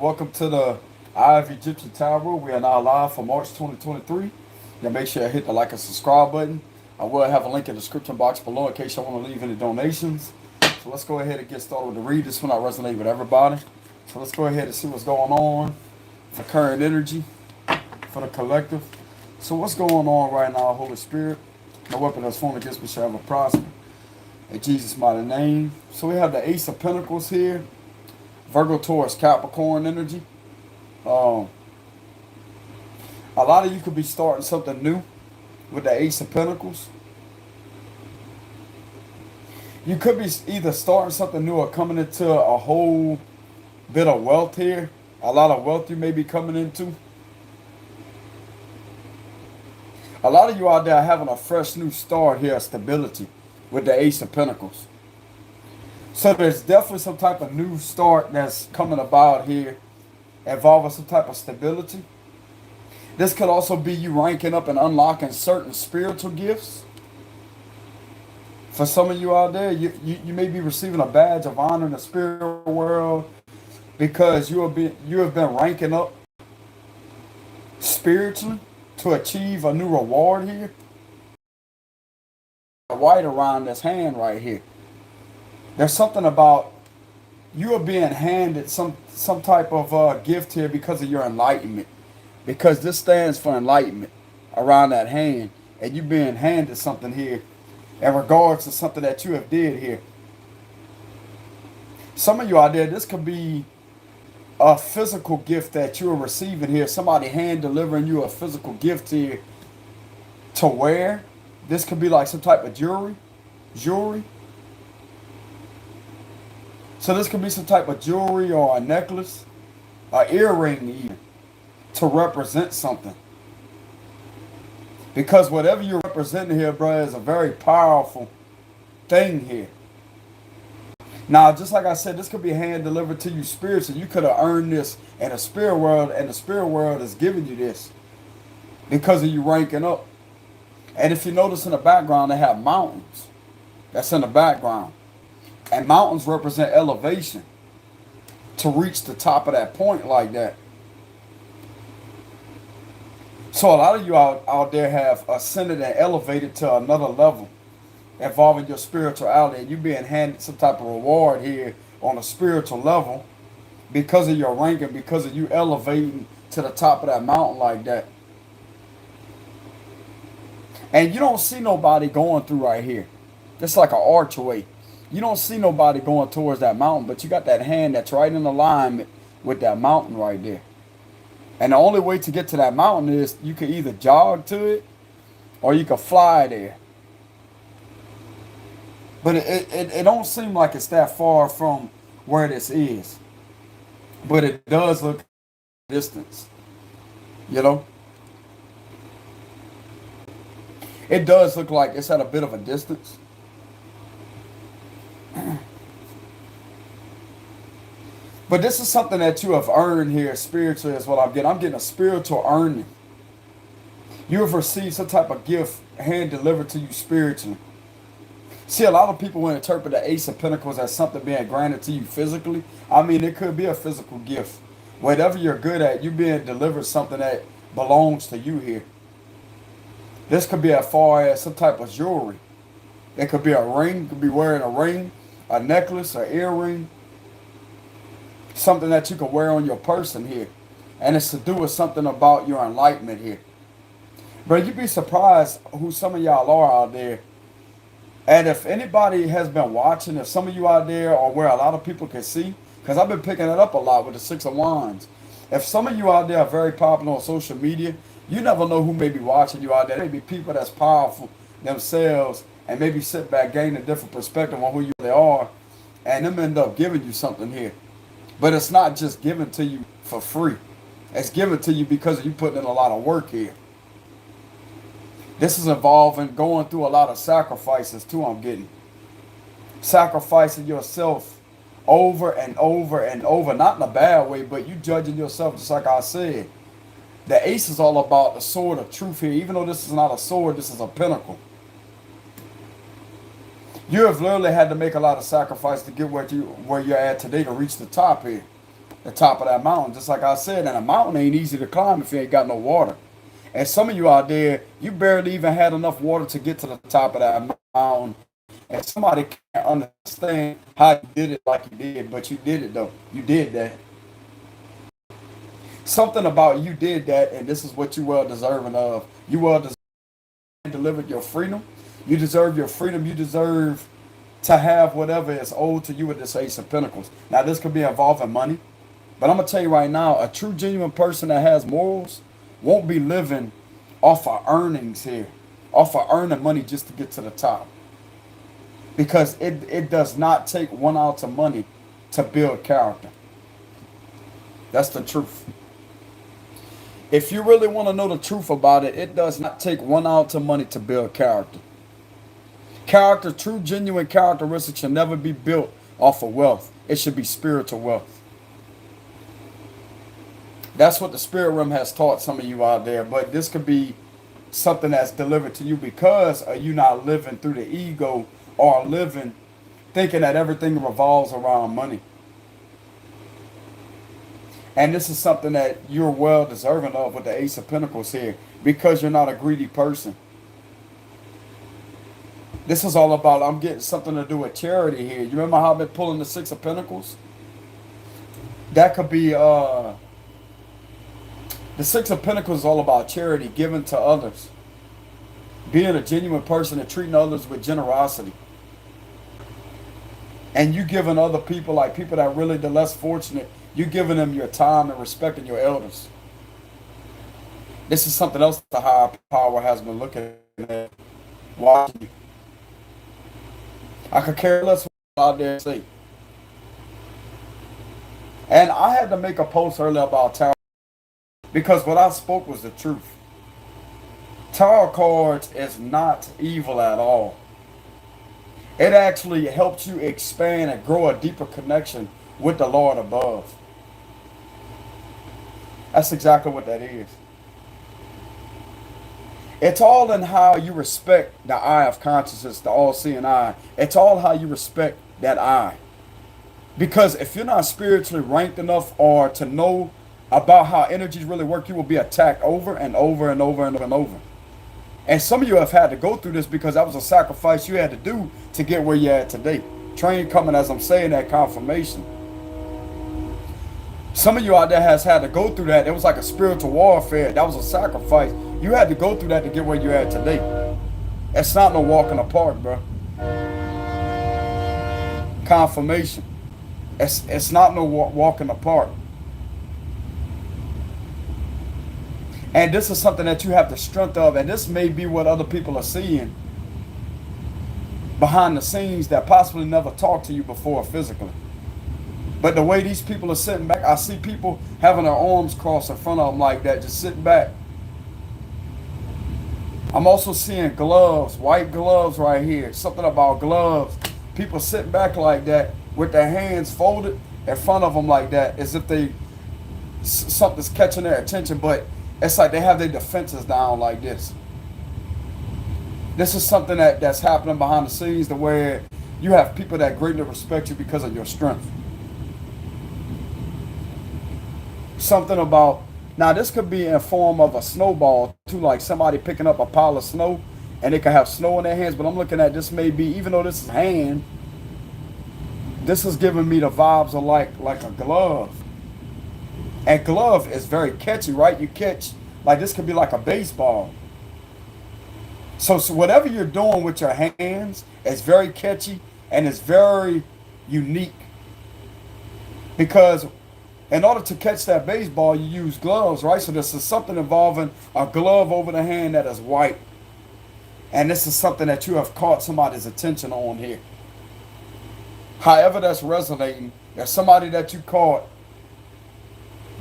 Welcome to the Eye of Egyptian Tarot. We are now live for March 2023. Now make sure you hit the like and subscribe button. I will have a link in the description box below in case you want to leave any donations. So let's go ahead and get started with the read. This one I resonate with everybody. So let's go ahead and see what's going on for current energy, for the collective. So what's going on right now, Holy Spirit? No weapon that's formed against me shall ever prosper. In Jesus' mighty name. So we have the Ace of Pentacles here. Virgo, Taurus, Capricorn energy. A lot of you could be starting something new with the Ace of Pentacles. You could be either starting something new or coming into a whole bit of wealth here. A lot of wealth you may be coming into. A lot of you out there are having a fresh new start here, stability with the Ace of Pentacles. So there's definitely some type of new start that's coming about here, involving some type of stability. This could also be you ranking up and unlocking certain spiritual gifts. For some of you out there, you may be receiving a badge of honor in the spirit world because you have been ranking up spiritually to achieve a new reward here. White around this hand right here. There's something about you are being handed some type of gift here because of your enlightenment. Because this stands for enlightenment around that hand. And you being handed something here in regards to something that you have did here. Some of you out there, this could be a physical gift that you are receiving here. Somebody hand delivering you a physical gift here to wear. This could be like some type of jewelry. So this could be some type of jewelry or a necklace, an earring even, to represent something. Because whatever you're representing here, bro, is a very powerful thing here. Now, just like I said, this could be hand delivered to you spiritually. You could have earned this in the spirit world, and the spirit world is giving you this because of you ranking up. And if you notice in the background, they have mountains. That's in the background. And mountains represent elevation to reach the top of that point like that. So a lot of you out there have ascended and elevated to another level involving your spirituality. And you being handed some type of reward here on a spiritual level because of your ranking, because of you elevating to the top of that mountain like that. And you don't see nobody going through right here. It's like an archway. You don't see nobody going towards that mountain, but you got that hand that's right in alignment with that mountain right there. And the only way to get to that mountain is you can either jog to it or you can fly there. But it don't seem like it's that far from where this is. But it does look distance. You know? It does look like it's at a bit of a distance. But this is something that you have earned here spiritually is what I'm getting. I'm getting a spiritual earning. You have received some type of gift hand delivered to you spiritually. See, a lot of people will interpret the Ace of Pentacles as something being granted to you physically. I mean, it could be a physical gift. Whatever you're good at, you're being delivered something that belongs to you here. This could be as far as some type of jewelry. It could be a ring. You could be wearing a ring, a necklace, an earring. Something that you can wear on your person here. And it's to do with something about your enlightenment here. But you'd be surprised who some of y'all are out there. And if anybody has been watching, if some of you out there are where a lot of people can see, because I've been picking it up a lot with the Six of Wands. If some of you out there are very popular on social media, you never know who may be watching you out there. There may be people that's powerful themselves and maybe sit back, gain a different perspective on who you really are, and them end up giving you something here. But it's not just given to you for free. It's given to you because you putting in a lot of work here. This is involving going through a lot of sacrifices too, I'm getting. Sacrificing yourself over and over and over. Not in a bad way, but you judging yourself just like I said. The Ace is all about the sword of truth here. Even though this is not a sword, this is a pentacle. You have literally had to make a lot of sacrifice to get where you're at today to reach the top here. the top of that mountain. Just like I said, and a mountain ain't easy to climb if you ain't got no water. And some of you out there, you barely even had enough water to get to the top of that mountain. And somebody can't understand how you did it like you did, but you did it though. You did that. Something about you did that, and this is what you well deserving of. You well deserving delivered your freedom. You deserve your freedom. You deserve to have whatever is owed to you with this Ace of Pentacles. Now, this could be involving money, but I'm going to tell you right now, a true, genuine person that has morals won't be living off of earnings here, off of earning money just to get to the top. Because it does not take 1 ounce of money to build character. That's the truth. If you really want to know the truth about it, it does not take 1 ounce of money to build character. Character, true, genuine characteristics should never be built off of wealth. It should be spiritual wealth. That's what the spirit realm has taught some of you out there. But this could be something that's delivered to you because of you not living through the ego or living thinking that everything revolves around money. And this is something that you're well deserving of with the Ace of Pentacles here because you're not a greedy person. This is all about, I'm getting something to do with charity here. You remember how I've been pulling the Six of Pentacles? That could be, the Six of Pentacles is all about charity, giving to others. Being a genuine person and treating others with generosity. And you giving other people, like people that really the less fortunate, you giving them your time and respecting your elders. This is something else the higher power has been looking at, watching you. I could care less what out there say. And I had to make a post earlier about tarot because what I spoke was the truth. Tarot cards is not evil at all. It actually helps you expand and grow a deeper connection with the Lord above. That's exactly what that is. It's all in how you respect the eye of consciousness, the all-seeing eye. It's all how you respect that eye. Because if you're not spiritually ranked enough or to know about how energies really work, you will be attacked over and over and over and over and over. And some of you have had to go through this because that was a sacrifice you had to do to get where you're at today. Train coming, as I'm saying, that confirmation. Some of you out there has had to go through that. It was like a spiritual warfare. That was a sacrifice. You had to go through that to get where you're at today. It's not no walking apart, bro. Confirmation. It's not no walking apart. And this is something that you have the strength of. And this may be what other people are seeing behind the scenes that possibly never talked to you before physically. But the way these people are sitting back, I see people having their arms crossed in front of them like that, just sitting back. I'm also seeing gloves, white gloves right here. Something about gloves. People sitting back like that with their hands folded in front of them like that, as if something's catching their attention, but it's like they have their defenses down like this. This is something that's happening behind the scenes to where you have people that greatly respect you because of your strength. Something about, now this could be in form of a snowball too, like somebody picking up a pile of snow and they can have snow in their hands, but I'm looking at this may be, even though this is hand, this is giving me the vibes of like a glove. And glove is very catchy, right? You catch, like this could be like a baseball. So whatever you're doing with your hands is very catchy and it's very unique. Because in order to catch that baseball, you use gloves, right? So this is something involving a glove over the hand that is white. And this is something that you have caught somebody's attention on here. However that's resonating, there's somebody that you caught.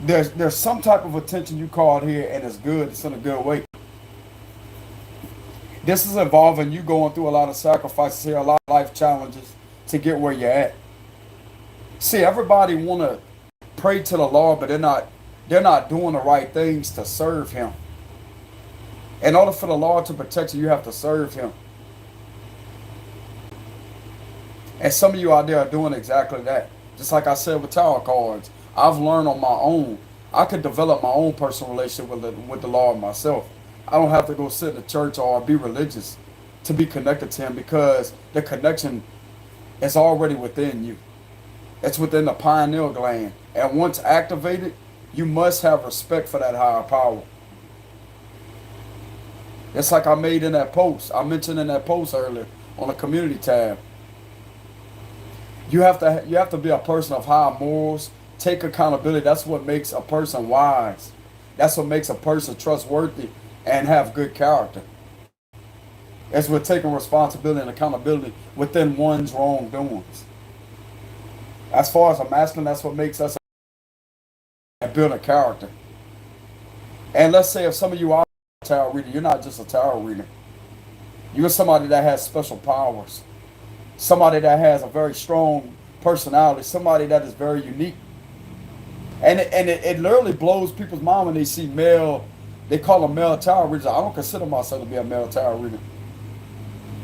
There's some type of attention you caught here, and it's good. It's in a good way. This is involving you going through a lot of sacrifices here, a lot of life challenges to get where you're at. See, everybody want to pray to the Lord, but they're not doing the right things to serve Him. In order for the Lord to protect you, you have to serve Him. And some of you out there are doing exactly that. Just like I said with tarot cards. I've learned on my own. I could develop my own personal relationship with the Lord myself. I don't have to go sit in a church or be religious to be connected to Him, because the connection is already within you. It's within the pineal gland. And once activated, you must have respect for that higher power. It's like I made in that post. I mentioned in that post earlier on the community tab. You have to be a person of high morals. Take accountability. That's what makes a person wise. That's what makes a person trustworthy and have good character. It's with taking responsibility and accountability within one's wrongdoings. As far as a masculine, that's what makes us build a character. And let's say if some of you are a tarot reader, you're not just a tarot reader. You're somebody that has special powers. Somebody that has a very strong personality. Somebody that is very unique. And it literally blows people's mind when they see male, they call them male tarot readers. I don't consider myself to be a male tarot reader.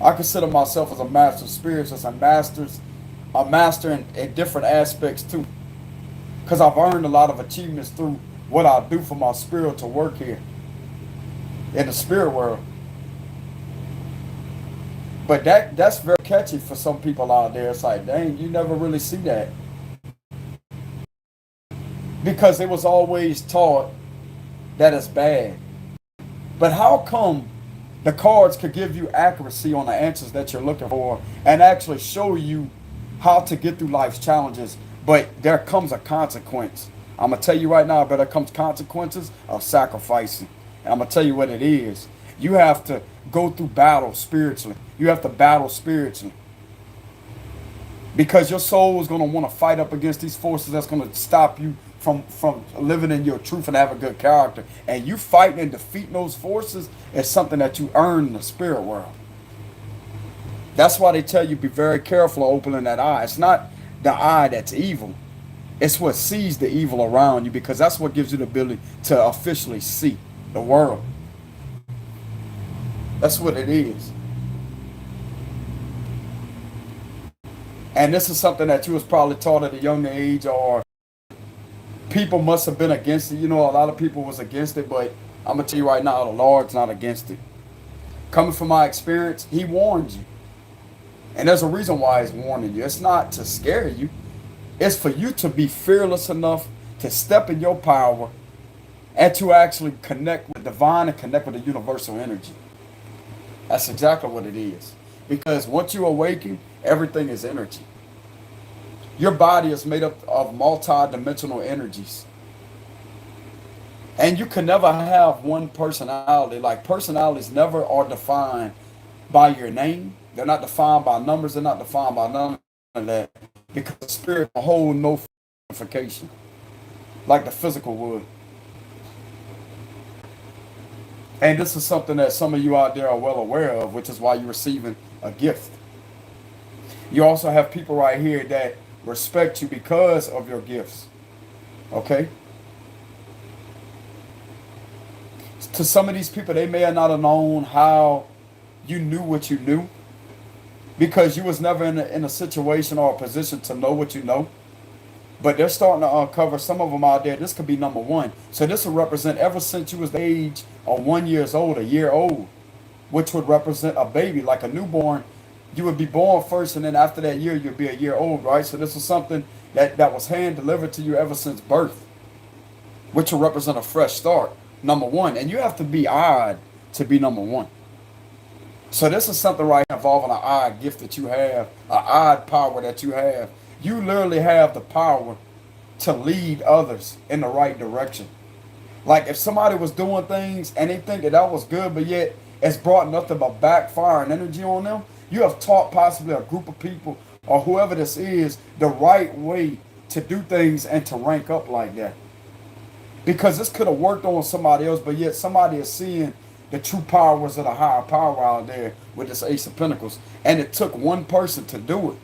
I consider myself as a master of spirits, as a master in different aspects too. Because I've earned a lot of achievements through what I do for my spiritual work here in the spirit world. But that's very catchy for some people out there. It's like, dang, you never really see that. Because it was always taught that it's bad. But how come the cards could give you accuracy on the answers that you're looking for and actually show you how to get through life's challenges, but there comes a consequence? I'm going to tell you right now, but there comes consequences of sacrificing. And I'm going to tell you what it is. You have to go through battle spiritually. You have to battle spiritually. Because your soul is going to want to fight up against these forces that's going to stop you from living in your truth and have a good character. And you fighting and defeating those forces is something that you earn in the spirit world. That's why they tell you be very careful of opening that eye. It's not the eye that's evil. It's what sees the evil around you, because that's what gives you the ability to officially see the world. That's what it is. And this is something that you was probably taught at a young age, or people must have been against it. You know, a lot of people was against it, but I'm going to tell you right now, the Lord's not against it. Coming from my experience, He warned you. And there's a reason why He's warning you. It's not to scare you. It's for you to be fearless enough to step in your power and to actually connect with divine and connect with the universal energy. That's exactly what it is. Because once you awaken, everything is energy. Your body is made up of multi-dimensional energies. And you can never have one personality. Like, personalities never are defined by your name. They're not defined by numbers. They're not defined by none of that. Because the spirit will hold no identification like the physical would. And this is something that some of you out there are well aware of, which is why you're receiving a gift. You also have people right here that respect you because of your gifts. Okay? To some of these people, they may have not have known how you knew what you knew, because you was never in a situation or a position to know what you know. But they're starting to uncover some of them out there. This could be number one. So this will represent ever since you was the age of 1 year old, a year old, which would represent a baby, like a newborn. You would be born first, and then after that year, you'd be a year old, right? So this was something that was hand delivered to you ever since birth, which will represent a fresh start, number one. And you have to be odd to be number one. So this is something right involving an odd gift that you have, an odd power that you have. You literally have the power to lead others in the right direction. Like if somebody was doing things and they think that was good, but yet it's brought nothing but backfire and energy on them, you have taught possibly a group of people or whoever this is the right way to do things and to rank up like that. Because this could have worked on somebody else, but yet somebody is seeing the true powers of the higher power out there with this Ace of Pentacles. And it took one person to do it.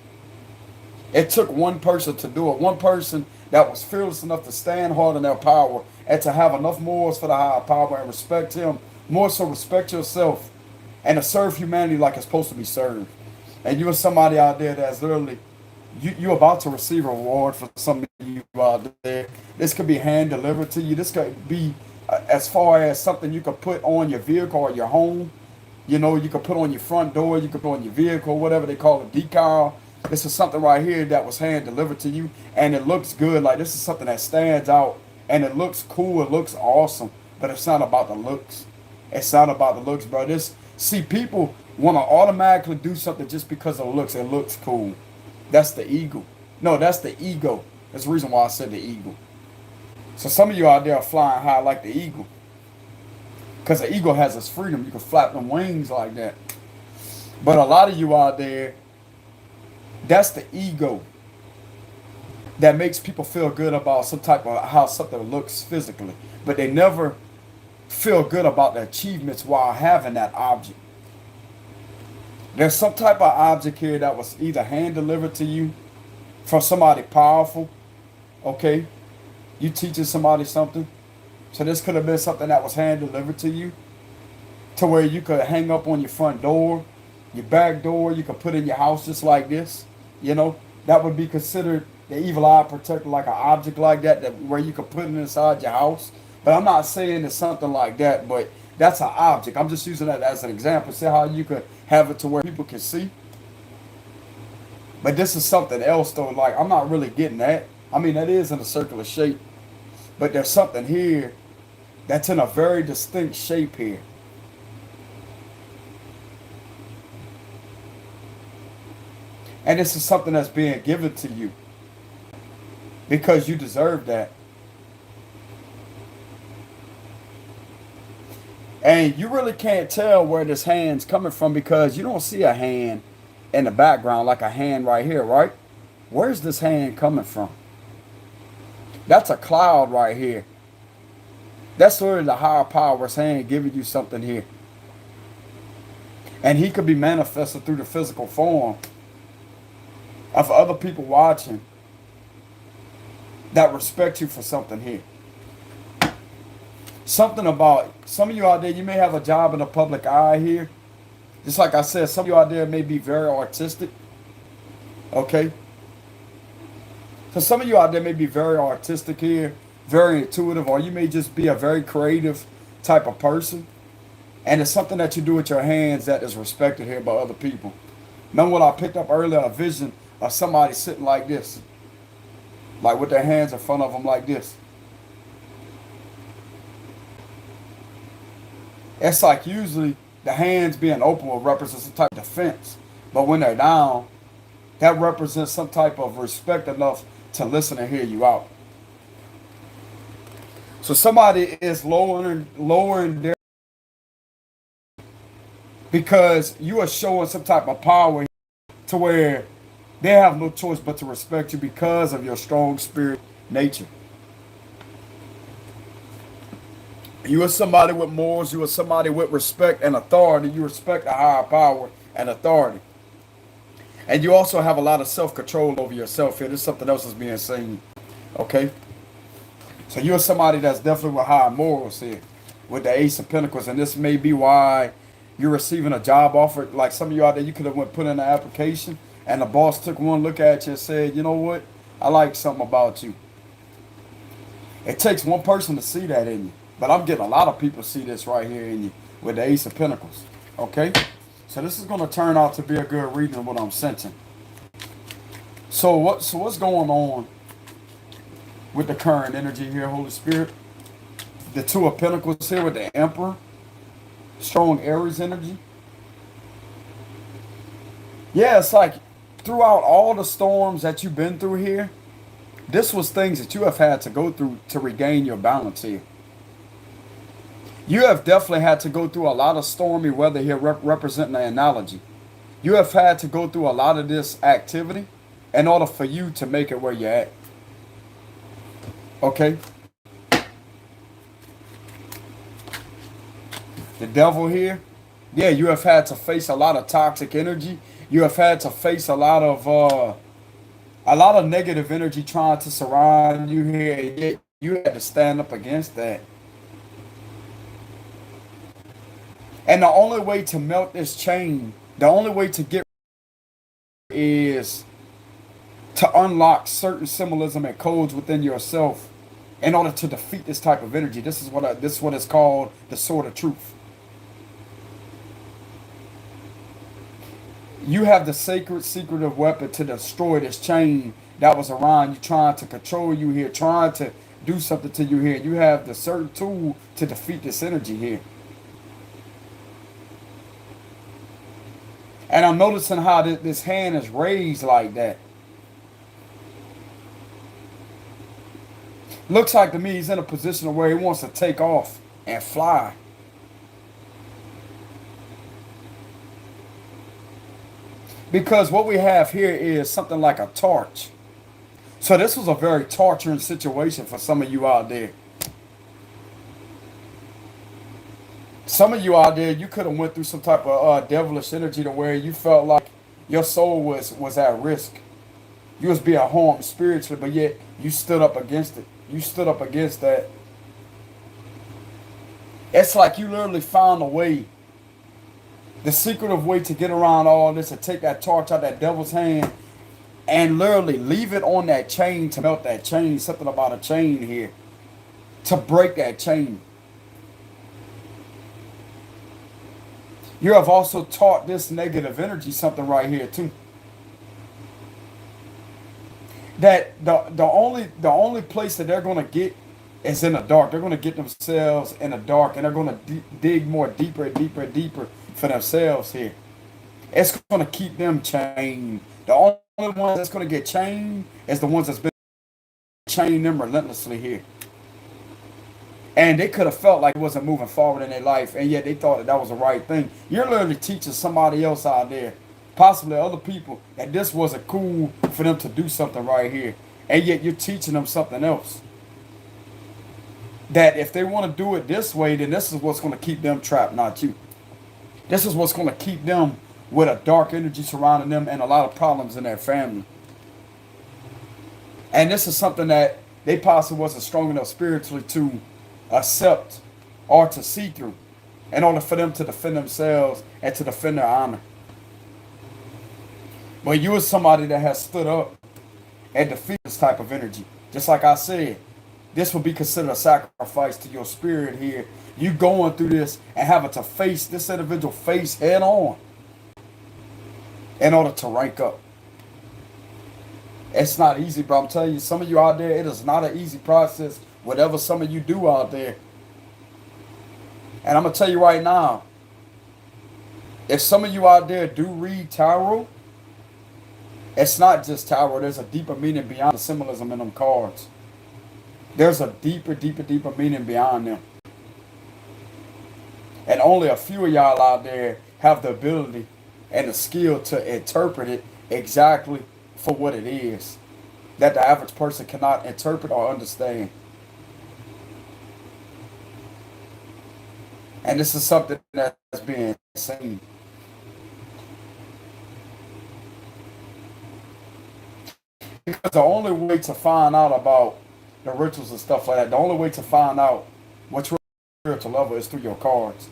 It took one person to do it. One person that was fearless enough to stand hard in their power and to have enough morals for the higher power and respect Him. More so respect yourself and to serve humanity like it's supposed to be served. And you're somebody out there that's literally You're about to receive a reward for some of you out there. This could be hand delivered to you. This could be as far as something you could put on your vehicle or your home. You know, you could put on your front door, you could put on your vehicle, whatever they call it, decal. This is something right here that was hand delivered to you, and it looks good. Like, this is something that stands out, and it looks cool, it looks awesome, but it's not about the looks. It's not about the looks, bro. See, people want to automatically do something just because of the looks. It looks cool. That's the ego. No, that's the ego. That's the reason why I said the ego. So some of you out there are flying high like the eagle. Because the eagle has its freedom. You can flap them wings like that. But a lot of you out there, that's the ego that makes people feel good about some type of how something looks physically. But they never feel good about the achievements while having that object. There's some type of object here that was either hand delivered to you from somebody powerful. Okay? You teaching somebody something. So this could have been something that was hand delivered to you, to where you could hang up on your front door, your back door, you could put in your house just like this. You know, that would be considered the evil eye protector, like an object like that where you could put it inside your house. But I'm not saying it's something like that, but that's an object. I'm just using that as an example. See how you could have it to where people can see. But this is something else though. Like, I'm not really getting that. I mean, that is in a circular shape, but there's something here that's in a very distinct shape here. And this is something that's being given to you because you deserve that. And you really can't tell where this hand's coming from because you don't see a hand in the background like a hand right here, right? Where's this hand coming from? That's a cloud right here. That's sort of the higher power's hand giving you something here. And he could be manifested through the physical form of other people watching that respect you for something here. Something about some of you out there, you may have a job in the public eye here. Just like I said, some of you out there may be very artistic. Okay? So some of you out there may be very artistic here, very intuitive, or you may just be a very creative type of person. And it's something that you do with your hands that is respected here by other people. Remember what I picked up earlier, a vision of somebody sitting like this. Like with their hands in front of them like this. It's like usually the hands being open will represent some type of defense. But when they're down, that represents some type of respect enough to listen and hear you out. So somebody is lowering their, because you are showing some type of power to where they have no choice but to respect you because of your strong spirit nature. You are somebody with morals. You are somebody with respect and authority. You respect the higher power and authority. And you also have a lot of self-control over yourself here. There's something else that's being seen. Okay? So you're somebody that's definitely with high morals here. With the Ace of Pentacles. And this may be why you're receiving a job offer. Like some of you out there, you could have put in an application. And the boss took one look at you and said, you know what? I like something about you. It takes one person to see that in you. But I'm getting a lot of people see this right here in you with the Ace of Pentacles. Okay? So this is going to turn out to be a good reading of what I'm sensing. So what's going on with the current energy here, Holy Spirit? The Two of Pentacles here with the Emperor. Strong Aries energy. Yeah, it's like throughout all the storms that you've been through here, this was things that you have had to go through to regain your balance here. You have definitely had to go through a lot of stormy weather here, representing the analogy. You have had to go through a lot of this activity in order for you to make it where you're at. Okay? The Devil here. Yeah, you have had to face a lot of toxic energy. You have had to face a lot of negative energy trying to surround you here. And yet you had to stand up against that. And the only way to melt this chain, the only way to get is to unlock certain symbolism and codes within yourself in order to defeat this type of energy. This is what is called the sword of truth. You have the sacred, secretive weapon to destroy this chain that was around you, trying to control you here, trying to do something to you here. You have the certain tool to defeat this energy here. And I'm noticing how this hand is raised like that. Looks like to me he's in a position where he wants to take off and fly. Because what we have here is something like a torch. So this was a very torturing situation for some of you out there. Some of you out there, you could have went through some type of devilish energy to where you felt like your soul was at risk. You was being harmed spiritually, but yet you stood up against it. You stood up against that. It's like you literally found a way, the secretive way to get around all this, and take that torch out that devil's hand and literally leave it on that chain to melt that chain. Something about a chain here. To break that chain. You have also taught this negative energy something right here too. That the only place that they're going to get is in the dark. They're going to get themselves in the dark, and they're going to dig more deeper and deeper and deeper for themselves here. It's going to keep them chained. The only ones that's going to get chained is the ones that's been chaining them relentlessly here. And they could have felt like it wasn't moving forward in their life, and yet they thought that was the right thing. You're literally teaching somebody else out there, possibly other people, that this wasn't cool for them to do something right here. And yet you're teaching them something else. That if they want to do it this way, then this is what's going to keep them trapped, not you. This is what's going to keep them with a dark energy surrounding them and a lot of problems in their family. And this is something that they possibly wasn't strong enough spiritually to accept or to see through in order for them to defend themselves and to defend their honor. But you are somebody that has stood up and defeated this type of energy. Just like I said, this will be considered a sacrifice to your spirit here. You going through this and having to face this individual face head on in order to rank up. It's not easy, but I'm telling you, some of you out there, it is not an easy process, whatever some of you do out there. And I'm going to tell you right now, if some of you out there do read tarot, it's not just tarot. There's a deeper meaning beyond the symbolism in them cards. There's a deeper meaning beyond them. And only a few of y'all out there have the ability and the skill to interpret it exactly for what it is, that the average person cannot interpret or understand. And this is something that's being seen. Because the only way to find out about the rituals and stuff like that, the only way to find out what your spiritual level is through your cards.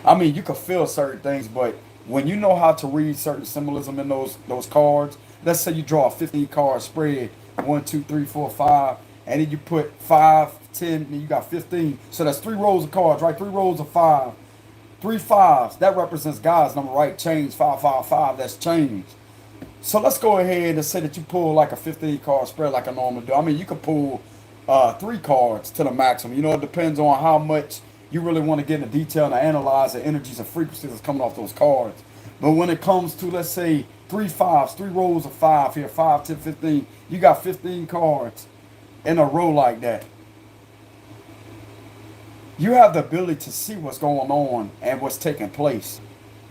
I mean, you can feel certain things, but when you know how to read certain symbolism in those cards, let's say you draw a 15 card spread, 1, 2, 3, 4, 5, and then you put 5, 10, and you got 15. So that's 3 rows of cards, right? 3 rows of 5. 3 5s, that represents God's number, right? Change, 5, 5, 5, that's change. So let's go ahead and say that you pull like a 15 card spread like I normally do. I mean, you could pull 3 cards to the maximum. You know, it depends on how much you really want to get into detail and analyze the energies and frequencies that's coming off those cards. But when it comes to, let's say, 3 5s, 3 rows of 5 here, 5, 10, 15, you got 15 cards in a row like that. You have the ability to see what's going on and what's taking place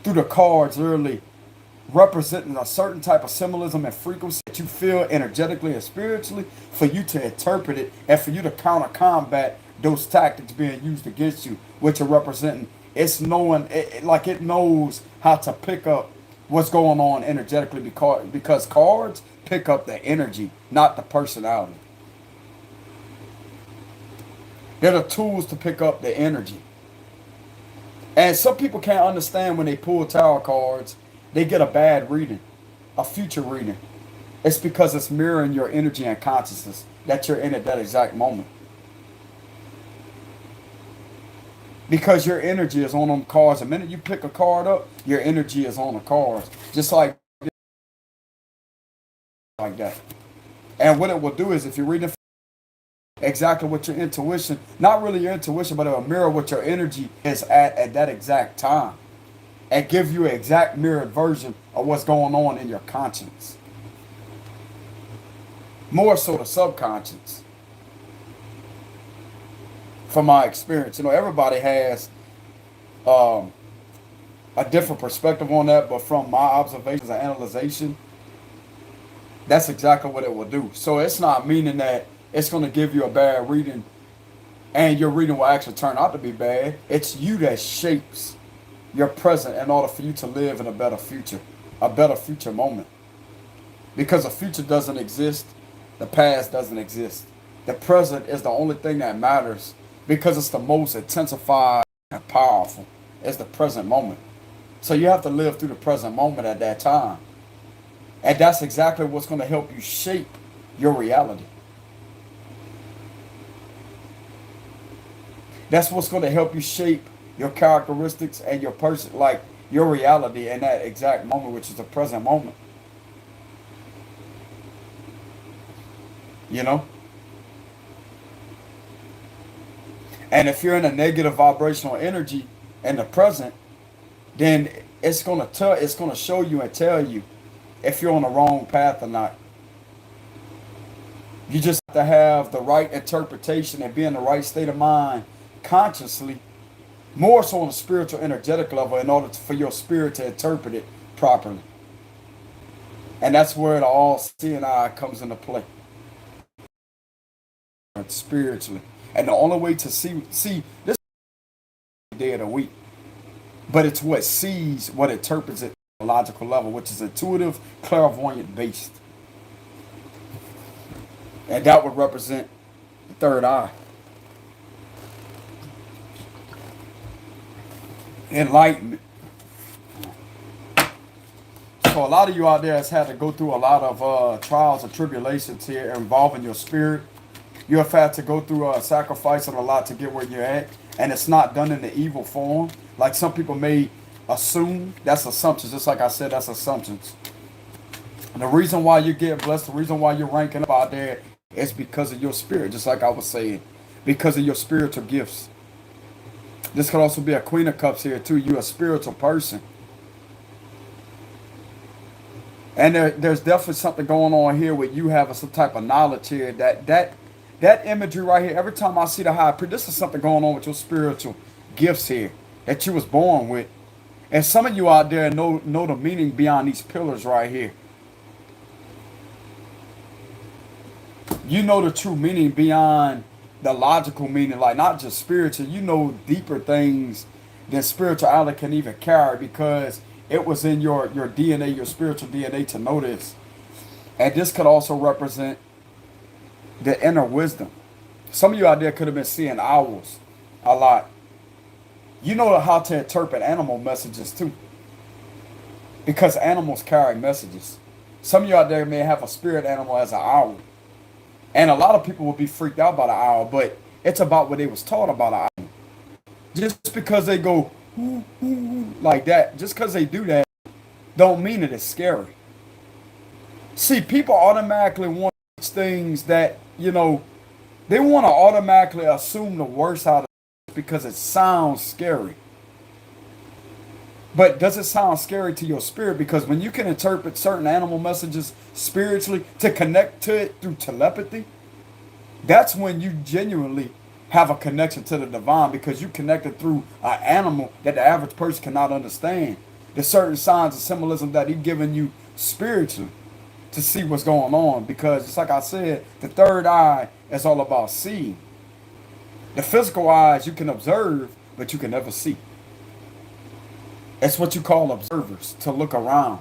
through the cards literally representing a certain type of symbolism and frequency that you feel energetically and spiritually, for you to interpret it and for you to counter combat those tactics being used against you, which are representing. It's knowing, like it knows how to pick up what's going on energetically, because cards pick up the energy, not the personality. They're the tools to pick up the energy. And some people can't understand when they pull tarot cards, they get a bad reading, a future reading. It's because it's mirroring your energy and consciousness that you're in at that exact moment. Because your energy is on them cards. The minute you pick a card up, your energy is on the cards. Just like that. And what it will do is if you're reading exactly what your intuition, not really your intuition, but it will mirror what your energy is at that exact time. And give you an exact mirrored version of what's going on in your conscience. More so the subconscious. From my experience, everybody has a different perspective on that, but from my observations and analyzation, that's exactly what it will do. So it's not meaning that it's going to give you a bad reading and your reading will actually turn out to be bad. It's you that shapes your present in order for you to live in a better future moment. Because the future doesn't exist, the past doesn't exist. The present is the only thing that matters because it's the most intensified and powerful. It's the present moment. So you have to live through the present moment at that time. And that's exactly what's going to help you shape your reality. That's what's going to help you shape your characteristics and your person, like your reality in that exact moment, which is the present moment. You know? And if you're in a negative vibrational energy in the present, then it's gonna show you and tell you if you're on the wrong path or not. You just have to have the right interpretation and be in the right state of mind consciously, more so on a spiritual energetic level in order for your spirit to interpret it properly. And that's where the all-seeing eye comes into play. Spiritually. And the only way to see this day of the week, but it's what sees, what interprets it at a logical level, which is intuitive, clairvoyant based. And that would represent the third eye. Enlightenment. So a lot of you out there has had to go through a lot of trials and tribulations here involving your spirit. You have had to go through sacrificing a lot to get where you're at. And it's not done in the evil form. Like some people may assume. That's assumptions. Just like I said, that's assumptions. And the reason why you get blessed, the reason why you're ranking up out there is because of your spirit. Just like I was saying. Because of your spiritual gifts. This could also be a Queen of Cups here too. You're a spiritual person. And there's definitely something going on here with you having some type of knowledge here. That imagery right here, every time I see the high priest, this is something going on with your spiritual gifts here that you was born with. And some of you out there know the meaning beyond these pillars right here. You know the true meaning beyond the logical meaning, like not just spiritual. You know deeper things than spirituality can even carry because it was in your DNA, your spiritual DNA to know this. And this could also represent the inner wisdom. Some of you out there could have been seeing owls a lot. You know how to interpret animal messages too. Because animals carry messages. Some of you out there may have a spirit animal as an owl. And a lot of people will be freaked out by the owl, but it's about what they was taught about an owl. Just because they go ooh, ooh, ooh, like that, just because they do that, don't mean it is scary. See, people automatically want things that, they want to automatically assume the worst out of it because it sounds scary. But does it sound scary to your spirit? Because when you can interpret certain animal messages spiritually to connect to it through telepathy, that's when you genuinely have a connection to the divine because you connected through an animal that the average person cannot understand. There's certain signs of symbolism that he's giving you spiritually to see what's going on. Because just like I said, the third eye is all about seeing. The physical eyes you can observe, but you can never see. It's what you call observers, to look around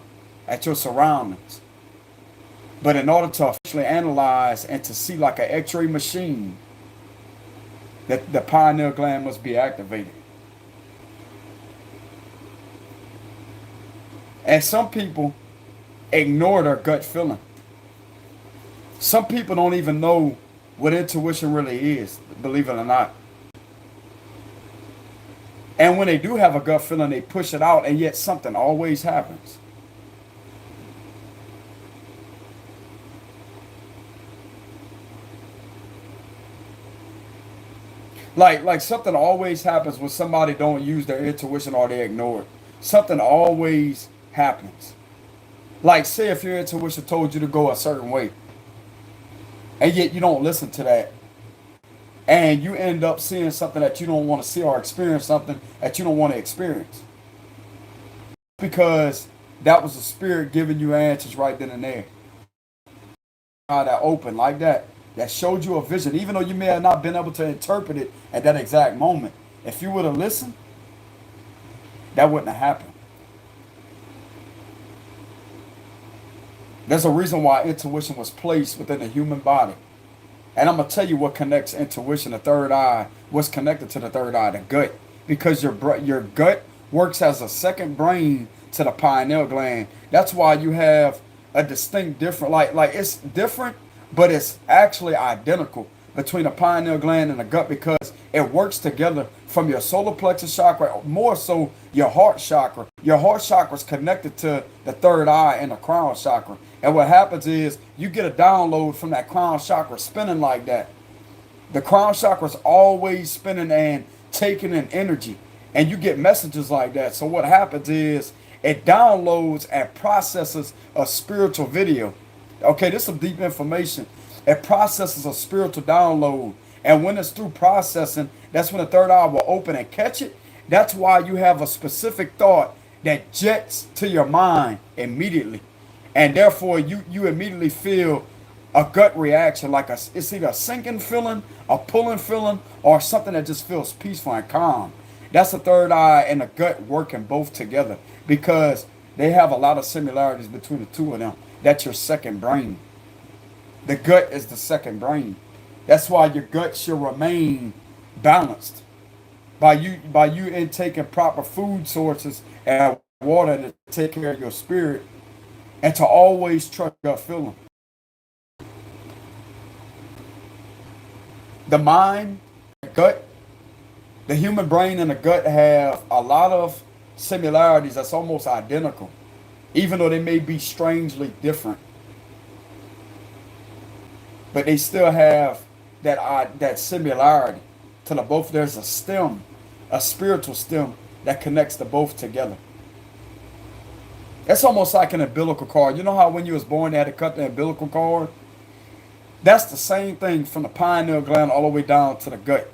at your surroundings. But in order to officially analyze and to see like an x-ray machine, the pineal gland must be activated. And some people ignore their gut feeling. Some people don't even know what intuition really is, believe it or not. And when they do have a gut feeling, they push it out, and yet something always happens. Like something always happens when somebody don't use their intuition or they ignore it. Something always happens. Like, say if your intuition told you to go a certain way, and yet you don't listen to that, and you end up seeing something that you don't want to see, or experience something that you don't want to experience, because that was the spirit giving you answers right then and there. That open like that showed you a vision, even though you may have not been able to interpret it at that exact moment. If you would have listened, that wouldn't have happened. There's a reason why intuition was placed within the human body. And I'm going to tell you what connects intuition, the third eye, what's connected to the third eye, the gut. Because your gut works as a second brain to the pineal gland. That's why you have a distinct different, like it's different, but it's actually identical between the pineal gland and the gut, because it works together from your solar plexus chakra, more so your heart chakra. Your heart chakra is connected to the third eye and the crown chakra. And what happens is you get a download from that crown chakra spinning like that. The crown chakra is always spinning and taking in energy, and you get messages like that. So what happens is it downloads and processes a spiritual video. Okay, this is some deep information. It processes a spiritual download. And when it's through processing, that's when the third eye will open and catch it. That's why you have a specific thought that jets to your mind immediately. And therefore, you immediately feel a gut reaction, like it's either a sinking feeling, a pulling feeling, or something that just feels peaceful and calm. That's the third eye and the gut working both together, because they have a lot of similarities between the two of them. That's your second brain. The gut is the second brain. That's why your gut should remain balanced by you intaking proper food sources and water to take care of your spirit, and to always trust your feeling. The mind, the gut, the human brain and the gut have a lot of similarities that's almost identical, even though they may be strangely different. But they still have that similarity to the both. There's a stem, a spiritual stem that connects the both together. It's almost like an umbilical cord. You know how when you was born they had to cut the umbilical cord? That's the same thing from the pineal gland all the way down to the gut.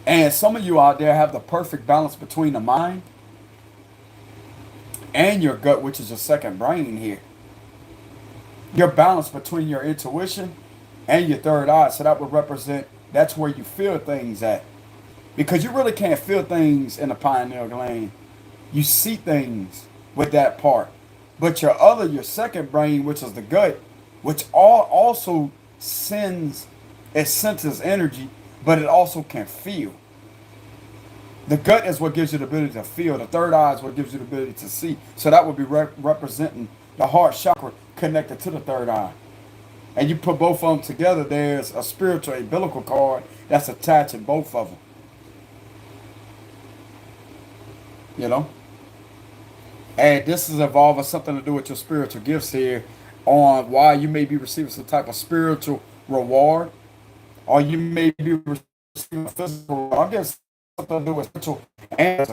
And some of you out there have the perfect balance between the mind and your gut, which is your second brain here. Your balance between your intuition and your third eye. So that would represent, that's where you feel things at. Because you really can't feel things in the pineal gland. You see things with that part. But your second brain, which is the gut, which also senses energy, but it also can feel. The gut is what gives you the ability to feel. The third eye is what gives you the ability to see. So that would be representing the heart chakra connected to the third eye. And you put both of them together, there's a spiritual umbilical cord that's attaching both of them. You know? And this is involving something to do with your spiritual gifts here, on why you may be receiving some type of spiritual reward, or you may be receiving a physical reward. I'm getting something to do with spiritual and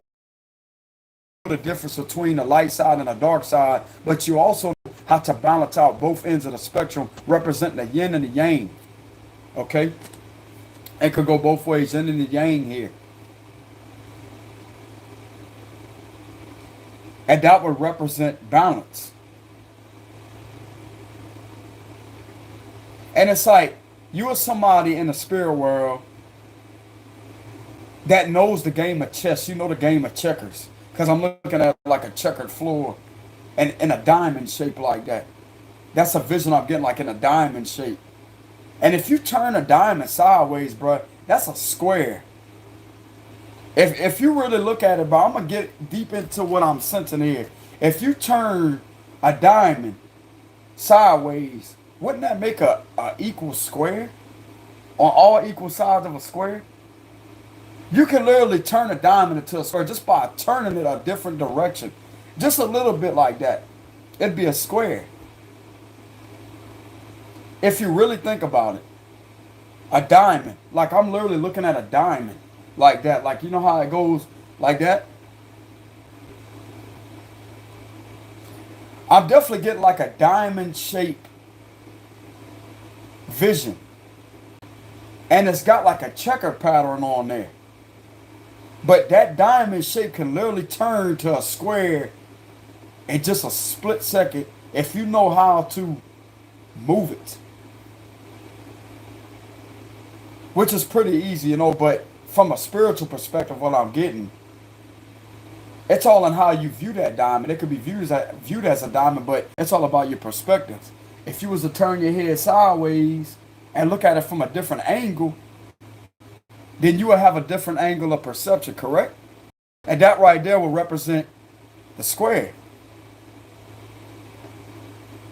the difference between the light side and the dark side, but you also have to balance out both ends of the spectrum, representing the yin and the yang. Okay? It could go both ways, yin and the yang here. And that would represent balance. And it's like, you are somebody in the spirit world that knows the game of chess. You know the game of checkers. Because I'm looking at like a checkered floor and in a diamond shape like that. That's a vision I'm getting, like in a diamond shape. And if you turn a diamond sideways, bro, that's a square. If you really look at it, but I'm gonna get deep into what I'm sensing here. If you turn a diamond sideways, wouldn't that make a equal square on all equal sides of a square? You can literally turn a diamond into a square just by turning it a different direction, just a little bit like that. It'd be a square. If you really think about it, a diamond, like I'm literally looking at a diamond like that, like you know how it goes like that. I'm definitely getting like a diamond shape vision, and it's got like a checker pattern on there. But that diamond shape can literally turn to a square in just a split second if you know how to move it. Which is pretty easy, you know, but from a spiritual perspective, what I'm getting, it's all in how you view that diamond. It could be viewed as a diamond, but it's all about your perspective. If you was to turn your head sideways and look at it from a different angle, then you will have a different angle of perception, correct? And that right there will represent the square.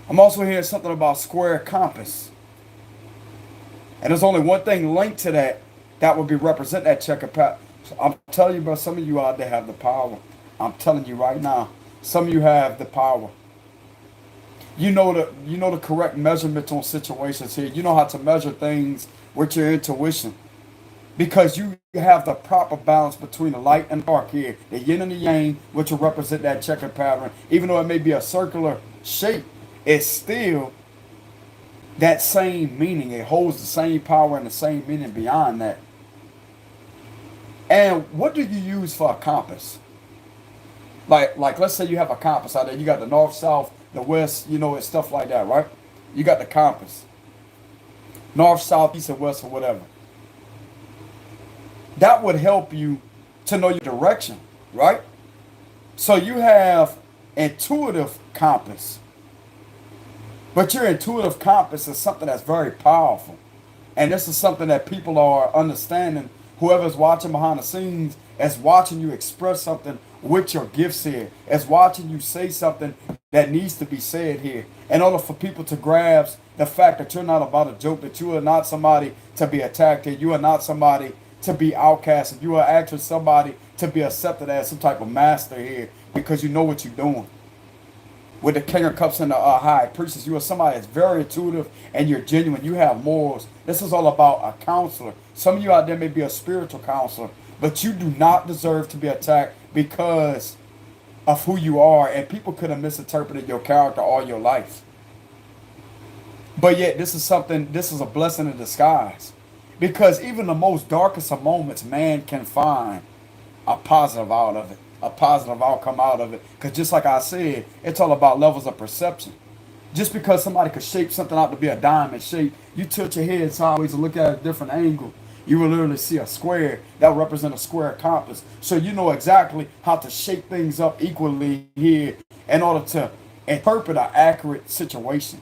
I'm also hearing something about square compass. And there's only one thing linked to that would be represent that checker pattern. So I'm telling you, bro, some of you out there have the power. I'm telling you right now, some of you have the power. You know the correct measurements on situations here. You know how to measure things with your intuition. Because you have the proper balance between the light and dark here. The yin and the yang, which will represent that checker pattern. Even though it may be a circular shape, it's still that same meaning. It holds the same power and the same meaning beyond that. And what do you use for a compass? Like let's say you have a compass out there. You got the north, south, the west, you know, and stuff like that, right? You got the compass. North, south, east, and west, or whatever. That would help you to know your direction, right? So you have intuitive compass. But your intuitive compass is something that's very powerful. And this is something that people are understanding. Whoever's watching behind the scenes is watching you express something with your gifts here. Is watching you say something that needs to be said here. In order for people to grasp the fact that you're not about a joke, that you are not somebody to be attacked here. You are not somebody to be outcasted. You are actually somebody to be accepted as some type of master here because you know what you're doing. With the King of Cups and the High Priestess, you are somebody that's very intuitive and you're genuine. You have morals. This is all about a counselor. Some of you out there may be a spiritual counselor, but you do not deserve to be attacked because of who you are. And people could have misinterpreted your character all your life. But yet, this is a blessing in disguise. Because even the most darkest of moments, man can find a positive out of it. A positive outcome out of it. Because just like I said, it's all about levels of perception. Just because somebody could shape something out to be a diamond shape, you tilt your head sideways and look at a different angle, you will literally see a square that will represent a square compass. So you know exactly how to shape things up equally here in order to interpret an accurate situation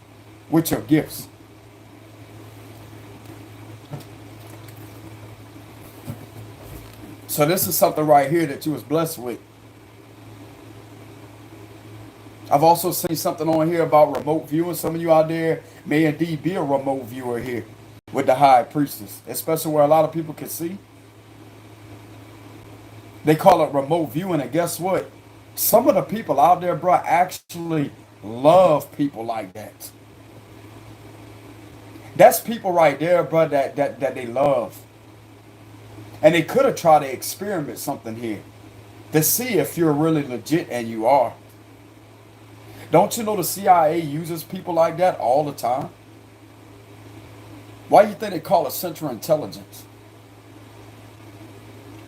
with your gifts. So this is something right here that you was blessed with. I've also seen something on here about remote viewing. Some of you out there may indeed be a remote viewer here with the High Priestess, especially where a lot of people can see. They call it remote viewing, and guess what? Some of the people out there, bro, actually love people like that. That's people right there, bro, that they love. And they could have tried to experiment something here to see if you're really legit, and you are. Don't you know the CIA uses people like that all the time? Why do you think they call it Central Intelligence?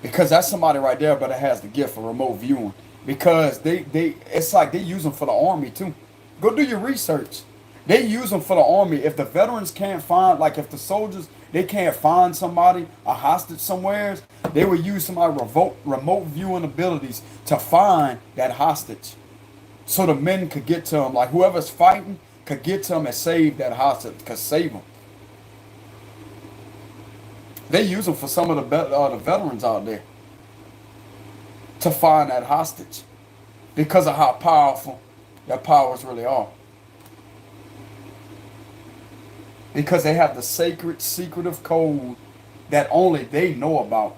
Because that's somebody right there, but it has the gift of remote viewing. Because it's like they use them for the army too. Go do your research. They use them for the army. If the veterans can't find, like if the soldiers, they can't find somebody, a hostage somewhere, they will use somebody remote viewing abilities to find that hostage. So the men could get to him, like whoever's fighting could get to him and save that hostage, could save him. They use them for some of the veterans out there. to find that hostage because of how powerful their powers really are. Because they have the sacred, secretive code that only they know about.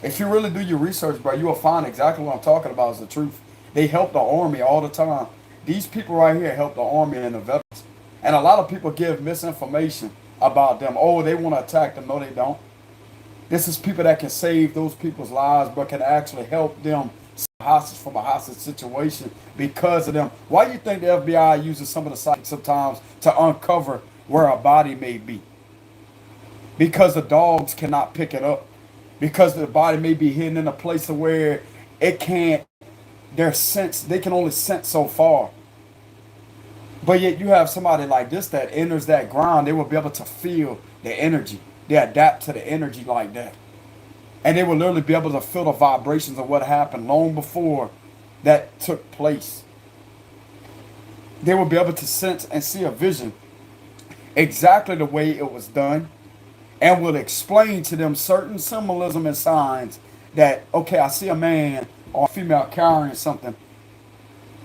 If you really do your research, bro, you will find exactly what I'm talking about is the truth. They help the army all the time. These people right here help the army and the veterans. And a lot of people give misinformation about them. Oh, they want to attack them. No, they don't. This is people that can save those people's lives, but can actually help them hostage from a hostage situation because of them. Why do you think the FBI uses some of the psychics sometimes to uncover where a body may be? Because the dogs cannot pick it up. Because the body may be hidden in a place where it can't, their sense, they can only sense so far. But yet you have somebody like this that enters that ground, they will be able to feel the energy. They adapt to the energy like that. And they will literally be able to feel the vibrations of what happened long before that took place. They will be able to sense and see a vision exactly the way it was done, and will explain to them certain symbolism and signs that, okay, I see a man or a female carrying something.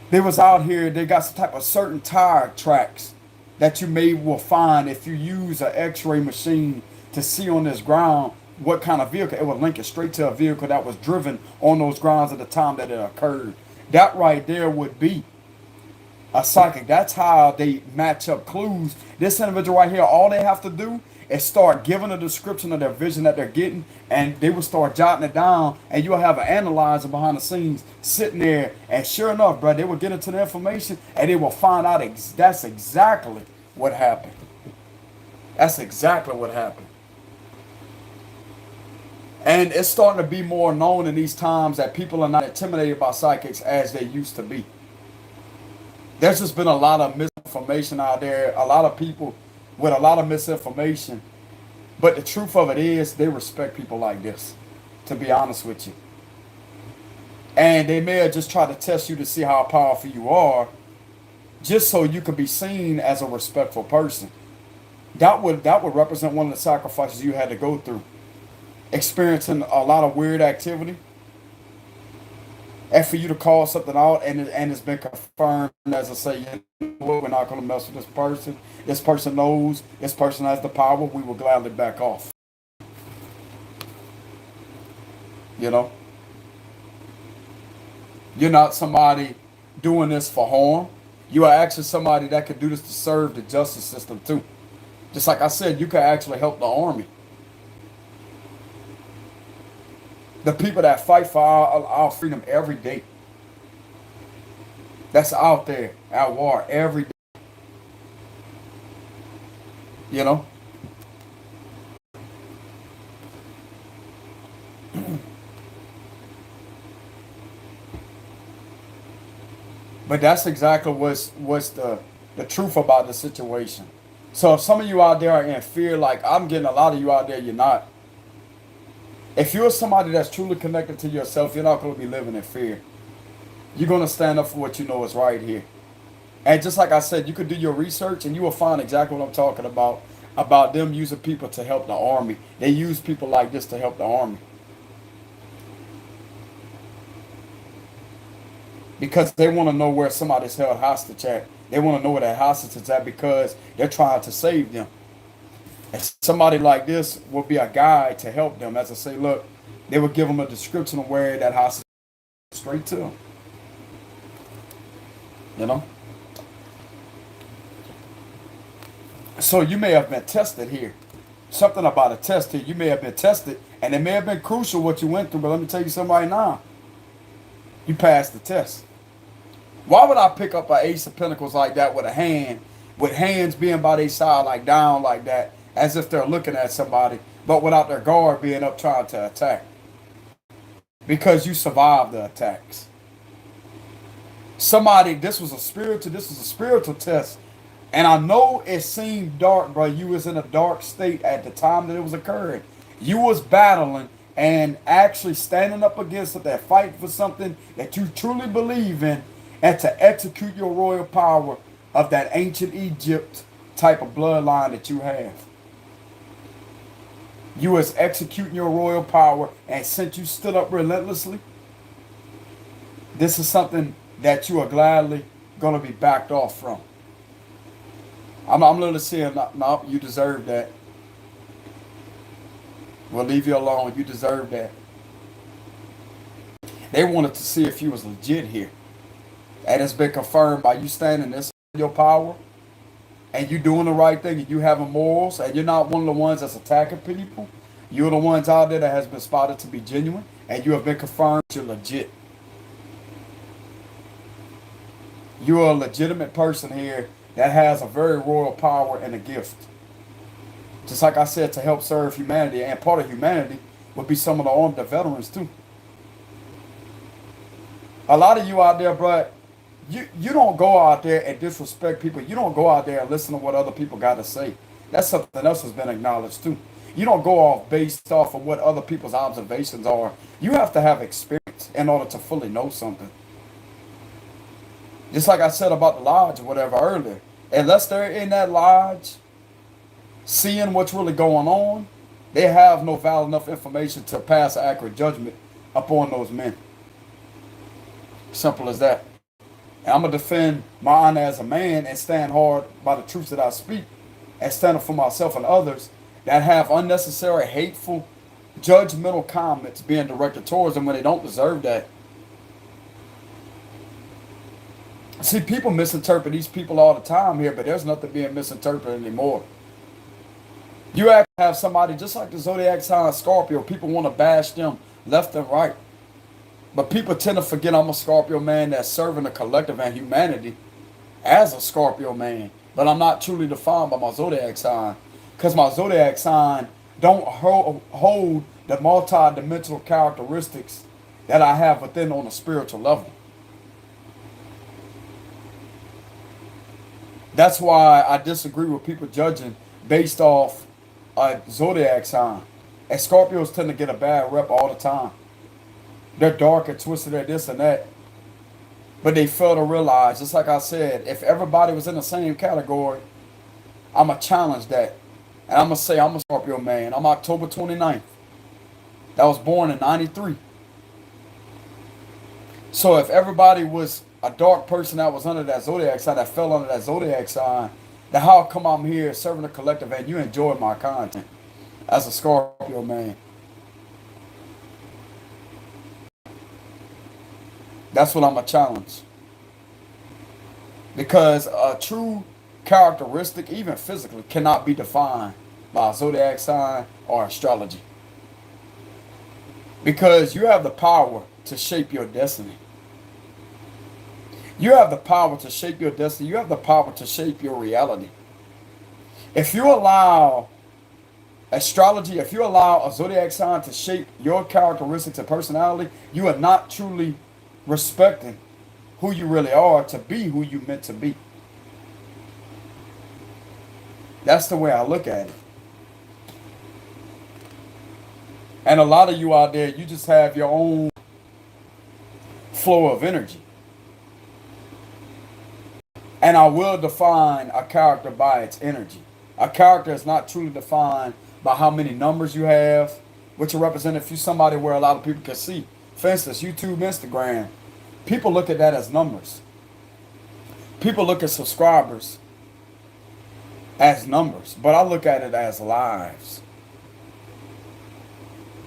They was out here, they got some type of certain tire tracks that you will find if you use an x-ray machine to see on this ground what kind of vehicle. It will link it straight to a vehicle that was driven on those grounds at the time that it occurred. That right there would be a psychic. That's how they match up clues. This individual right here, all they have to do is start giving a description of their vision that they're getting, and they will start jotting it down, and you'll have an analyzer behind the scenes sitting there, and sure enough, bro, they will get into the information, and they will find out that's exactly what happened. That's exactly what happened. And it's starting to be more known in these times that people are not intimidated by psychics as they used to be. There's just been a lot of misinformation out there, a lot of people with a lot of misinformation. But the truth of it is, they respect people like this, to be honest with you. And they may have just tried to test you to see how powerful you are, just so you could be seen as a respectful person. That would represent one of the sacrifices you had to go through. Experiencing a lot of weird activity, and for you to call something out, and it's been confirmed, as I say, you know what, we're not going to mess with this person. This person knows, this person has the power, we will gladly back off. You know? You're not somebody doing this for harm. You are actually somebody that could do this to serve the justice system too. Just like I said, you could actually help the army. The people that fight for our freedom every day. That's out there at war every day. You know? But that's exactly what's the truth about the situation. So if some of you out there are in fear, like I'm getting a lot of you out there, you're not. If you're somebody that's truly connected to yourself, you're not going to be living in fear. You're going to stand up for what you know is right here. And just like I said, you could do your research and you will find exactly what I'm talking about them using people to help the army. They use people like this to help the army. Because they want to know where somebody's held hostage at. They want to know where that hostage is at because they're trying to save them. And somebody like this will be a guide to help them. As I say, look, they will give them a description of where that hostage is straight to them. You know? So you may have been tested here. Something about a test here. You may have been tested, and it may have been crucial what you went through, but let me tell you something right now. You passed the test. Why would I pick up an Ace of Pentacles like that with a hand, with hands being by their side, like down like that, as if they're looking at somebody, but without their guard being up trying to attack? Because you survived the attacks. This was a spiritual test. And I know it seemed dark, bro. You was in a dark state at the time that it was occurring. You was battling and actually standing up against it, that fight for something that you truly believe in, and to execute your royal power of that ancient Egypt type of bloodline that you have. You is executing your royal power, and since you stood up relentlessly, this is something that you are gladly going to be backed off from. I'm literally saying, no, you deserve that. We'll leave you alone. You deserve that. They wanted to see if you was legit here. And it's been confirmed by you standing in your power, and you doing the right thing, and you having morals, and you're not one of the ones that's attacking people. You're the ones out there that has been spotted to be genuine, and you have been confirmed you're legit. You're a legitimate person here that has a very royal power and a gift. Just like I said, to help serve humanity, and part of humanity would be some of the armed veterans too. A lot of you out there, bro, you don't go out there and disrespect people. You don't go out there and listen to what other people got to say. That's something else has been acknowledged too. You don't go off based off of what other people's observations are. You have to have experience in order to fully know something. Just like I said about the lodge or whatever earlier. Unless they're in that lodge, seeing what's really going on, they have no valid enough information to pass an accurate judgment upon those men. Simple as that. And I'm going to defend my honor as a man and stand hard by the truths that I speak, and stand up for myself and others that have unnecessary, hateful, judgmental comments being directed towards them when they don't deserve that. See, people misinterpret these people all the time here, but there's nothing being misinterpreted anymore. You have to have somebody just like the zodiac sign Scorpio. People want to bash them left and right. But people tend to forget I'm a Scorpio man that's serving the collective and humanity as a Scorpio man. But I'm not truly defined by my zodiac sign, because my zodiac sign don't hold the multi-dimensional characteristics that I have within on a spiritual level. That's why I disagree with people judging based off a zodiac sign. And Scorpios tend to get a bad rep all the time. They're dark and twisted, they're this and that. But they fail to realize, just like I said, if everybody was in the same category, I'm going to challenge that. And I'm going to say I'm a Scorpio man. I'm October 29th. That was born in 93. So if everybody was a dark person that was under that zodiac sign, that fell under that zodiac sign, then how come I'm here serving the collective and you enjoy my content as a Scorpio man? That's what I'm a challenge. Because a true characteristic, even physically, cannot be defined by a zodiac sign or astrology. Because you have the power to shape your destiny. You have the power to shape your destiny. You have the power to shape your reality. If you allow astrology, if you allow a zodiac sign to shape your characteristics and personality, you are not truly respecting who you really are to be who you meant to be. That's the way I look at it. And a lot of you out there, you just have your own flow of energy. And I will define a character by its energy. A character is not truly defined by how many numbers you have, which are represented if you're somebody where a lot of people can see. For instance, YouTube, Instagram, people look at that as numbers. People look at subscribers as numbers, but I look at it as lives.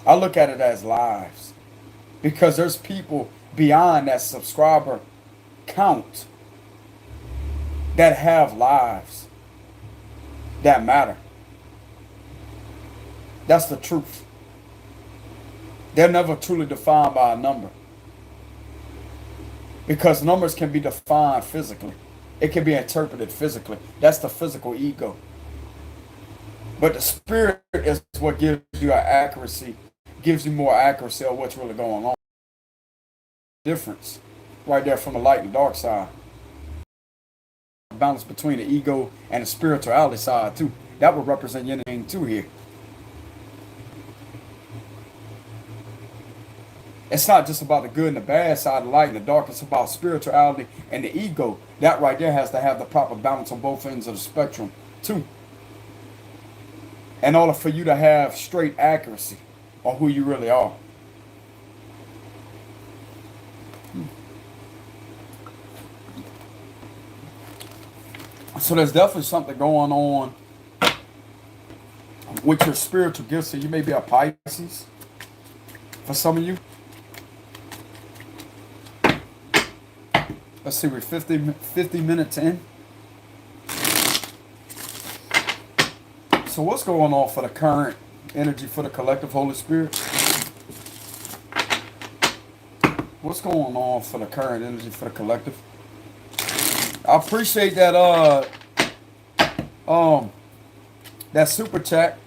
I look at it as lives, because there's people beyond that subscriber count that have lives that matter. That's the truth. They're never truly defined by a number, because numbers can be defined physically. It can be interpreted physically. That's the physical ego. But the spirit is what gives you an accuracy, gives you more accuracy of what's really going on. Difference right there from the light and dark side. Balance between the ego and the spirituality side too. That would represent yin and yang too here. It's not just about the good and the bad side, the light and the dark. It's about spirituality and the ego. That right there has to have the proper balance on both ends of the spectrum too. in order for you to have straight accuracy on who you really are. So there's definitely something going on with your spiritual gifts. So you may be a Pisces for some of you. Let's see, we're 50 minutes in. So what's going on for the current energy for the collective, Holy Spirit? What's going on for the current energy for the collective? I appreciate that that super chat.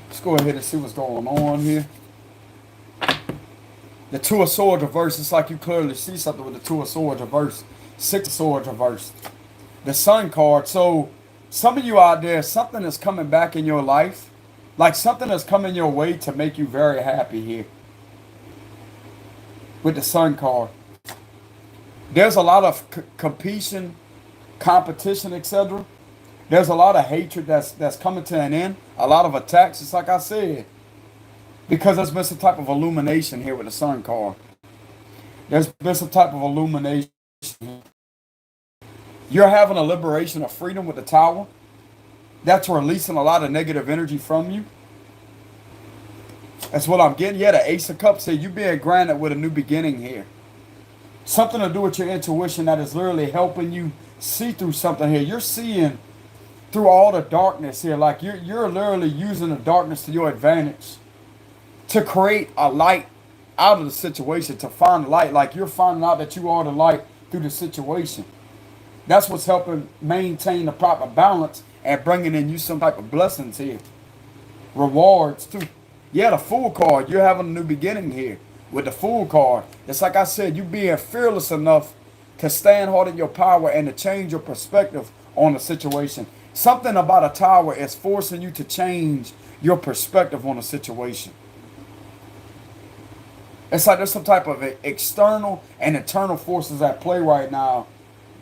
Let's go ahead and see what's going on here. The Two of Swords reversed. It's like you clearly see something with the Two of Swords reversed. Six of Swords reversed. The Sun card. So some of you out there, something is coming back in your life. Like something is coming your way to make you very happy here. With the Sun card. There's a lot of competition, etc. There's a lot of hatred that's coming to an end. A lot of attacks, just like I said. Because there's been some type of illumination here with the Sun card. There's been some type of illumination. You're having a liberation of freedom with the Tower. That's releasing a lot of negative energy from you. That's what I'm getting. Yeah, the Ace of Cups here. You're being granted with a new beginning here. Something to do with your intuition that is literally helping you see through something here. You're seeing through all the darkness here. Like you're literally using the darkness to your advantage. To create a light out of the situation, to find light. Like you're finding out that you are the light through the situation. That's what's helping maintain the proper balance and bringing in you some type of blessings here. Rewards too. Yeah, the Fool card. You're having a new beginning here with the Fool card. It's like I said, you being fearless enough to stand hard in your power and to change your perspective on the situation. Something about a Tower is forcing you to change your perspective on the situation. It's like there's some type of external and internal forces at play right now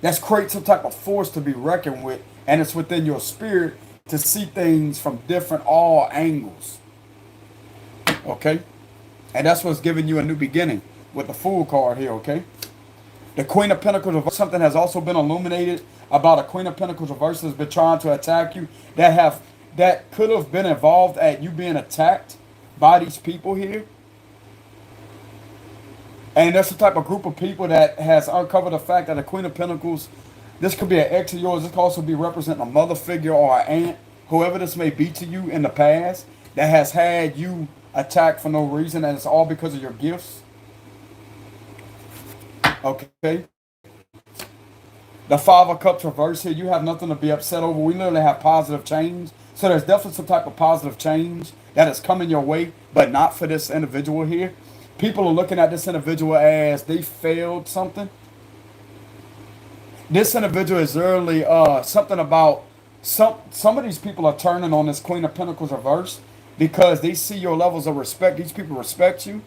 that's create some type of force to be reckoned with, and it's within your spirit to see things from different all angles. Okay? And that's what's giving you a new beginning with the Fool card here, okay? The Queen of Pentacles reverse, something has also been illuminated about a Queen of Pentacles reverse that's been trying to attack you, that could have been involved at you being attacked by these people here. And that's the type of group of people that has uncovered the fact that the Queen of Pentacles, this could be an ex of yours. This could also be representing a mother figure or an aunt, whoever this may be to you in the past, that has had you attacked for no reason, and it's all because of your gifts. Okay. The Five of Cups reverse here. You have nothing to be upset over. We literally have positive change. So there's definitely some type of positive change that is coming your way, but not for this individual here. People are looking at this individual as they failed something. This individual is literally something about some of these people are turning on this Queen of Pentacles reverse because they see your levels of respect. These people respect you.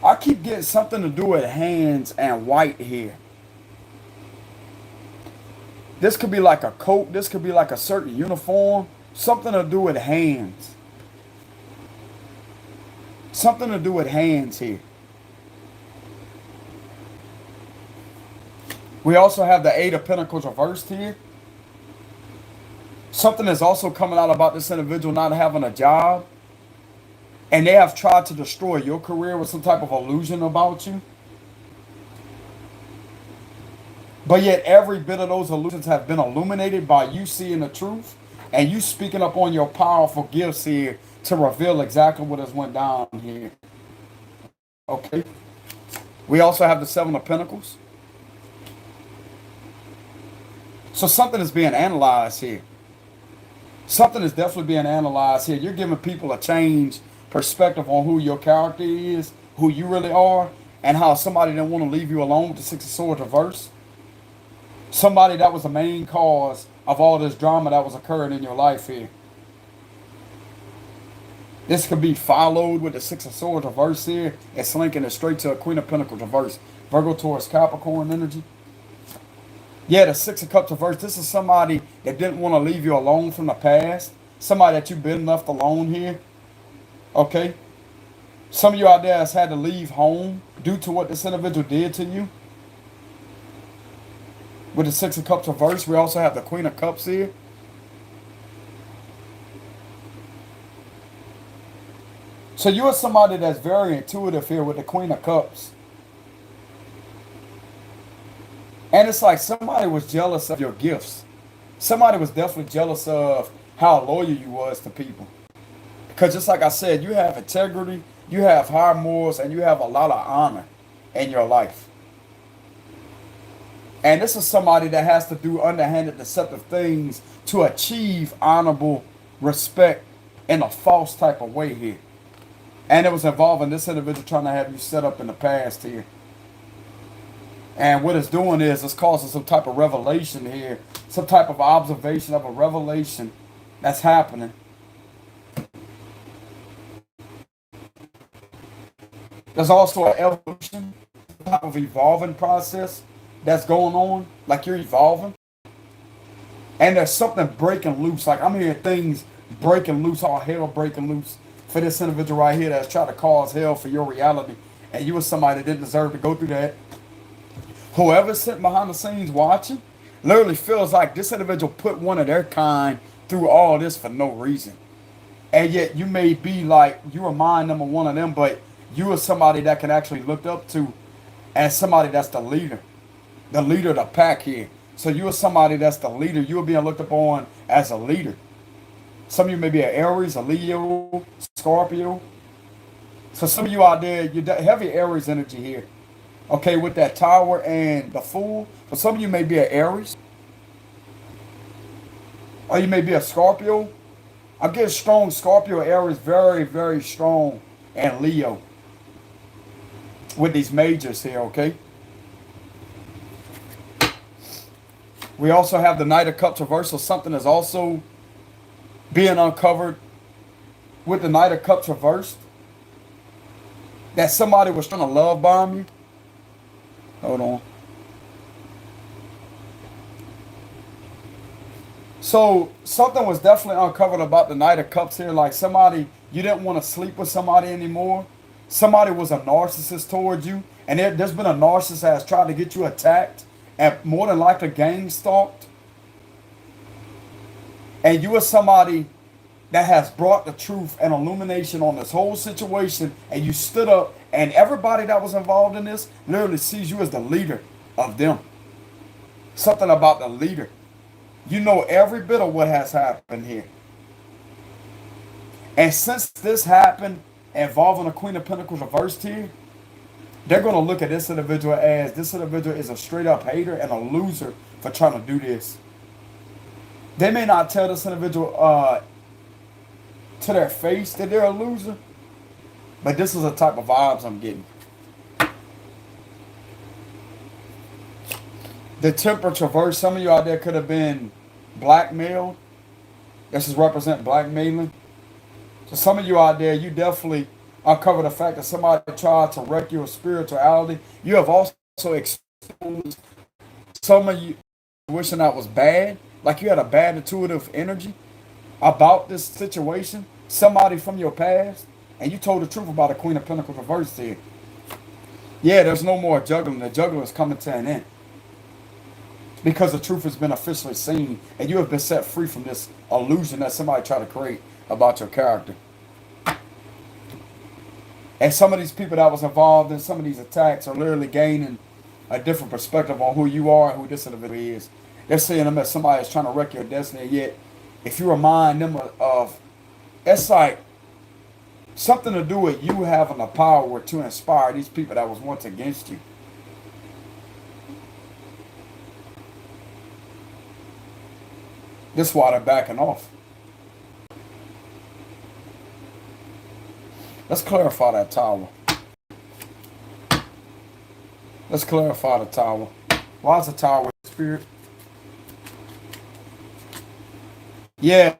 I keep getting something to do with hands and white here. This could be like a coat. This could be like a certain uniform. Something to do with hands. Something to do with hands here. We also have the Eight of Pentacles reversed here. Something is also coming out about this individual not having a job. And they have tried to destroy your career with some type of illusion about you. But yet every bit of those illusions have been illuminated by you seeing the truth. And you speaking up on your powerful gifts here to reveal exactly what has went down here. Okay. We also have the Seven of Pentacles. So something is being analyzed here. Something is definitely being analyzed here. You're giving people a change perspective on who your character is, who you really are, and how somebody didn't want to leave you alone with the Six of Swords reverse. Somebody that was the main cause of all this drama that was occurring in your life here. This could be followed with the Six of Swords reverse here. It's linking it straight to a Queen of Pentacles reverse. Virgo, Taurus, Capricorn energy. Yeah, the Six of Cups reverse. This is somebody that didn't want to leave you alone from the past. Somebody that you've been left alone here. Okay? Some of you out there has had to leave home due to what this individual did to you. With the Six of Cups reverse, we also have the Queen of Cups here. So you are somebody that's very intuitive here with the Queen of Cups. And it's like somebody was jealous of your gifts. Somebody was definitely jealous of how loyal you was to people. Because just like I said, you have integrity, you have high morals, and you have a lot of honor in your life. And this is somebody that has to do underhanded, deceptive things to achieve honorable respect in a false type of way here. And it was involving this individual trying to have you set up in the past here. And what it's doing is it's causing some type of revelation here. Some type of observation of a revelation that's happening. There's also an evolution, type of evolving process that's going on. Like you're evolving. And there's something breaking loose. Like I'm hearing things breaking loose, all hell breaking loose. For this individual right here that's trying to cause hell for your reality. And you were somebody that didn't deserve to go through that. Whoever's sitting behind the scenes watching literally feels like this individual put one of their kind through all this for no reason. And yet you may be like, you remind them of one of them, but you are somebody that can actually look up to as somebody that's the leader of the pack here. So you are somebody that's the leader. You are being looked upon as a leader. Some of you may be an Aries, a Leo, Scorpio. So some of you out there, you're heavy Aries energy here. Okay, with that Tower and the Fool. But some of you may be an Aries. Or you may be a Scorpio. I'm getting strong Scorpio, Aries, very, very strong. And Leo. With these majors here, okay? We also have the Knight of Cups reversal. Something is also being uncovered with the Knight of Cups reversed. That somebody was trying to love bomb you. Hold on. So something was definitely uncovered about the Knight of Cups here. Like somebody, you didn't want to sleep with somebody anymore. Somebody was a narcissist towards you. And there's been a narcissist that has tried to get you attacked. And more than likely gang stalked. And you are somebody that has brought the truth and illumination on this whole situation. And you stood up. And everybody that was involved in this literally sees you as the leader of them. Something about the leader. You know every bit of what has happened here. And since this happened involving a Queen of Pentacles reversed here, they're going to look at this individual as this individual is a straight up hater and a loser for trying to do this. They may not tell this individual to their face that they're a loser. But this is the type of vibes I'm getting. The Temperance reverse. Some of you out there could have been blackmailed. This is represent blackmailing. So some of you out there, you definitely uncover the fact that somebody tried to wreck your spirituality. You have also exposed some of you wishing that was bad. Like you had a bad intuitive energy about this situation. Somebody from your past. And you told the truth about a Queen of Pentacles reversed here. Yeah, there's no more juggling. The juggling is coming to an end. Because the truth has been officially seen. And you have been set free from this illusion that somebody tried to create about your character. And some of these people that was involved in some of these attacks are literally gaining a different perspective on who you are and who this individual is. They're seeing them as somebody that's trying to wreck your destiny. Yet, if you remind them of it's like something to do with you having the power to inspire these people that was once against you. This is why they're backing off. Let's clarify that Tower. Let's clarify the Tower. Why is the Tower spirit? Yeah.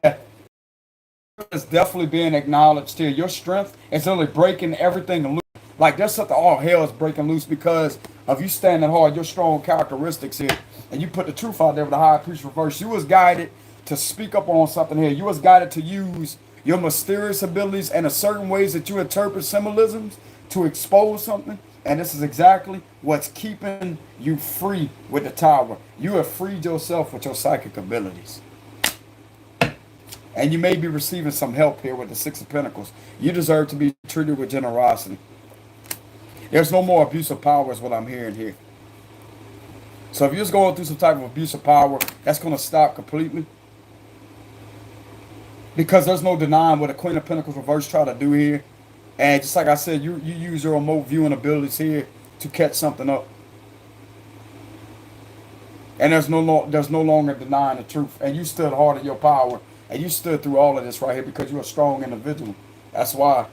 is definitely being acknowledged here. Your strength is literally breaking everything loose. Like there's something, all hell is breaking loose because of you standing hard, your strong characteristics here. And you put the truth out there with the high priest reverse. You was guided to speak up on something here. You was guided to use your mysterious abilities and the certain ways that you interpret symbolisms to expose something. And this is exactly what's keeping you free with the Tower. You have freed yourself with your psychic abilities. And you may be receiving some help here with the Six of Pentacles. You deserve to be treated with generosity. There's no more abuse of power is what I'm hearing here. So if you're just going through some type of abuse of power, that's going to stop completely. Because there's no denying what the Queen of Pentacles reverse try to do here. And just like I said, you use your remote viewing abilities here to catch something up. And there's no longer denying the truth. And you stood hard in your power. And you stood through all of this right here because you're a strong individual. That's why.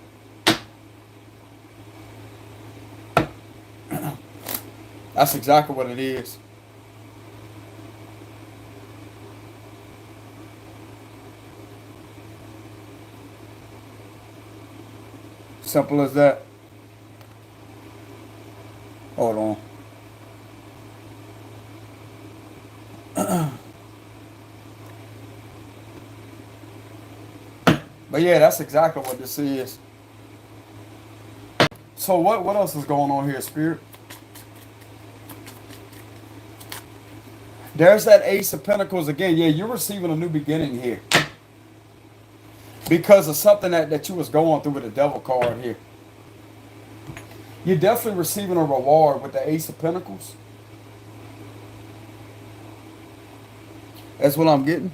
That's exactly what it is. Simple as that. Hold on. But yeah, that's exactly what this is. So what else is going on here, Spirit? There's that Ace of Pentacles again. Yeah, you're receiving a new beginning here. Because of something that you was going through with the Devil card here. You're definitely receiving a reward with the Ace of Pentacles. That's what I'm getting.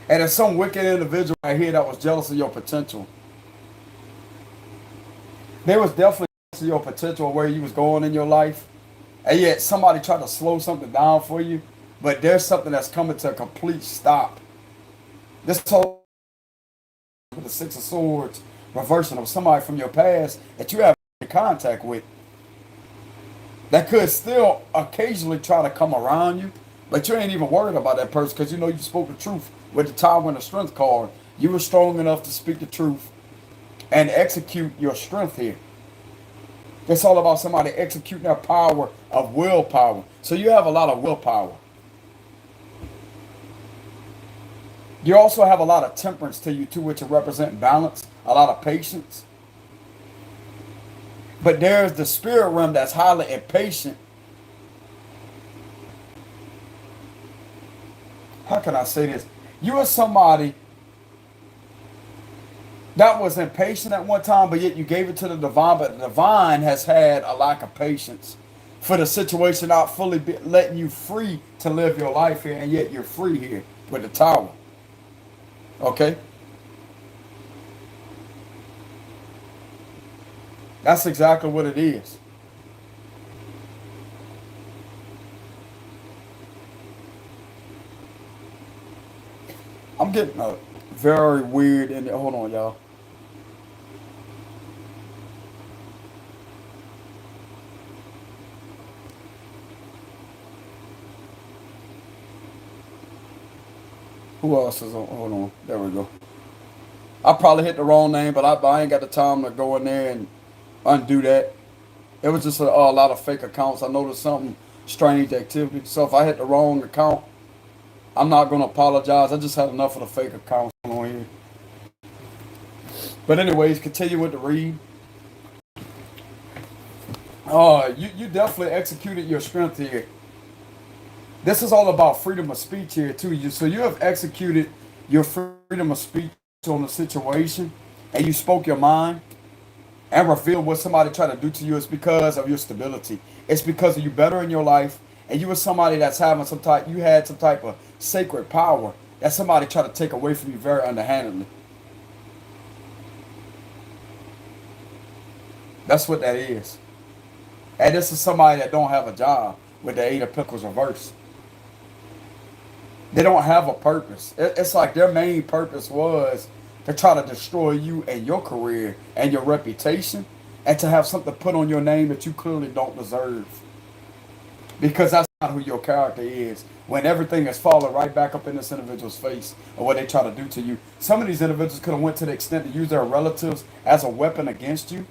And there's some wicked individual right here that was jealous of your potential. They was definitely jealous of your potential, where you was going in your life. And yet somebody tried to slow something down for you. But there's something that's coming to a complete stop. This whole with the Six of Swords reversing of somebody from your past that you have contact with. That could still occasionally try to come around you. But you ain't even worried about that person because you know you spoke the truth with the Tower and the Strength card. You were strong enough to speak the truth and execute your strength here. It's all about somebody executing their power of willpower. So you have a lot of willpower. You also have a lot of temperance to you too, which will represent balance, a lot of patience. But there's the spirit realm that's highly impatient. How can I say this? You are somebody that was impatient at one time, but yet you gave it to the divine. But the divine has had a lack of patience for the situation not fully letting you free to live your life here, and yet you're free here with the Tower. Okay? That's exactly what it is. I'm getting a very weird in there. Hold on, y'all. Who else is on? Hold on. There we go. I probably hit the wrong name, but I ain't got the time to go in there and undo that. It was just a lot of fake accounts. I noticed something strange activity. So if I hit the wrong account, I'm not going to apologize. I just had enough of the fake accounts on here. But anyways, continue with the read. You definitely executed your strength here. This is all about freedom of speech here too. So you have executed your freedom of speech on the situation, and you spoke your mind and revealed what somebody tried to do to you. It's because of your stability. It's because of you better in your life, and you were somebody that's having you had some type of sacred power that somebody tried to take away from you very underhandedly. That's what that is. And this is somebody that don't have a job with the Eight of Pentacles reverse. They don't have a purpose. It's like their main purpose was to try to destroy you and your career and your reputation, and to have something put on your name that you clearly don't deserve. Because that's not who your character is. When everything is falling right back up in this individual's face or what they try to do to you. Some of these individuals could have went to the extent to use their relatives as a weapon against you.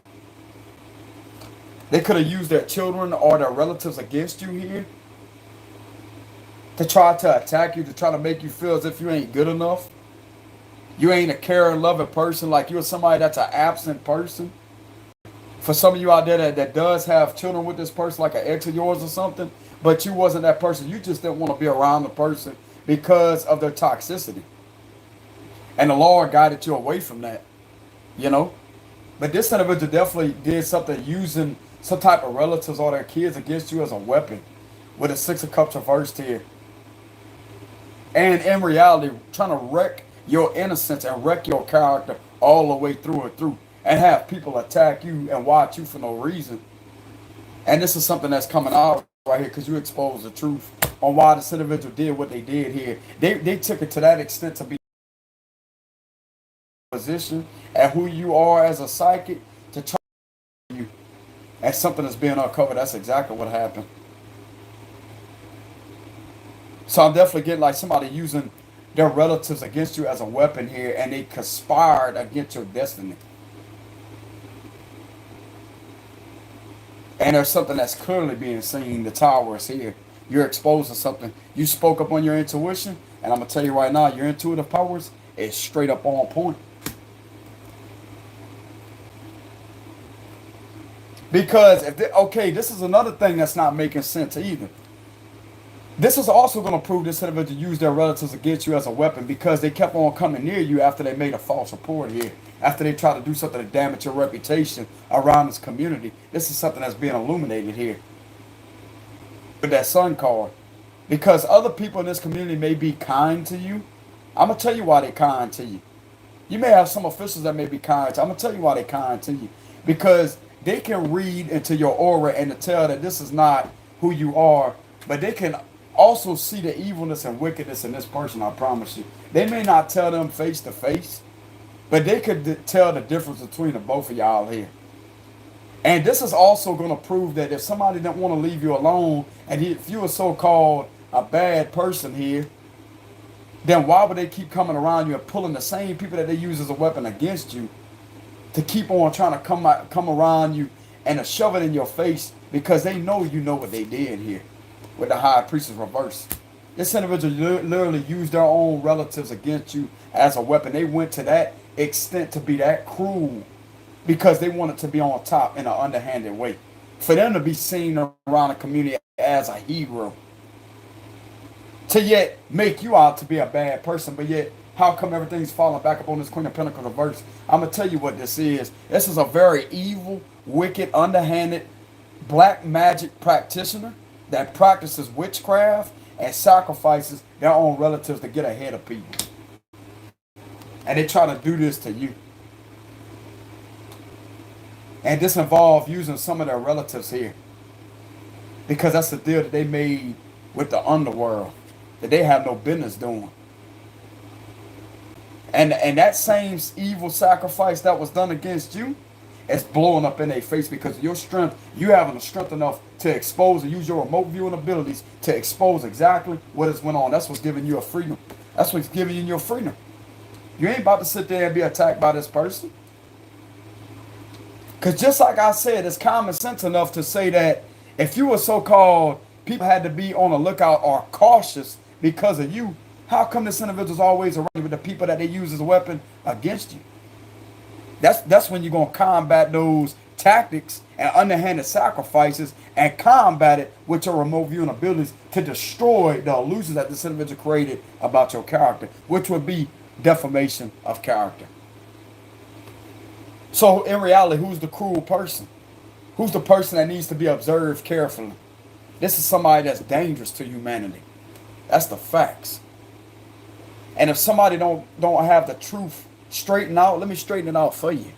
They could have used their children or their relatives against you here. To try to attack you, to try to make you feel as if you ain't good enough. You ain't a caring, loving person, like you're somebody that's an absent person. For some of you out there that does have children with this person, like an ex of yours or something, but you wasn't that person. You just didn't want to be around the person because of their toxicity. And the Lord guided you away from that, you know. But this individual definitely did something using some type of relatives or their kids against you as a weapon with a Six of Cups reversed here. And in reality, trying to wreck your innocence and wreck your character all the way through and through. And have people attack you and watch you for no reason. And this is something that's coming out right here because you expose the truth on why this individual did what they did here. They took it to that extent to be position and who you are as a psychic to try you as something that's being uncovered. That's exactly what happened. So I'm definitely getting like somebody using their relatives against you as a weapon here, and they conspired against your destiny. And there's something that's clearly being seen. The Tower is here. You're exposed to something. You spoke up on your intuition, and I'm going to tell you right now, your intuitive powers is straight up on point. Because, okay, this is another thing that's not making sense either. This is also going to prove this individual used their relatives against you as a weapon because they kept on coming near you after they made a false report here. After they tried to do something to damage your reputation around this community. This is something that's being illuminated here. With that Sun card. Because other people in this community may be kind to you. I'm going to tell you why they're kind to you. You may have some officials that may be kind to you. I'm going to tell you why they're kind to you. Because they can read into your aura and to tell that this is not who you are. But they can also see the evilness and wickedness in this person, I promise you. They may not tell them face to face, but they could tell the difference between the both of y'all here. And this is also going to prove that if somebody didn't want to leave you alone, and if you were so-called a bad person here, then why would they keep coming around you and pulling the same people that they use as a weapon against you to keep on trying to come around you and to shove it in your face because they know you know what they did here. With the High Priestess reverse. This individual literally used their own relatives against you as a weapon. They went to that extent to be that cruel because they wanted to be on top in an underhanded way. For them to be seen around the community as a hero. To yet make you out to be a bad person, but yet how come everything's falling back up on this Queen of Pentacles reverse? I'm going to tell you what this is. This is a very evil, wicked, underhanded, black magic practitioner that practices witchcraft and sacrifices their own relatives to get ahead of people. And they try to do this to you. And this involves using some of their relatives here. Because that's the deal that they made with the underworld. That they have no business doing. And that same evil sacrifice that was done against you, it's blowing up in their face because of your strength. You having the strength enough to expose and use your remote viewing abilities to expose exactly what is going on. That's what's giving you a freedom. That's what's giving you your freedom. You ain't about to sit there and be attacked by this person. Because just like I said, it's common sense enough to say that if you were so-called, people had to be on the lookout or cautious because of you, how come this individual's always around with the people that they use as a weapon against you? That's when you're going to combat those tactics and underhanded sacrifices and combat it with your remote viewing abilities to destroy the illusions that this individual created about your character, which would be defamation of character. So in reality, who's the cruel person? Who's the person that needs to be observed carefully? This is somebody that's dangerous to humanity. That's the facts. And if somebody don't have the truth straightened out, let me straighten it out for you.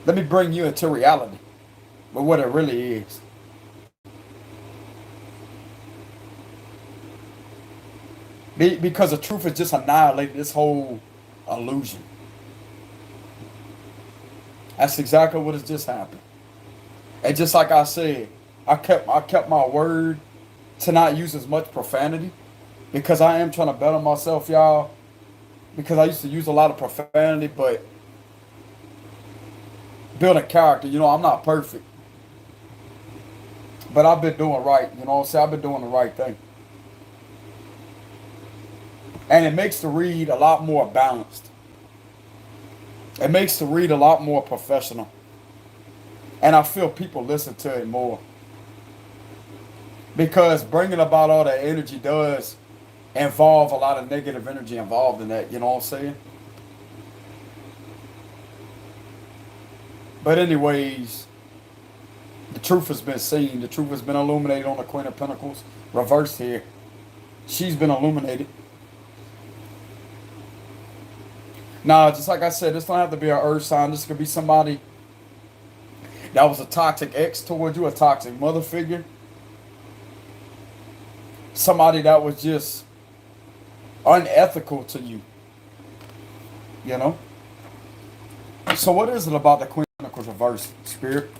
Let me bring you into reality, but what it really is. Because the truth has just annihilated this whole illusion. That's exactly what has just happened. And just like I said, I kept my word to not use as much profanity because I am trying to better myself, y'all. Because I used to use a lot of profanity, but building character, I'm not perfect. But I've been doing right, what I'm saying? I've been doing the right thing. And it makes the read a lot more balanced. It makes the read a lot more professional. And I feel people listen to it more. Because bringing about all that energy does involve a lot of negative energy involved in that, you know what I'm saying? But anyways, the truth has been seen. The truth has been illuminated on the Queen of Pentacles. Reversed here. She's been illuminated. Now, just like I said, this don't have to be an earth sign. This could be somebody that was a toxic ex towards you, a toxic mother figure. Somebody that was just unethical to you. You know? So what is it about the Queen of Pentacles reversed, Spirit?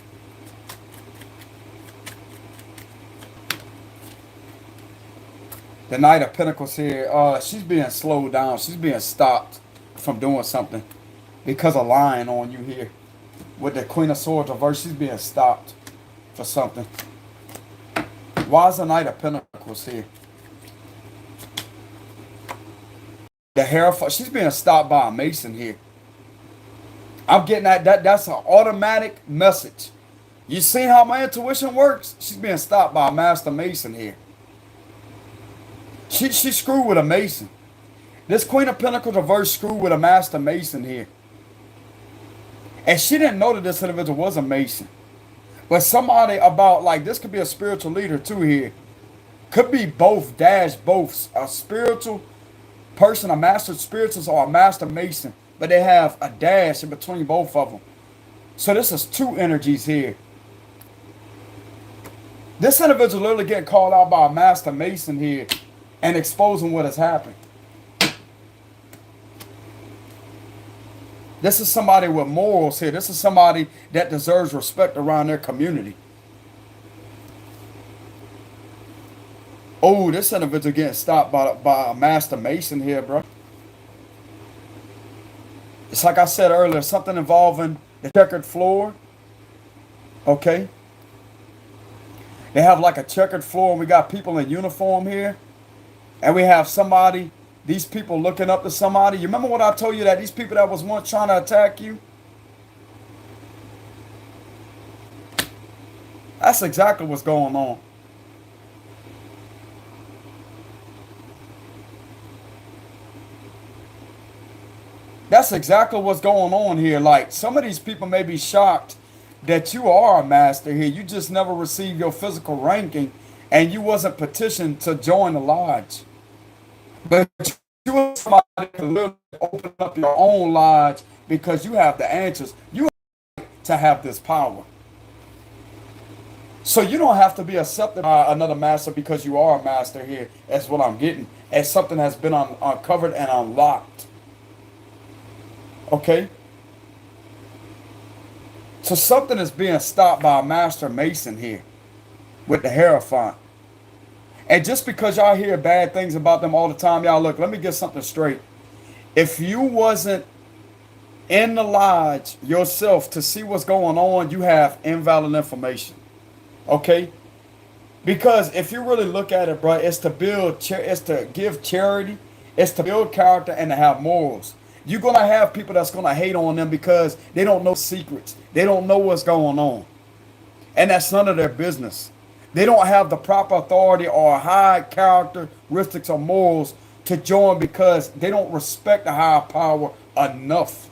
The Knight of Pentacles here, she's being slowed down. She's being stopped from doing something because of lying on you here. With the Queen of Swords reversed, she's being stopped for something. Why is the Knight of Pentacles here? The Hierophant, she's being stopped by a Mason here. I'm getting that's an automatic message. You see how my intuition works? She's being stopped by a Master Mason here. She screwed with a Mason. This Queen of Pentacles reversed screwed with a Master Mason here. And she didn't know that this individual was a Mason. But somebody about, like, this could be a spiritual leader too here. Could be both, both. A spiritual person, a master spiritualist or a Master Mason. But they have a dash in between both of them. So this is two energies here. This individual literally getting called out by a Master Mason here and exposing what has happened. This is somebody with morals here. This is somebody that deserves respect around their community. Oh, this individual getting stopped by a Master Mason here, bro. It's like I said earlier, something involving the checkered floor. Okay. They have like a checkered floor, and we got people in uniform here. And we have somebody, these people looking up to somebody. You remember what I told you, that these people that was once trying to attack you? That's exactly what's going on. That's exactly what's going on here. Like, some of these people may be shocked that you are a master here. You just never received your physical ranking, and you wasn't petitioned to join the lodge. But you are somebody that can literally open up your own lodge because you have the answers. You have to have this power. So you don't have to be accepted by another master because you are a master here. That's what I'm getting. As something has been uncovered and unlocked. Okay? So something is being stopped by a Master Mason here with the Hierophant. And just because y'all hear bad things about them all the time, y'all, look, let me get something straight. If you wasn't in the lodge yourself to see what's going on, you have invalid information. Okay? Because if you really look at it, bro, it's to build, it's to give charity, it's to build character, and to have morals. You're going to have people that's going to hate on them because they don't know secrets. They don't know what's going on. And that's none of their business. They don't have the proper authority or high characteristics or morals to join because they don't respect the higher power enough.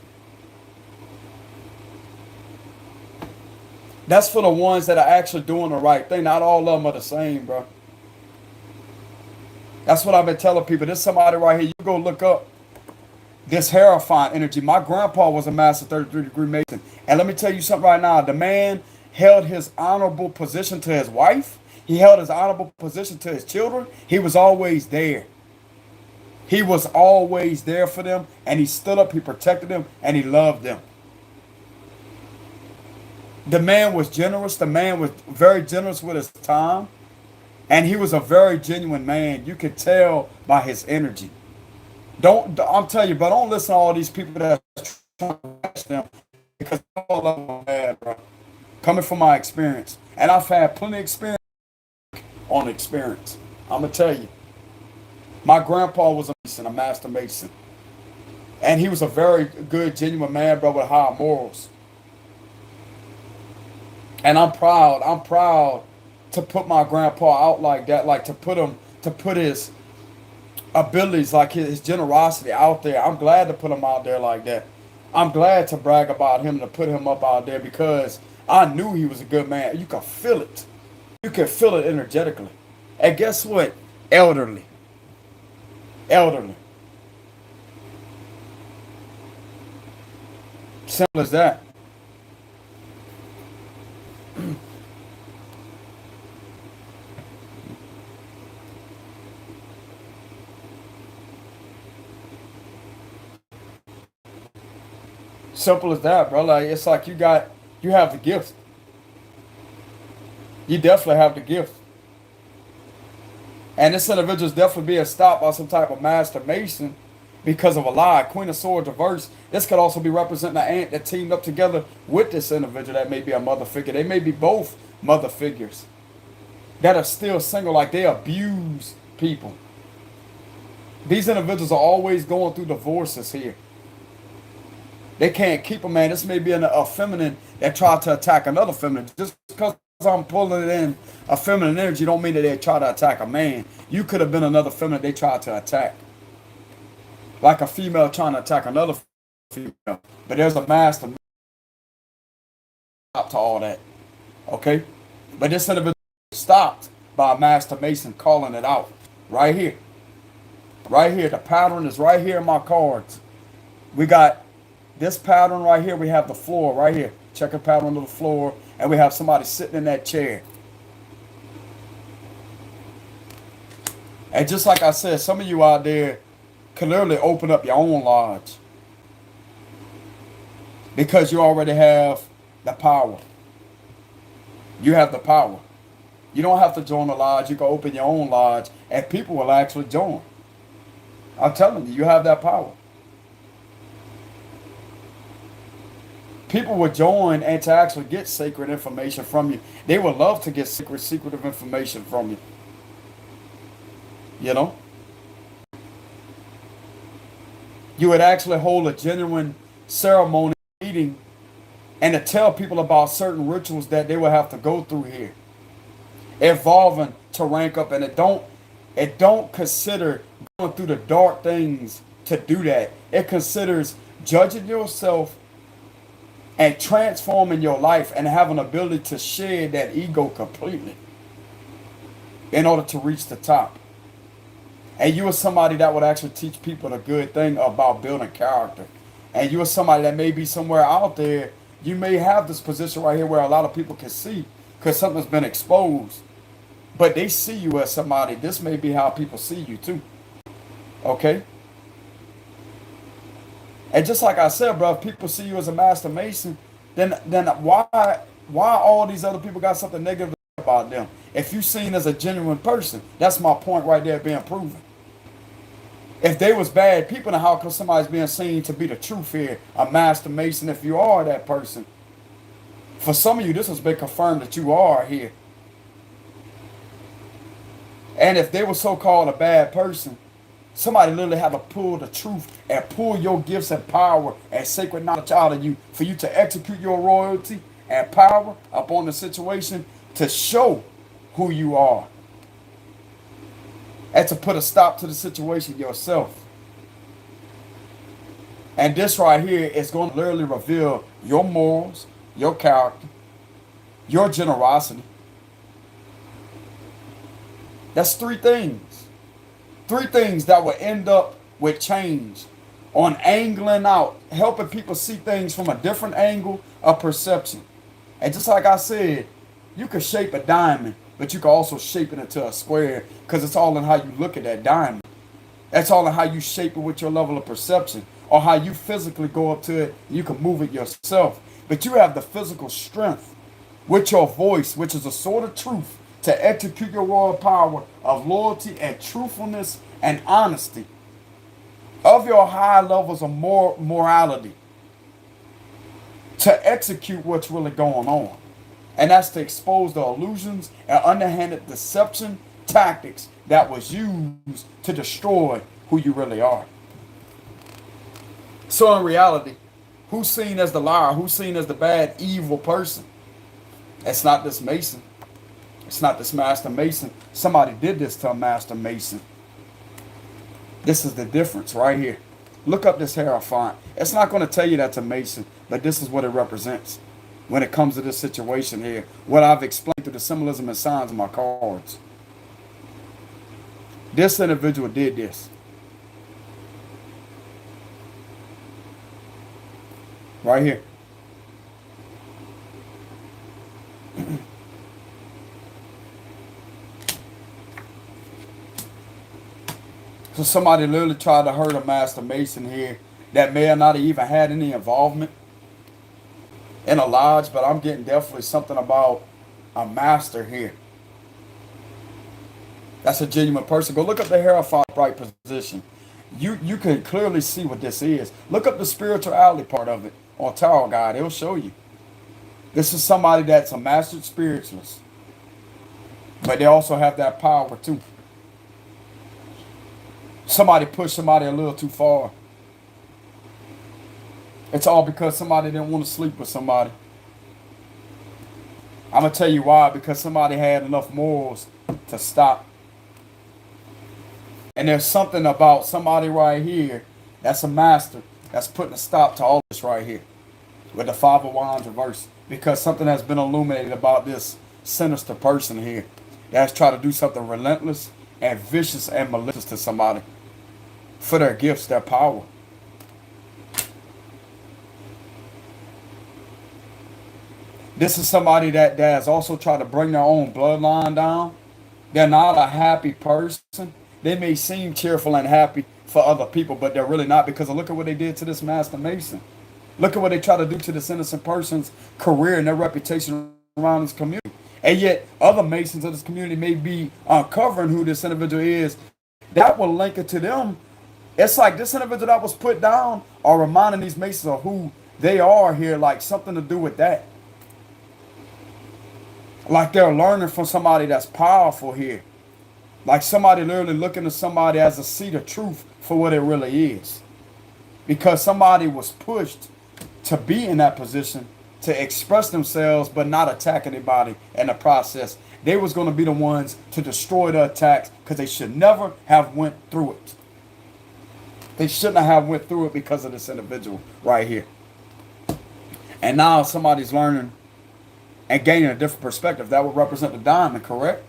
That's for the ones that are actually doing the right thing. Not all of them are the same, bro. That's what I've been telling people. There's somebody right here. You go look up this Hierophant energy. My grandpa was a Master 33-degree Mason. And let me tell you something right now. The man held his honorable position to his wife. He held his honorable position to his children. He was always there. He was always there for them. And he stood up, he protected them, and he loved them. The man was generous. The man was very generous with his time. And he was a very genuine man. You could tell by his energy. I'm telling you, but don't listen to all these people that trying to bash them because all of them are bad, bro. Coming from my experience. And I've had plenty of experience on experience. I'm going to tell you. My grandpa was a mason, a master mason. And he was a very good, genuine man, bro, with high morals. And I'm proud to put my grandpa out like that, like to put his abilities, like his generosity out there. I'm glad to put him out there like that. I'm glad to brag about him, to put him up out there because I knew he was a good man. You can feel it. You can feel it energetically. And guess what? Elderly. Elderly. Simple as that. Simple as that, bro. Like it's like you have the gift. You definitely have the gift. And this individual's definitely being stopped by some type of master mason because of a lie. Queen of Swords reverse. This could also be representing an aunt that teamed up together with this individual that may be a mother figure. They may be both mother figures that are still single, like they abuse people. These individuals are always going through divorces here. They can't keep a man. This may be a feminine that tried to attack another feminine. Just because I'm pulling in a feminine energy don't mean that they try to attack a man. You could have been another feminine they tried to attack. Like a female trying to attack another female. But there's a master stop to all that. Okay? But this individual stopped by a master mason calling it out. Right here. Right here. The pattern is right here in my cards. We got this pattern right here. We have the floor right here. Check a pattern on the floor. And we have somebody sitting in that chair. And just like I said, some of you out there can literally open up your own lodge. Because you already have the power. You have the power. You don't have to join a lodge. You can open your own lodge and people will actually join. I'm telling you, you have that power. People would join and to actually get sacred information from you. They would love to get secretive information from you. You know? You would actually hold a genuine ceremony meeting and to tell people about certain rituals that they would have to go through here. Evolving to rank up, and it don't consider going through the dark things to do that. It considers judging yourself and transforming your life and having the ability to shed that ego completely in order to reach the top. And you are somebody that would actually teach people the good thing about building character. And you are somebody that may be somewhere out there. You may have this position right here where a lot of people can see because something's been exposed. But they see you as somebody. This may be how people see you too. Okay? And just like I said, bro, if people see you as a master mason, then why all these other people got something negative about them? If you're seen as a genuine person, that's my point right there being proven. If they was bad people, then how come somebody's being seen to be the truth here? A master mason, if you are that person. For some of you, this has been confirmed that you are here. And if they were so-called a bad person, somebody literally had to pull the truth and pull your gifts and power and sacred knowledge out of you for you to execute your royalty and power upon the situation to show who you are. And to put a stop to the situation yourself. And this right here is going to literally reveal your morals, your character, your generosity. That's three things. Three things that will end up with change. On angling out, helping people see things from a different angle of perception. And just like I said, you can shape a diamond, but you can also shape it into a square because it's all in how you look at that diamond. That's all in how you shape it with your level of perception or how you physically go up to it. You can move it yourself. but you have the physical strength with your voice, which is a sword of truth, to execute your royal power of loyalty and truthfulness and honesty of your high levels of morality to execute what's really going on. And that's to expose the illusions and underhanded deception tactics that was used to destroy who you really are. So in reality, who's seen as the liar? Who's seen as the bad, evil person? It's not this Mason. It's not this Master Mason. Somebody did this to a Master Mason. This is the difference right here. Look up this Hierophant. It's not going to tell you that's a Mason, but this is what it represents when it comes to this situation here. What I've explained through the symbolism and signs of my cards. This individual did this. Right here. So somebody literally tried to hurt a Master Mason here that may have not even had any involvement in a lodge, but I'm getting definitely something about a master here. That's a genuine person. Go look up the Hierophant right position. You can clearly see what this is. Look up the spirituality part of it on Tarot Guide. It'll show you. This is somebody that's a mastered spiritualist, but they also have that power too. Somebody pushed somebody a little too far. It's all because somebody didn't want to sleep with somebody. I'm going to tell you why. Because somebody had enough morals to stop. And there's something about somebody right here that's a master that's putting a stop to all this right here with the Five of Wands reversed. Because something has been illuminated about this sinister person here that's trying to do something relentless and vicious and malicious to somebody for their gifts, their power. This is somebody that has also tried to bring their own bloodline down. They're not a happy person. They may seem cheerful and happy for other people, but they're really not, because look at what they did to this Master Mason. Look at what they try to do to this innocent person's career and their reputation around this community. And yet other Masons of this community may be uncovering who this individual is. That will link it to them. It's like this individual that was put down are reminding these Masons of who they are here, like something to do with that. Like they're learning from somebody that's powerful here. Like somebody literally looking at somebody as a seed of truth for what it really is. Because somebody was pushed to be in that position, to express themselves, but not attack anybody in the process. They was going to be the ones to destroy the attacks, because they should never have went through it. They shouldn't have went through it because of this individual right here. And now somebody's learning and gaining a different perspective. That would represent the diamond, correct?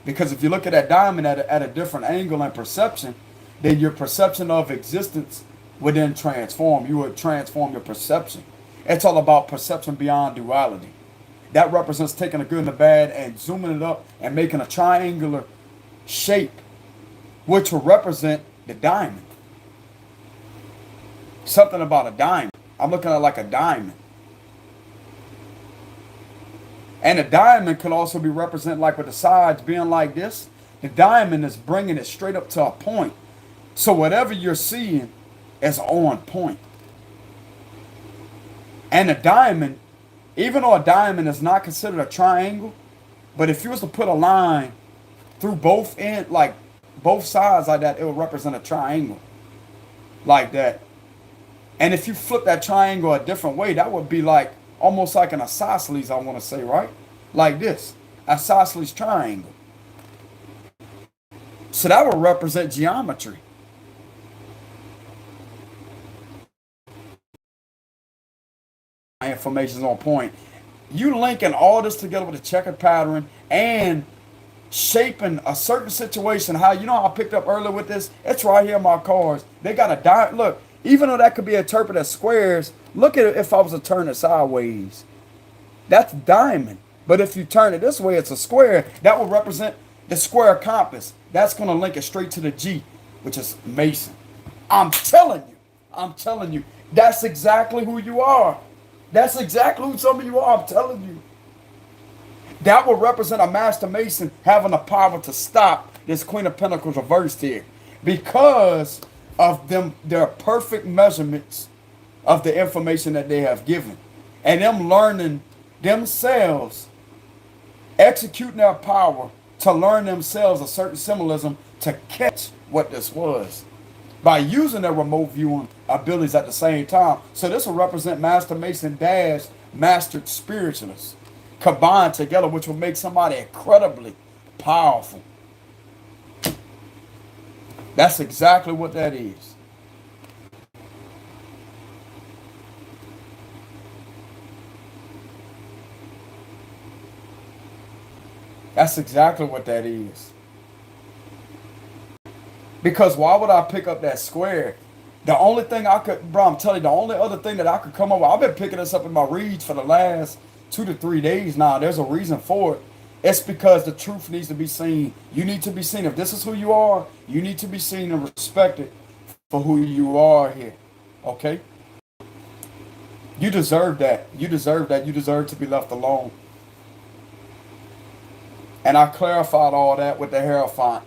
Because if you look at that diamond at a different angle and perception, then your perception of existence would then transform. You would transform your perception. It's all about perception beyond duality. That represents taking the good and the bad and zooming it up and making a triangular shape, which will represent the diamond. Something about a diamond. I'm looking at it like a diamond. And the diamond could also be represented like with the sides being like this. The diamond is bringing it straight up to a point. So whatever you're seeing is on point. And a diamond, even though a diamond is not considered a triangle, but if you was to put a line through both ends, like both sides like that, it would represent a triangle. Like that. And if you flip that triangle a different way, that would be like almost like an isosceles, I want to say, right? Like this, isosceles triangle. So that would represent geometry. Information's on point. You linking all this together with a checkered pattern and shaping a certain situation. How, you know how I picked up earlier with this? It's right here in my cards. They got a diamond. Look, even though that could be interpreted as squares, look at it if I was to turn it sideways. That's diamond. But if you turn it this way, it's a square. That will represent the square compass. That's going to link it straight to the G, which is Mason. I'm telling you, that's exactly who you are. That's exactly who some of you are, I'm telling you. That would represent a master mason having the power to stop this Queen of Pentacles reversed here. Because of them, their perfect measurements of the information that they have given. And them learning themselves, executing their power to learn themselves a certain symbolism to catch what this was. By using their remote viewing abilities at the same time. So this will represent Master Mason dash Mastered Spiritualists combined together, which will make somebody incredibly powerful. That's exactly what that is. That's exactly what that is. Because why would I pick up that square? The only thing I could, bro, I'm telling you, the only other thing that I could come up with, I've been picking this up in my reads for the last 2 to 3 days now. There's a reason for it. It's because the truth needs to be seen. You need to be seen. If this is who you are, you need to be seen and respected for who you are here. Okay? You deserve that. You deserve that. You deserve to be left alone. And I clarified all that with the Hierophant.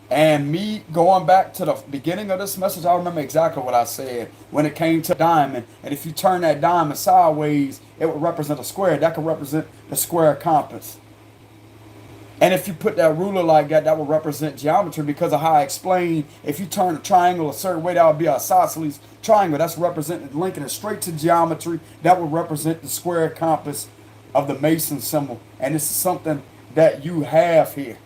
And me going back to the beginning of this message, I remember exactly what I said when it came to diamond. And if you turn that diamond sideways, it would represent a square. That could represent the square compass. And if you put that ruler like that, that would represent geometry because of how I explained. If you turn a triangle a certain way, that would be a isosceles triangle. That's representing linking it straight to geometry. That would represent the square compass of the Mason symbol. And this is something that you have here.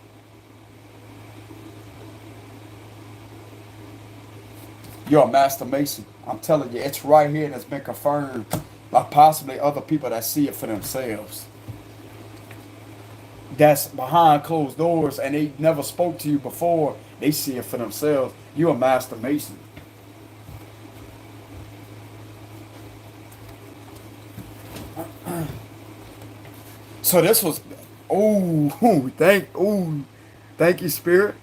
You're a master mason. I'm telling you, it's right here and it's been confirmed by possibly other people that see it for themselves. That's behind closed doors and they never spoke to you before. They see it for themselves. You're a master mason. So this was, thank you, Spirit.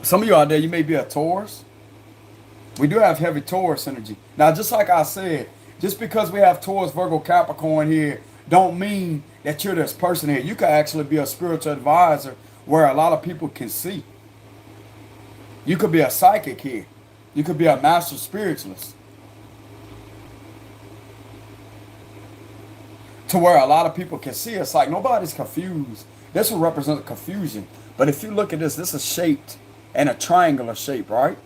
Some of you out there, you may be a Taurus. We do have heavy Taurus energy. Now, just like I said, just because we have Taurus, Virgo, Capricorn here, don't mean that you're this person here. You could actually be a spiritual advisor where a lot of people can see. You could be a psychic here. You could be a master spiritualist. To where a lot of people can see. It's like nobody's confused. This will represent confusion. But if you look at this, this is shaped in a triangular shape, right?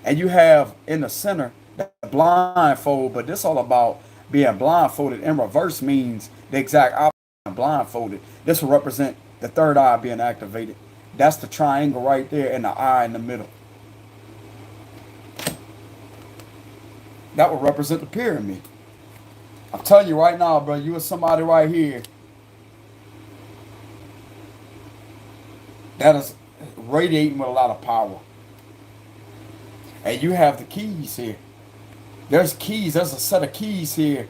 And you have in the center the blindfold, but this all about being blindfolded. In reverse means the exact opposite of blindfolded. This will represent the third eye being activated. That's the triangle right there and the eye in the middle. That will represent the pyramid. I'm telling you right now, bro, you are somebody right here that is radiating with a lot of power. And you have the keys here. There's keys. There's a set of keys here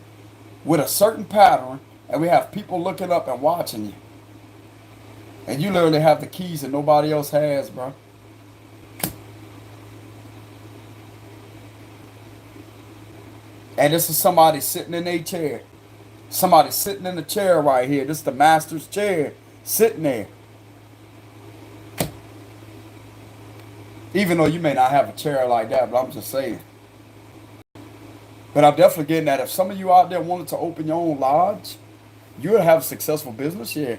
with a certain pattern. And we have people looking up and watching you. And you literally have the keys that nobody else has, bro. And this is somebody sitting in a chair. Somebody sitting in the chair right here. This is the master's chair. Sitting there. Even though you may not have a chair like that, but I'm just saying. But I'm definitely getting that if some of you out there wanted to open your own lodge, you would have a successful business, yeah.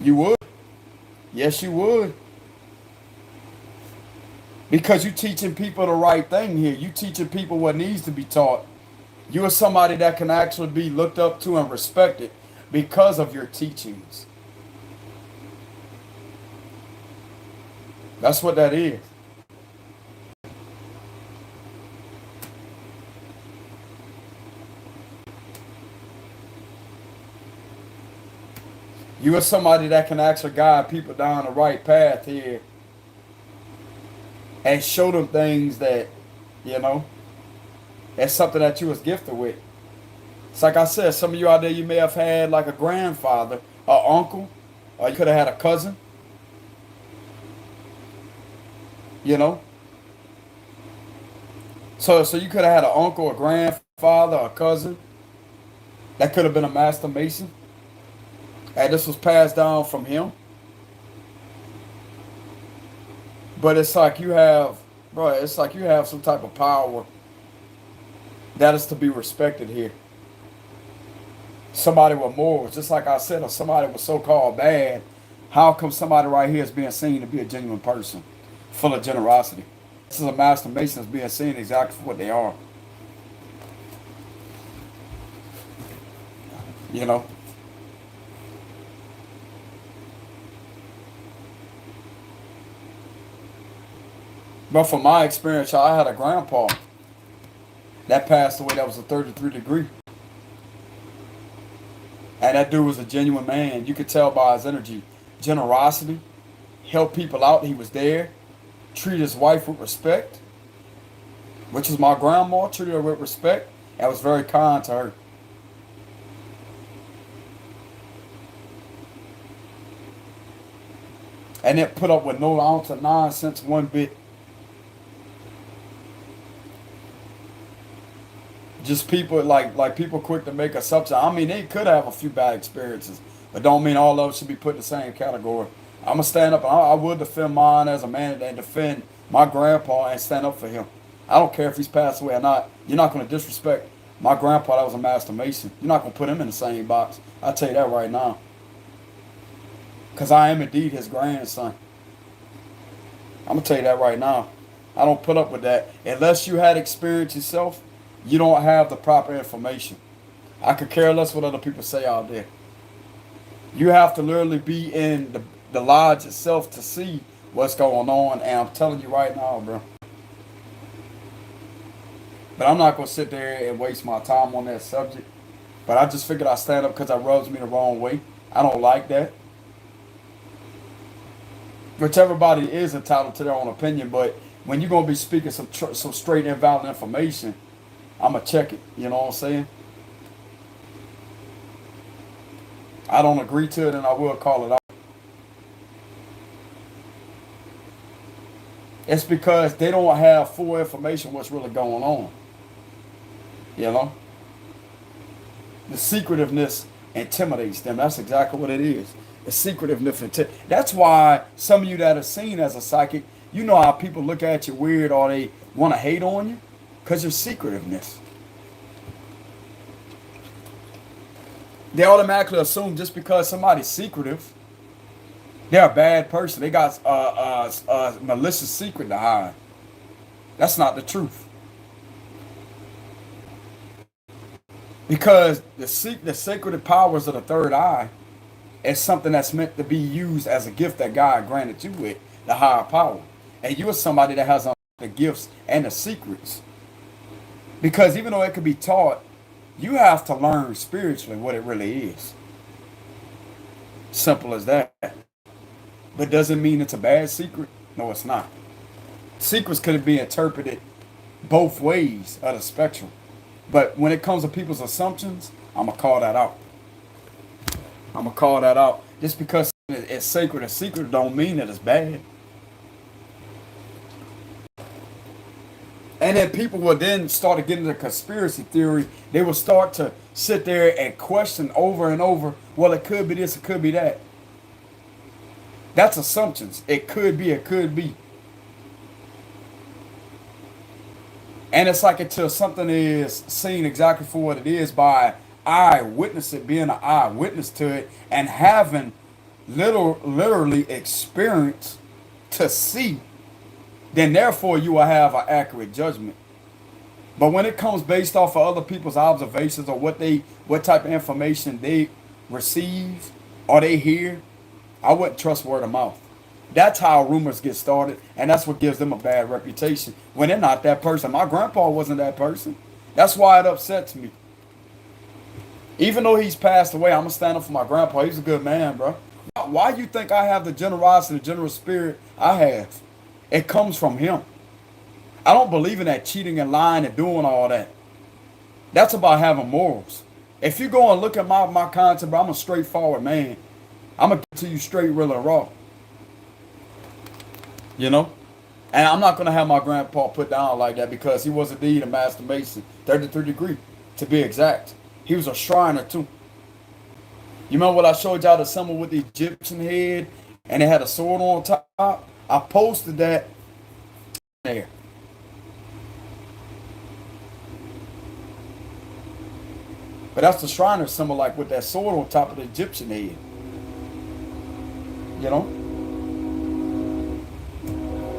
You would. Yes, you would. Because you're teaching people the right thing here. You're teaching people what needs to be taught. You are somebody that can actually be looked up to and respected because of your teachings. That's what that is. You are somebody that can actually guide people down the right path here and show them things that, you know, that's something that you was gifted with. It's like I said, some of you out there, you may have had like a grandfather, or uncle, or you could have had a cousin. You know, So you could have had an uncle, a grandfather, a cousin. That could have been a master mason. And this was passed down from him. But it's like you have, bro, it's like you have some type of power that is to be respected here. Somebody with morals, just like I said, if somebody was so-called bad, how come somebody right here is being seen to be a genuine person, full of generosity? This is a master mason that's being seen exactly for what they are. You know? But from my experience, I had a grandpa that passed away that was a 33 degree. And that dude was a genuine man. You could tell by his energy. Generosity. Help people out. He was there. Treated his wife with respect. Which is my grandma. Treated her with respect. And was very kind to her. And it put up with no ounce of nonsense one bit. Just people like people quick to make assumptions. I mean, they could have a few bad experiences, but don't mean all of them should be put in the same category. I'm gonna stand up and I will defend mine as a man and defend my grandpa and stand up for him. I don't care if he's passed away or not. You're not gonna disrespect my grandpa that was a master mason. You're not gonna put him in the same box. I'll tell you that right now. Cause I am indeed his grandson. I'm gonna tell you that right now. I don't put up with that unless you had experience yourself. You don't have the proper information. I could care less what other people say out there. You have to literally be in the lodge itself to see what's going on. And I'm telling you right now, bro. But I'm not going to sit there and waste my time on that subject. But I just figured I'd stand up because it rubs me the wrong way. I don't like that. Which everybody is entitled to their own opinion. But when you're going to be speaking some straight invalid information, I'm going to check it. You know what I'm saying? I don't agree to it and I will call it out. It's because they don't have full information what's really going on. You know? The secretiveness intimidates them. That's exactly what it is. The secretiveness. That's why some of you that are seen as a psychic, you know how people look at you weird or they want to hate on you? Because your secretiveness. They automatically assume just because somebody's secretive, they're a bad person. They got a malicious secret to hide. That's not the truth. Because the sacred powers of the third eye is something that's meant to be used as a gift that God granted you with, the higher power. And you're somebody that has the gifts and the secrets. Because even though it could be taught, you have to learn spiritually what it really is. Simple as that. But doesn't mean it's a bad secret. No, it's not. Secrets could be interpreted both ways of the spectrum. But when it comes to people's assumptions, I'm going to call that out. I'm going to call that out. Just because it's sacred and secret don't mean that it's bad. And then people will then start to get into conspiracy theory. They will start to sit there and question over and over, well, it could be this, it could be that. That's assumptions. It could be, it could be. And it's like until something is seen exactly for what it is by eyewitness it, being an eyewitness to it, and having literally experience to see, then therefore you will have an accurate judgment. But when it comes based off of other people's observations or what type of information they receive or they hear, I wouldn't trust word of mouth. That's how rumors get started, and that's what gives them a bad reputation when they're not that person. My grandpa wasn't that person. That's why it upsets me. Even though he's passed away, I'm going to stand up for my grandpa. He's a good man, bro. Why you think I have the generosity, the generous spirit I have? It comes from him. I don't believe in that cheating and lying and doing all that. That's about having morals. If you go and look at my content, bro, I'm a straightforward man. I'm going to get to you straight, real and raw. You know? And I'm not going to have my grandpa put down like that because he was indeed a master mason, 33 degree to be exact. He was a shriner too. You remember what I showed y'all the symbol with the Egyptian head and it had a sword on top? I posted that there. But that's the Shriner symbol, like with that sword on top of the Egyptian head. You know?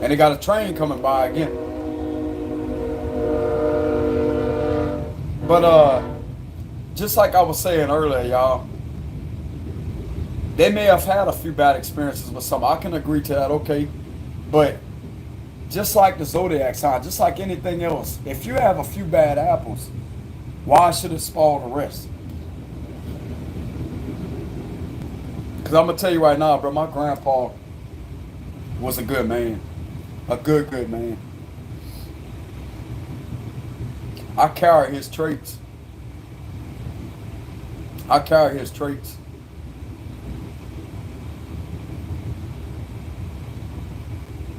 And they got a train coming by again. But just like I was saying earlier, y'all, they may have had a few bad experiences with some. I can agree to that, okay. But just like the zodiac sign, just like anything else, if you have a few bad apples, why should it spoil the rest? Because I'm going to tell you right now, bro, my grandpa was a good man. A good man. I carry his traits. I carry his traits.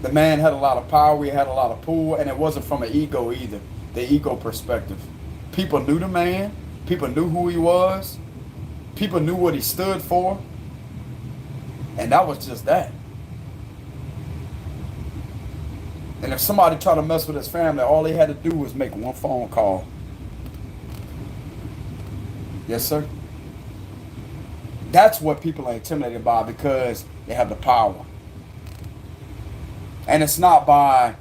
The man had a lot of power, he had a lot of pull, and it wasn't from an ego either, the ego perspective. People knew the man, people knew who he was, people knew what he stood for, and that was just that. And if somebody tried to mess with his family, all they had to do was make one phone call. Yes, sir? That's what people are intimidated by, because they have the power. And it's not by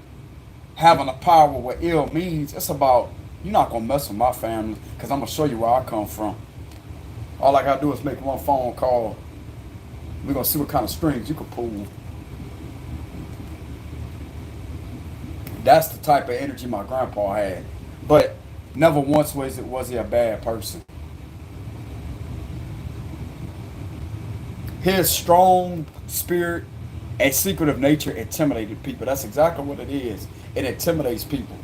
having a power what ill means. It's about, you're not going to mess with my family because I'm going to show you where I come from. All I got to do is make one phone call. We're going to see what kind of strings you can pull. That's the type of energy my grandpa had. But never once was he a bad person. His strong spirit and secretive nature intimidated people. That's exactly what it is. It intimidates people.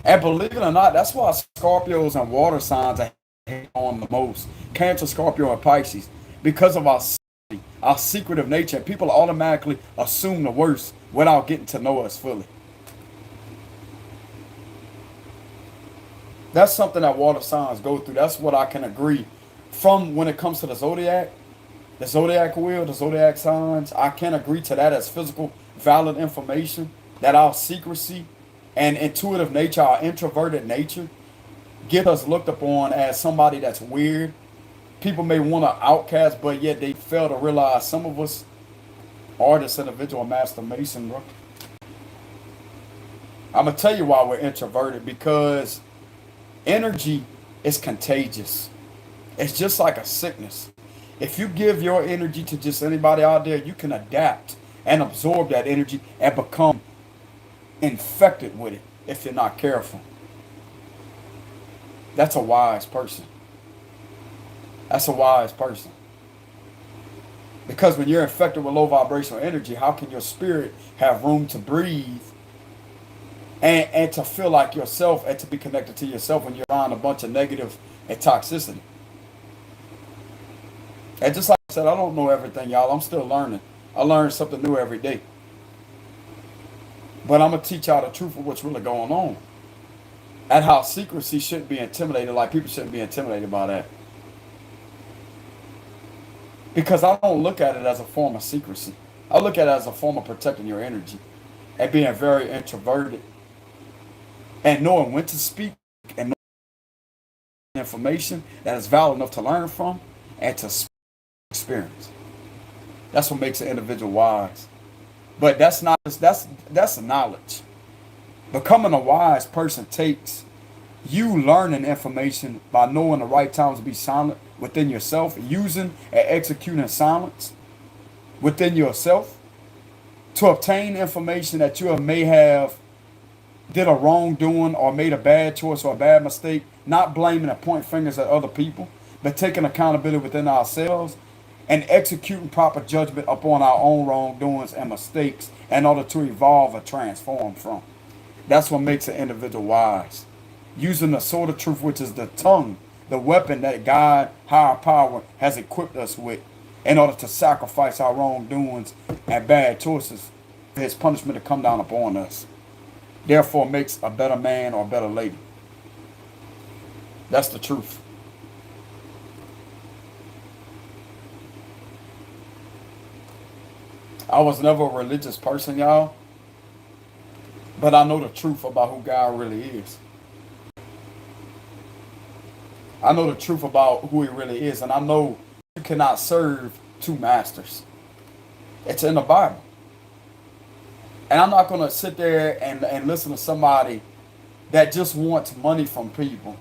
And believe it or not, that's why Scorpios and water signs are hate on the most. Cancer, Scorpio, and Pisces. Because of our secretive nature. People automatically assume the worst without getting to know us fully. That's something that water signs go through. That's what I can agree. From when it comes to the zodiac wheel, the zodiac signs, I can agree to that as physical, valid information, that our secrecy and intuitive nature, our introverted nature, get us looked upon as somebody that's weird. People may want to outcast, but yet they fail to realize some of us are this individual master mason, bro. I'm going to tell you why we're introverted, because energy is contagious. It's just like a sickness. If you give your energy to just anybody out there, you can adapt and absorb that energy and become infected with it if you're not careful. That's a wise person. That's a wise person. Because when you're infected with low vibrational energy, how can your spirit have room to breathe and to feel like yourself and to be connected to yourself when you're around a bunch of negative and toxicity? And just like I said, I don't know everything, y'all. I'm still learning. I learn something new every day. But I'm going to teach y'all the truth of what's really going on. And how secrecy shouldn't be intimidated, like people shouldn't be intimidated by that. Because I don't look at it as a form of secrecy. I look at it as a form of protecting your energy and being very introverted and knowing when to speak and knowing information that is valid enough to learn from and to experience. That's what makes an individual wise. But that's not that's knowledge. Becoming a wise person takes you learning information by knowing the right times to be silent within yourself, using and executing silence within yourself to obtain information that you may have did a wrongdoing or made a bad choice or a bad mistake, not blaming and pointing fingers at other people, but taking accountability within ourselves and executing proper judgment upon our own wrongdoings and mistakes in order to evolve or transform from. That's what makes an individual wise. Using the sword of truth, which is the tongue, the weapon that God, higher power, has equipped us with in order to sacrifice our wrongdoings and bad choices his punishment to come down upon us. Therefore makes a better man or a better lady. That's the truth. I was never a religious person, y'all. But I know the truth about who God really is. I know the truth about who he really is. And I know you cannot serve two masters. It's in the Bible. And I'm not going to sit there and listen to somebody that just wants money from people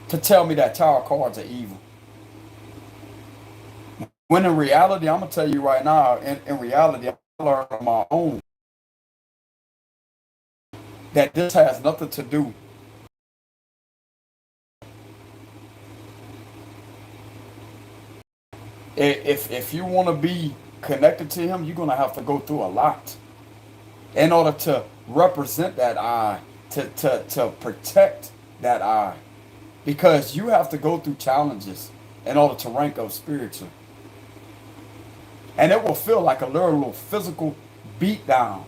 to tell me that tarot cards are evil. When in reality, I'm going to tell you right now, in reality, I learned on my own that this has nothing to do if you want to be connected to him, you're going to have to go through a lot in order to represent that I, to protect that I. Because you have to go through challenges in order to rank up spiritually. And it will feel like a literal physical beat down.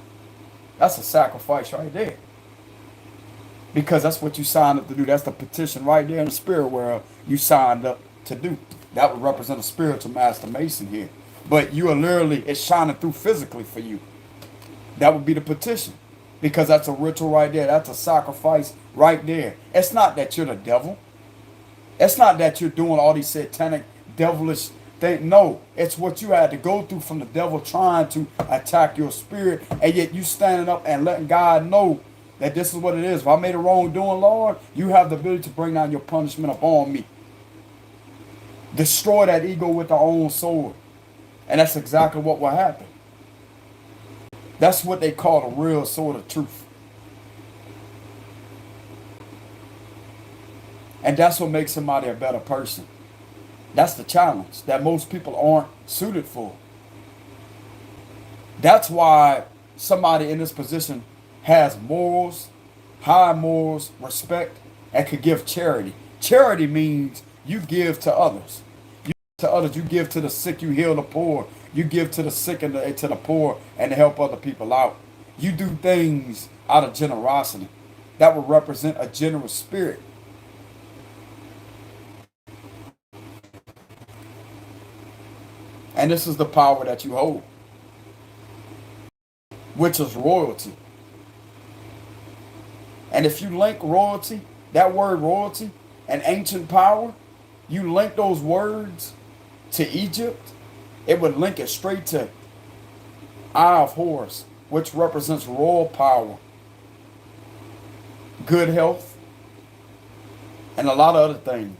That's a sacrifice right there. Because that's what you signed up to do. That's the petition right there in the spirit world you signed up to do. That would represent a spiritual master mason here. But you are literally, it's shining through physically for you. That would be the petition. Because that's a ritual right there. That's a sacrifice right there. It's not that you're the devil. It's not that you're doing all these satanic, devilish things. No, it's what you had to go through from the devil trying to attack your spirit. And yet you standing up and letting God know that this is what it is. If I made a wrongdoing, Lord, you have the ability to bring down your punishment upon me. Destroy that ego with our own sword. And that's exactly what will happen. That's what they call the real sword of truth. And that's what makes somebody a better person. That's the challenge that most people aren't suited for. That's why somebody in this position has morals, high morals, respect, and could give charity. Charity means you give to others. You give to the sick, you heal the poor. You give to the sick and to the poor and to help other people out. You do things out of generosity. That would represent a generous spirit. And this is the power that you hold, which is royalty. And if you link royalty, that word royalty, and ancient power, you link those words to Egypt, it would link it straight to Eye of Horus, which represents royal power, good health, and a lot of other things.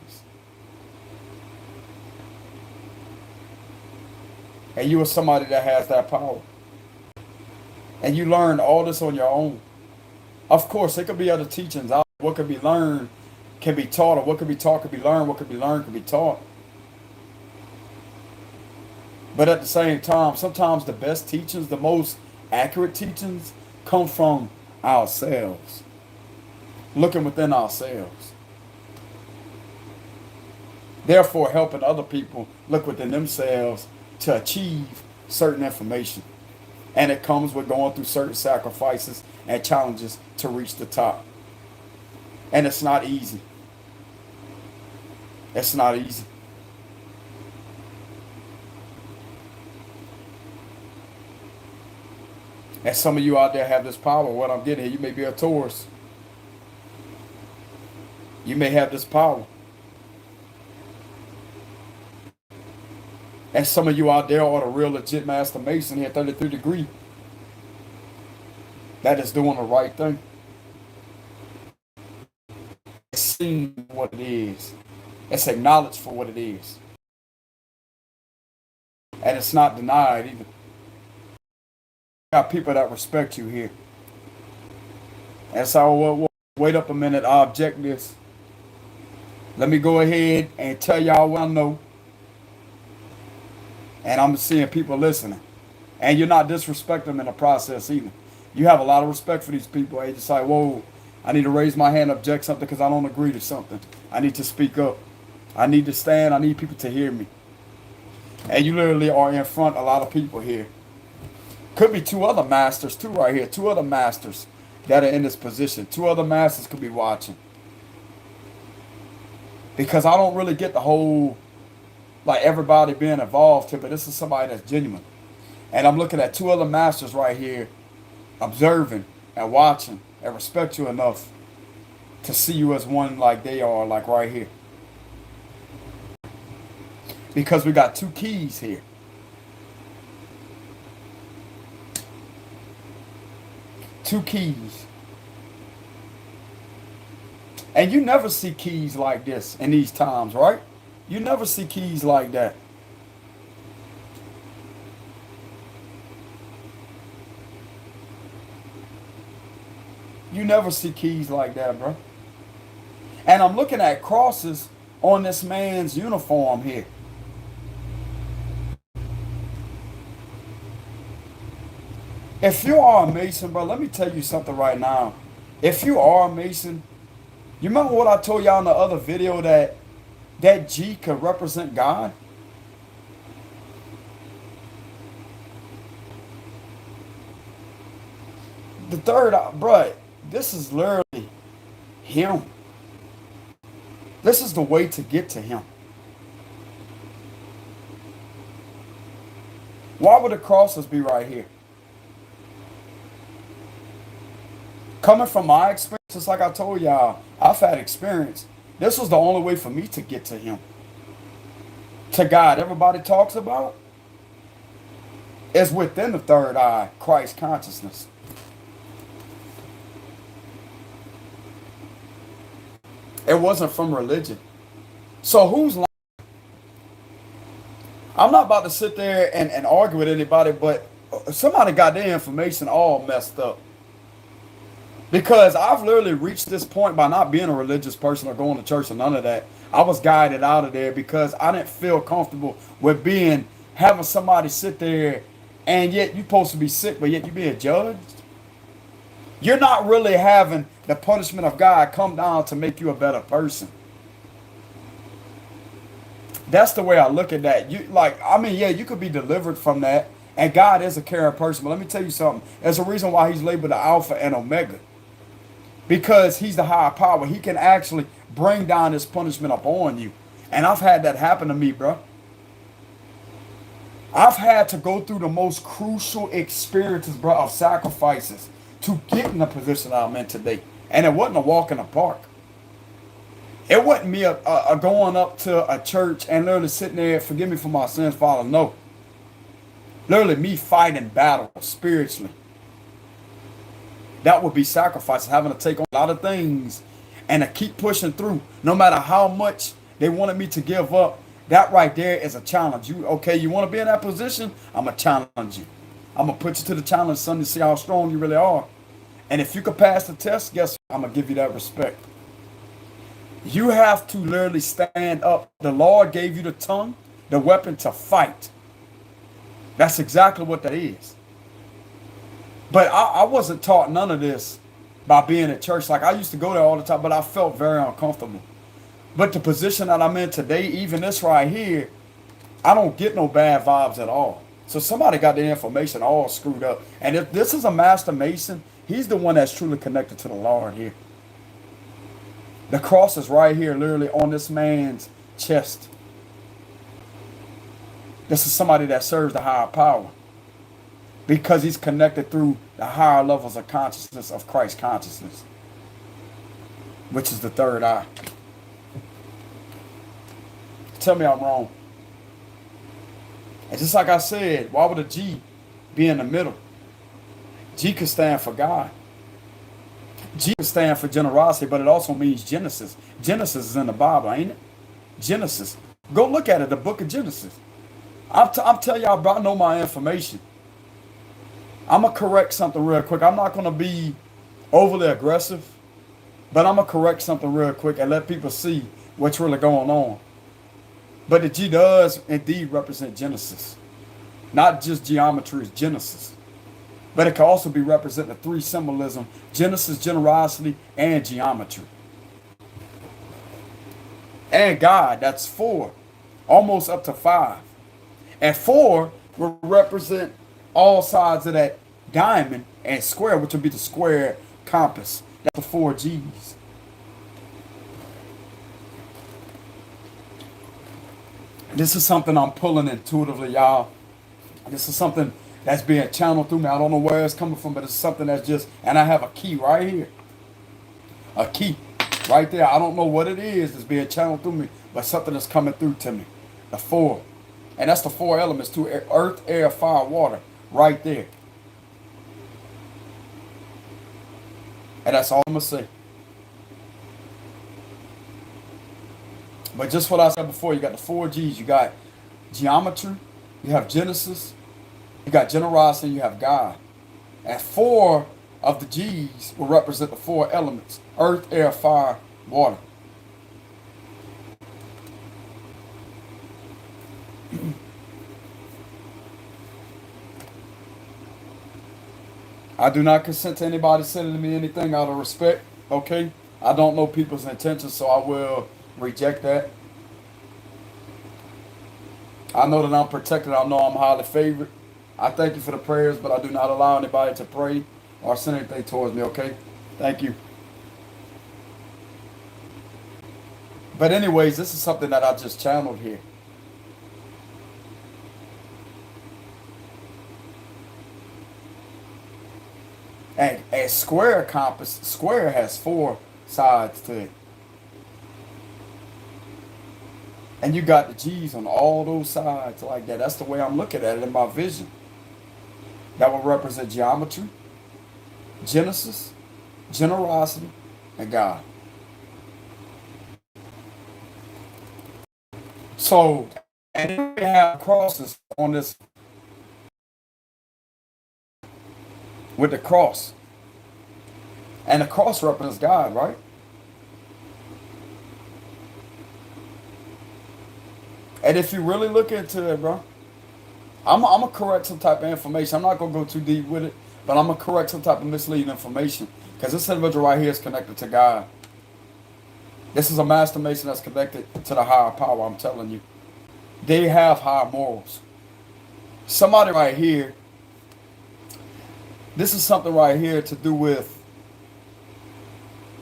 And you are somebody that has that power. And you learn all this on your own. Of course, there could be other teachings out. What could be learned can be taught, or what could be taught could be learned. What could be learned could be taught. But at the same time, sometimes the best teachings, the most accurate teachings, come from ourselves. Looking within ourselves. Therefore, helping other people look within themselves to achieve certain information. And it comes with going through certain sacrifices and challenges to reach the top. And it's not easy. It's not easy. And some of you out there have this power. What I'm getting here, you may be a Taurus. You may have this power. And some of you out there are the real legit master mason here, 33 degree. That is doing the right thing. It's seen what it is. It's acknowledged for what it is. And it's not denied either. You got people that respect you here. And so, wait up a minute, I'll object this. Let me go ahead and tell y'all what I know. And I'm seeing people listening. And you're not disrespecting them in the process either. You have a lot of respect for these people. And you just like, whoa, I need to raise my hand, object something because I don't agree to something. I need to speak up. I need to stand. I need people to hear me. And you literally are in front of a lot of people here. Could be two other masters too right here. Two other masters that are in this position. Two other masters could be watching. Because I don't really get the whole, like everybody being involved here, but this is somebody that's genuine. And I'm looking at two other masters right here, observing and watching and respect you enough to see you as one like they are, like right here. Because we got two keys here. Two keys. And you never see keys like this in these times, right? You never see keys like that. You never see keys like that, bro. And I'm looking at crosses on this man's uniform here. If you are a Mason, bro, let me tell you something right now. If you are a Mason, you remember what I told y'all in the other video that G could represent God? The third, bro, this is literally him. This is the way to get to him. Why would the crosses be right here? Coming from my experience, just like I told y'all, I've had experience. This was the only way for me to get to him. To God, everybody talks about is within the third eye, Christ consciousness. It wasn't from religion. So who's lying? I'm not about to sit there and argue with anybody, but somebody got their information all messed up. Because I've literally reached this point by not being a religious person or going to church or none of that. I was guided out of there because I didn't feel comfortable with having somebody sit there and yet you're supposed to be sick, but yet you're being judged. You're not really having the punishment of God come down to make you a better person. That's the way I look at that. You could be delivered from that, and God is a caring person. But let me tell you something. There's a reason why he's labeled the Alpha and Omega. Because he's the higher power. He can actually bring down his punishment upon you. And I've had that happen to me, bro. I've had to go through the most crucial experiences, bro, of sacrifices to get in the position I'm in today. And it wasn't a walk in the park. It wasn't me going up to a church and literally sitting there, forgive me for my sins, Father. No. Literally me fighting battle spiritually. That would be sacrifice, having to take on a lot of things and to keep pushing through. No matter how much they wanted me to give up, that right there is a challenge. You want to be in that position? I'm going to challenge you. I'm going to put you to the challenge, son, to see how strong you really are. And if you can pass the test, guess what? I'm going to give you that respect. You have to literally stand up. The Lord gave you the tongue, the weapon to fight. That's exactly what that is. But I wasn't taught none of this by being at church. Like, I used to go there all the time, but I felt very uncomfortable. But the position that I'm in today, even this right here, I don't get no bad vibes at all. So somebody got the information all screwed up. And if this is a master mason, he's the one that's truly connected to the Lord here. The cross is right here, literally on this man's chest. This is somebody that serves the higher power. Because he's connected through the higher levels of consciousness of Christ consciousness. Which is the third eye. Tell me I'm wrong. And just like I said, why would a G be in the middle? G could stand for God. G could stand for generosity, but it also means Genesis. Genesis is in the Bible, ain't it? Genesis. Go look at it, the book of Genesis. I'm telling y'all, bro, I know my information. I'm going to correct something real quick. I'm not going to be overly aggressive, but I'm going to correct something real quick and let people see what's really going on. But the G does indeed represent Genesis. Not just geometry, it's Genesis. But it can also be representing the three symbolism: Genesis, generosity, and geometry. And God, that's 4. Almost up to 5. And 4 will represent all sides of that diamond and square, which would be the square compass. That's the 4 G's. This is something I'm pulling intuitively, y'all. This is something that's being channeled through me. I don't know where it's coming from, but it's something that's just, and I have a key right here. A key right there. I don't know what it is that's being channeled through me, but something that's coming through to me. The 4. And that's the 4 elements too. Earth, air, fire, water. Right there. And that's all I'm going to say. But just what I said before, you got the 4 G's. You got geometry. You have Genesis. You got generosity. You have God. And 4 of the G's will represent the 4 elements. Earth, air, fire, water. I do not consent to anybody sending me anything out of respect, okay? I don't know people's intentions, so I will reject that. I know that I'm protected. I know I'm highly favored. I thank you for the prayers, but I do not allow anybody to pray or send anything towards me, okay? Thank you. But anyways, this is something that I just channeled here. And a square compass, square has 4 sides to it. And you got the G's on all those sides like that. That's the way I'm looking at it in my vision. That will represent geometry, Genesis, generosity, and God. So, and then we have crosses on this, with the cross. And the cross represents God, right? And if you really look into it, bro, I'm going to correct some type of information. I'm not going to go too deep with it, but I'm going to correct some type of misleading information. Because this individual right here is connected to God. This is a master mason that's connected to the higher power, I'm telling you. They have high morals. Somebody right here, this is something right here to do with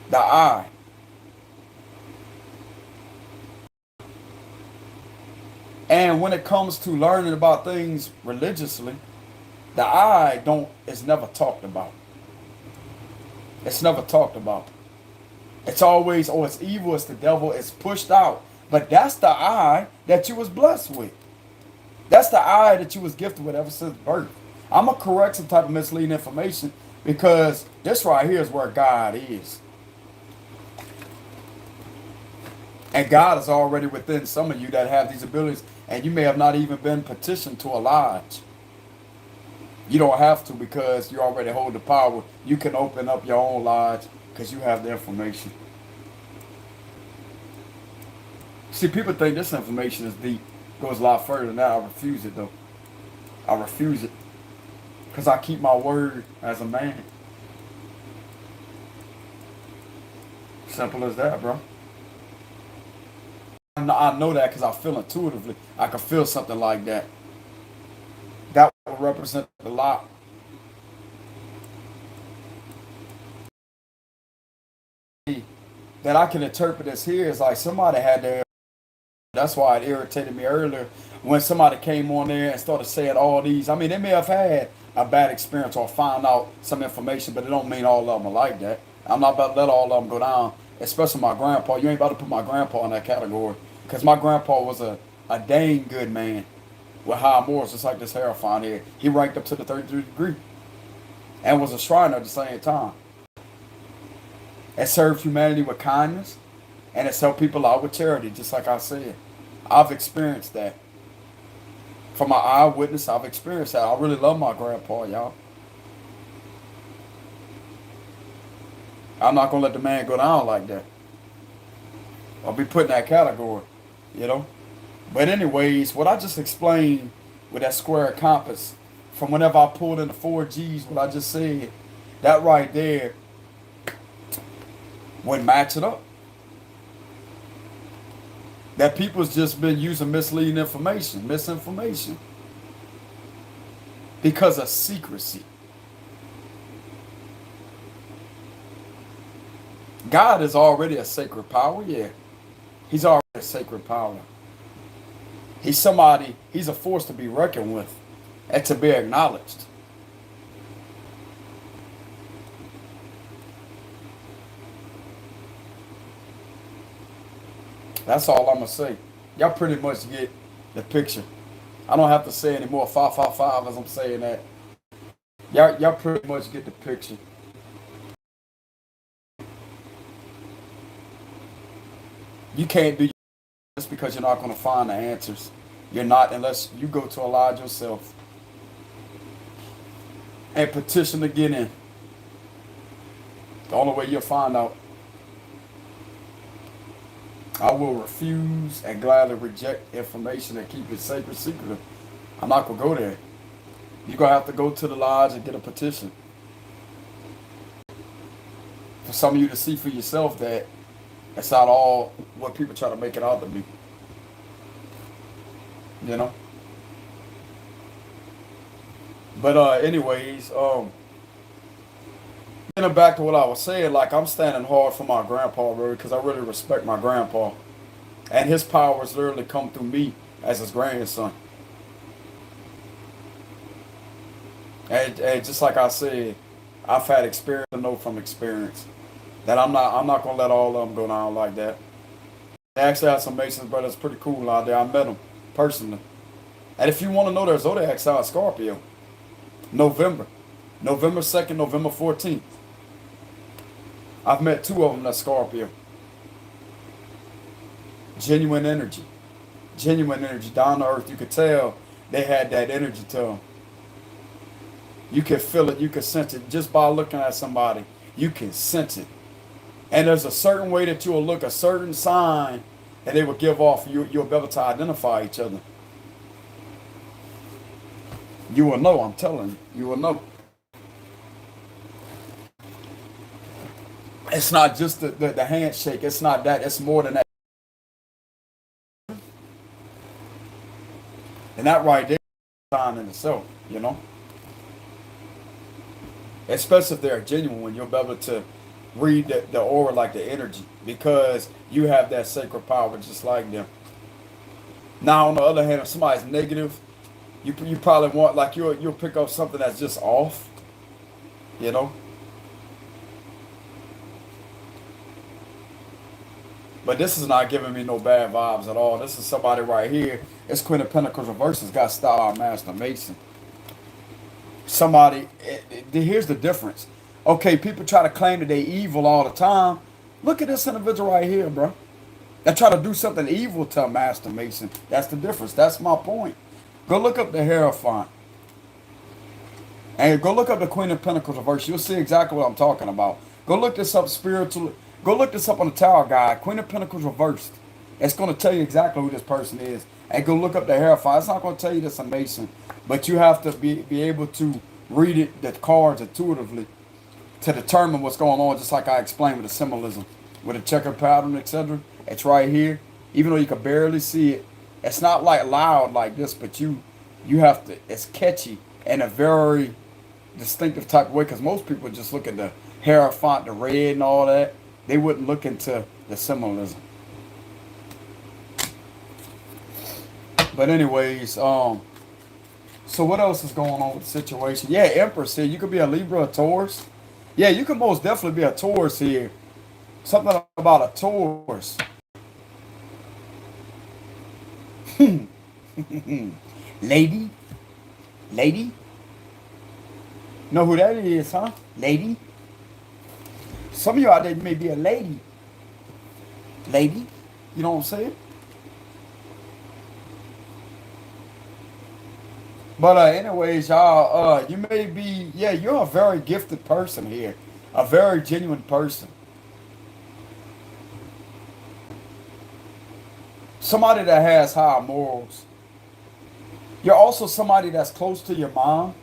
the eye. And when it comes to learning about things religiously, the eye is never talked about. It's never talked about. It's always, oh, it's evil, it's the devil, it's pushed out. But that's the eye that you was blessed with. That's the eye that you was gifted with ever since birth. I'm going to correct some type of misleading information because this right here is where God is. And God is already within some of you that have these abilities. And you may have not even been petitioned to a lodge. You don't have to because you already hold the power. You can open up your own lodge because you have the information. See, people think this information is deep. Goes a lot further than that. I refuse it, though. I refuse it. Because I keep my word as a man. Simple as that, bro. I know that because I feel intuitively. I can feel something like that. That will represent a lot. That I can interpret as here is like somebody had their. That's why it irritated me earlier when somebody came on there and started saying all these. I mean, they may have had a bad experience or found out some information, but it don't mean all of them are like that. I'm not about to let all of them go down, especially my grandpa. You ain't about to put my grandpa in that category because my grandpa was a dang good man with high morals, just like this Hierophant here. He ranked up to the 33rd degree and was a shriner at the same time. It served humanity with kindness and it's helped people out with charity, just like I said. I've experienced that. From my eyewitness, I've experienced that. I really love my grandpa, y'all. I'm not going to let the man go down like that. I'll be put in that category, you know. But anyways, what I just explained with that square compass, from whenever I pulled in the 4 G's, what I just said, that right there would match it up. That people's just been using misleading information, misinformation. because of secrecy. God is already a sacred power, yeah. He's already a sacred power. He's somebody, he's a force to be reckoned with and to be acknowledged. That's all I'm going to say. Y'all pretty much get the picture. I don't have to say any more 555 as I'm saying that. Y'all pretty much get the picture. You can't do just because you're not going to find the answers. You're not unless you go to Allah yourself and petition to get in. The only way you'll find out. I will refuse and gladly reject information and keep it sacred secret. I'm not going to go there. You're going to have to go to the lodge and get a petition. For some of you to see for yourself that it's not all what people try to make it out to be. You know? But anyways, getting back to what I was saying, like I'm standing hard for my grandpa, really, because I really respect my grandpa. And his powers literally come through me as his grandson. And just like I said, I've had experience to know from experience that I'm not gonna let all of them go down like that. They actually have some Masons brothers pretty cool out there. I met them personally. And if you want to know their zodiac sign, Scorpio. November 2nd, November 14th. I've met two of them that's Scorpio. Genuine energy, down to earth. You could tell they had that energy to them. You can feel it, you can sense it just by looking at somebody. You can sense it. And there's a certain way that you'll look, a certain sign that they will give off. You'll be able to identify each other. You will know, I'm telling you. You will know. It's not just the handshake. It's not that. It's more than that. And that right there is a sign in itself, you know. Especially if they're genuine, when you'll be able to read the aura, like the energy, because you have that sacred power just like them. Now, on the other hand, if somebody's negative, you probably want, like, you'll pick up something that's just off, you know. But this is not giving me no bad vibes at all. This is somebody right here. It's Queen of Pentacles reversed. It's got style Master Mason. Somebody, here's the difference. Okay, people try to claim that they evil all the time. Look at this individual right here, bro. They try to do something evil to a Master Mason. That's the difference. That's my point. Go look up the Hierophant. And go look up the Queen of Pentacles reversed. You'll see exactly what I'm talking about. Go look this up spiritually. Go look this up on the Tower Guide. Queen of Pentacles reversed. It's going to tell you exactly who this person is. And go look up the Hierophant. It's not going to tell you this a Mason. But you have to be able to read it, the cards intuitively, to determine what's going on, just like I explained with the symbolism. With a checker pattern, etc. It's right here. Even though you can barely see it. It's not like loud like this, but you have to, it's catchy in a very distinctive type of way, because most people just look at the Hierophant, the red and all that. They wouldn't look into the symbolism. But anyways, so what else is going on with the situation? Yeah, Empress here. You could be a Libra, a Taurus. Yeah, you could most definitely be a Taurus here. Something about a Taurus. Lady? Know who that is, huh? Lady? Some of you out there may be a lady. Lady? You know what I'm saying? But anyways, y'all, you may be, yeah, you're a very gifted person here. A very genuine person. Somebody that has high morals. You're also somebody that's close to your mom.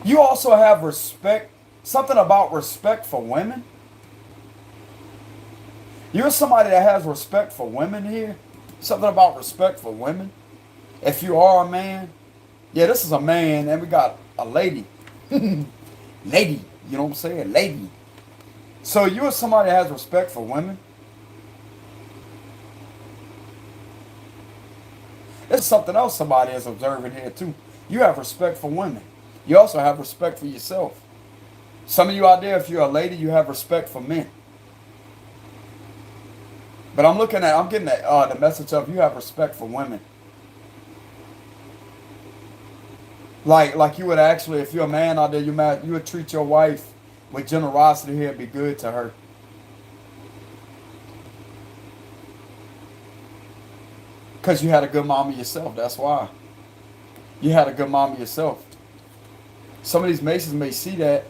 You also have respect. Something about respect for women. You're somebody that has respect for women here. Something about respect for women. If you are a man, Yeah, this is a man, and we got a lady. Lady, you know what I'm saying? Lady. So you are somebody that has respect for women. This is something else somebody is observing here too. You have respect for women. You also have respect for yourself. Some of you out there, if you're a lady, you have respect for men. But I'm getting the message of you have respect for women. Like you would actually, if you're a man out there, you would treat your wife with generosity here and be good to her. Because you had a good mama yourself, that's why. You had a good mama yourself. Some of these Masons may see that.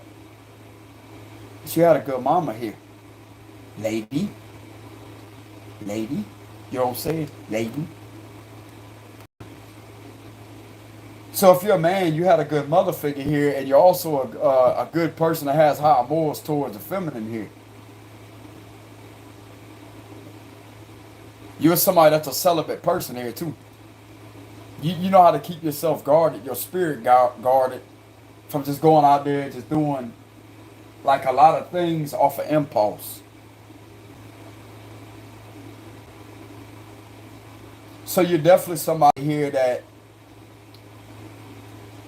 But you had a good mama here. Lady. Lady. You know what I'm saying? Lady. So if you're a man, you had a good mother figure here, and you're also a good person that has high morals towards the feminine here. You're somebody that's a celibate person here too. You know how to keep yourself guarded, your spirit guarded from just going out there just doing like a lot of things off of impulse. So you're definitely somebody here that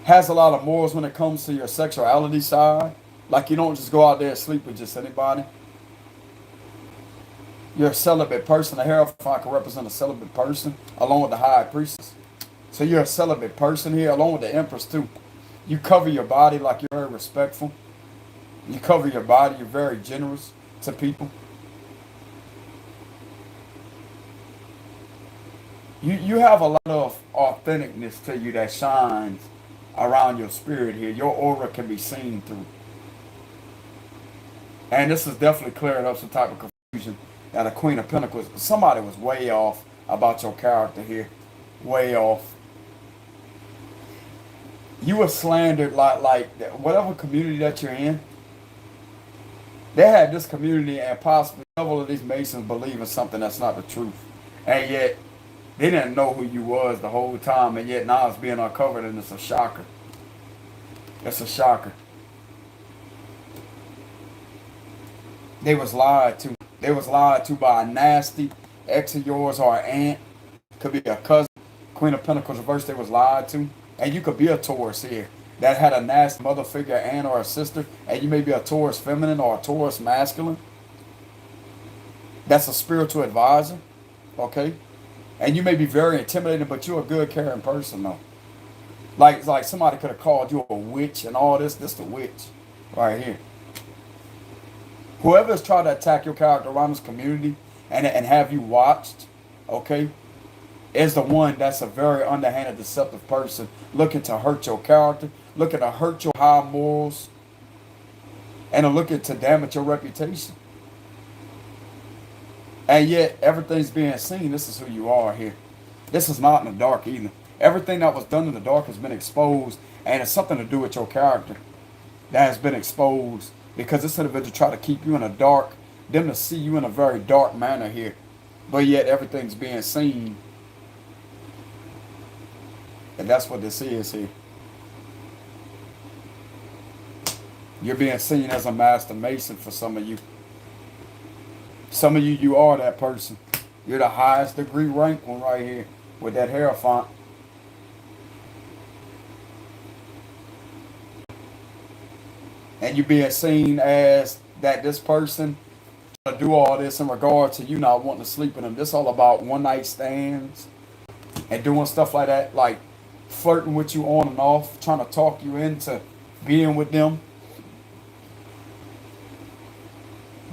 has a lot of morals when it comes to your sexuality side. Like you don't just go out there and sleep with just anybody. You're a celibate person. The Hierophant can represent a celibate person along with the High Priestess. So you're a celibate person here along with the Empress too. You cover your body like you're very respectful. You cover your body. You're very generous to people. You have a lot of authenticness to you that shines around your spirit here. Your aura can be seen through. And this is definitely clearing up some type of confusion that a Queen of Pentacles, somebody was way off about your character here. Way off. You were slandered like whatever community that you're in. They had this community and possibly several of these Masons believe in something that's not the truth. And yet, they didn't know who you was the whole time, and yet now it's being uncovered, and it's a shocker. It's a shocker. They was lied to. They was lied to by a nasty ex of yours or an aunt. Could be a cousin. Queen of Pentacles reversed, they was lied to. And you could be a Taurus here that had a nasty mother figure, aunt or a sister, and you may be a Taurus feminine or a Taurus masculine. That's a spiritual advisor, okay? And you may be very intimidating, but you're a good, caring person, though. Like somebody could have called you a witch and all this. This the witch right here. Whoever has tried to attack your character around this community and have you watched, okay, is the one that's a very underhanded, deceptive person looking to hurt your character, looking to hurt your high morals, and looking to damage your reputation. And yet, everything's being seen. This is who you are here. This is not in the dark either. Everything that was done in the dark has been exposed, and it's something to do with your character that has been exposed, because this individual tried to keep you in a dark, them to see you in a very dark manner here. But yet, everything's being seen. And that's what this is here. You're being seen as a master mason for some of you. Some of you, you are that person. You're the highest degree rank one right here with that Hierophant. And you being seen as that this person to do all this in regard to you not wanting to sleep with them. This all about one night stands and doing stuff like that, like flirting with you on and off, trying to talk you into being with them.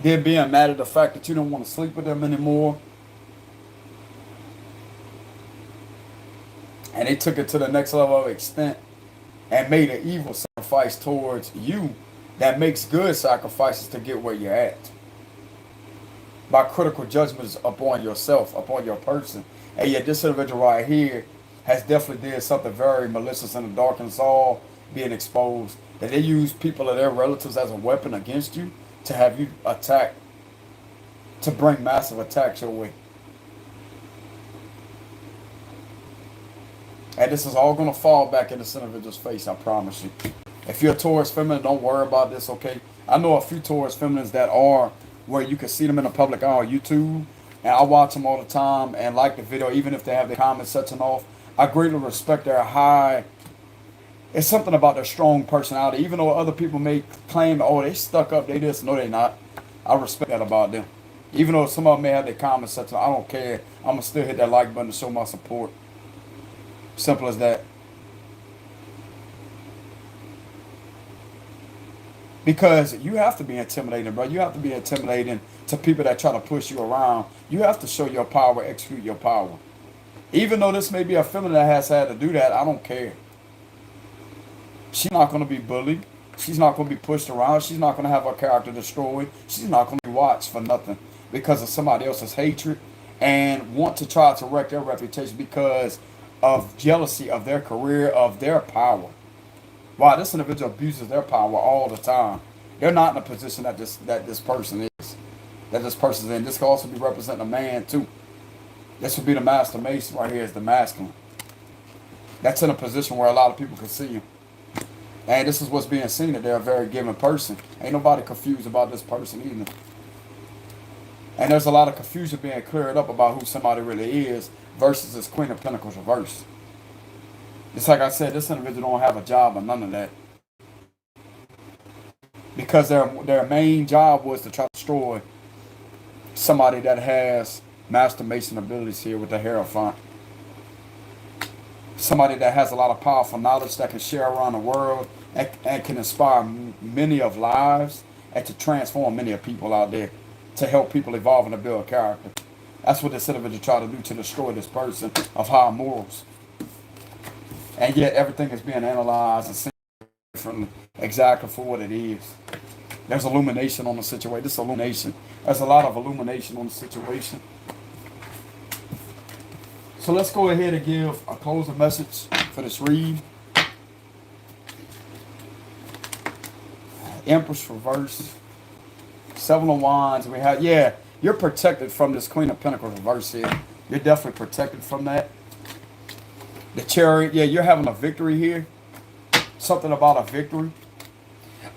Then being mad at the fact that you don't want to sleep with them anymore. And they took it to the next level of extent and made an evil sacrifice towards you that makes good sacrifices to get where you're at. By critical judgments upon yourself, upon your person. And yet this individual right here has definitely did something very malicious in the dark, and it's all being exposed. That they use people or their relatives as a weapon against you to have you attack, to bring massive attacks your way. And And this is all going to fall back in this individual's face, I promise you. If you're a Taurus feminine, don't worry about this, okay? I know a few Taurus feminines that are where you can see them in the public eye on YouTube. And I watch them all the time and like the video, even if they have the comment section off. I greatly respect their high. It's something about their strong personality. Even though other people may claim, oh, they stuck up, they this. No, they not. I respect that about them. Even though some of them may have their comment section, I don't care. I'm going to still hit that like button to show my support. Simple as that. Because you have to be intimidating, bro. You have to be intimidating to people that try to push you around. You have to show your power, execute your power. Even though this may be a feminine that has had to do that, I don't care. She's not going to be bullied. She's not going to be pushed around. She's not going to have her character destroyed. She's not going to be watched for nothing because of somebody else's hatred and want to try to wreck their reputation because of jealousy of their career, of their power. Wow, this individual abuses their power all the time. They're not in a position that this person is. That this person's in. This could also be representing a man too. This would be the master mason right here is the masculine. That's in a position where a lot of people can see him. And this is what's being seen, that they're a very giving person. Ain't nobody confused about this person either. And there's a lot of confusion being cleared up about who somebody really is versus this Queen of Pentacles reverse. It's like I said, this individual don't have a job or none of that. Because their main job was to try to destroy somebody that has Master Mason abilities here with the Hierophant. Somebody that has a lot of powerful knowledge that can share around the world and can inspire many of lives and to transform many of people out there to help people evolve and to build character. That's what this individual tried to do, to destroy this person of high morals. And yet everything is being analyzed and seen differently, exactly for what it is. There's illumination on the situation. This illumination. There's a lot of illumination on the situation. So let's go ahead and give a closing message for this read. Empress reverse. Seven of Wands. We have, yeah, you're protected from this Queen of Pentacles reverse here. You're definitely protected from that. The Chariot, yeah, you're having a victory here. Something about a victory.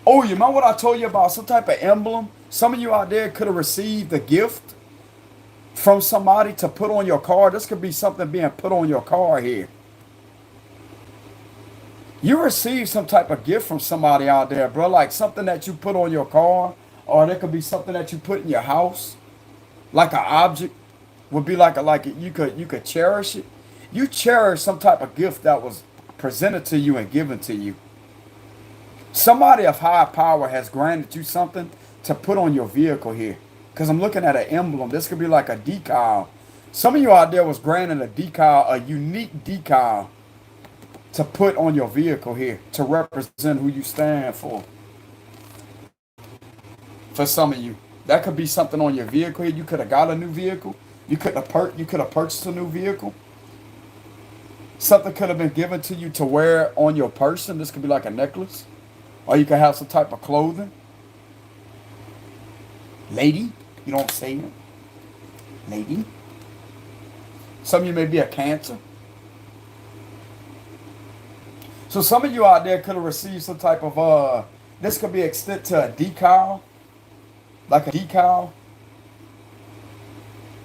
Oh, you remember what I told you about some type of emblem? Some of you out there could have received a gift from somebody to put on your car. This could be something being put on your car here. You received some type of gift from somebody out there, bro. Like something that you put on your car. Or there could be something that you put in your house. Like an object. Would be like you could cherish it. You cherish some type of gift that was presented to you and given to you. Somebody of high power has granted you something to put on your vehicle here. Because I'm looking at an emblem. This could be like a decal. Some of you out there was granted a decal, a unique decal to put on your vehicle here to represent who you stand for. For some of you, that could be something on your vehicle here. You could have got a new vehicle. You could have purchased a new vehicle. Something could have been given to you to wear on your person. This could be like a necklace. Or you could have some type of clothing. Lady, you don't say it. Lady. Some of you may be a Cancer. So some of you out there could have received some type of, this could be extended to a decal. Like a decal.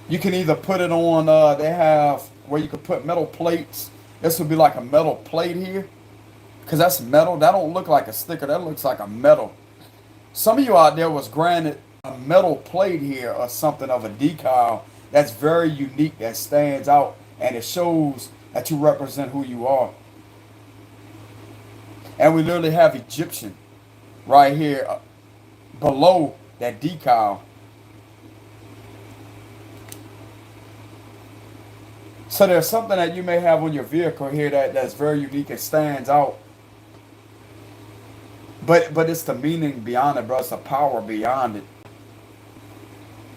You can either put it on, they have where you could put metal plates. This would be like a metal plate here. Because that's metal. That don't look like a sticker. That looks like a metal. Some of you out there was granted a metal plate here or something of a decal that's very unique, that stands out, and it shows that you represent who you are. And we literally have Egyptian right here below that decal. So there's something that you may have on your vehicle here that's very unique and stands out. But it's the meaning beyond it, bro. It's the power beyond it.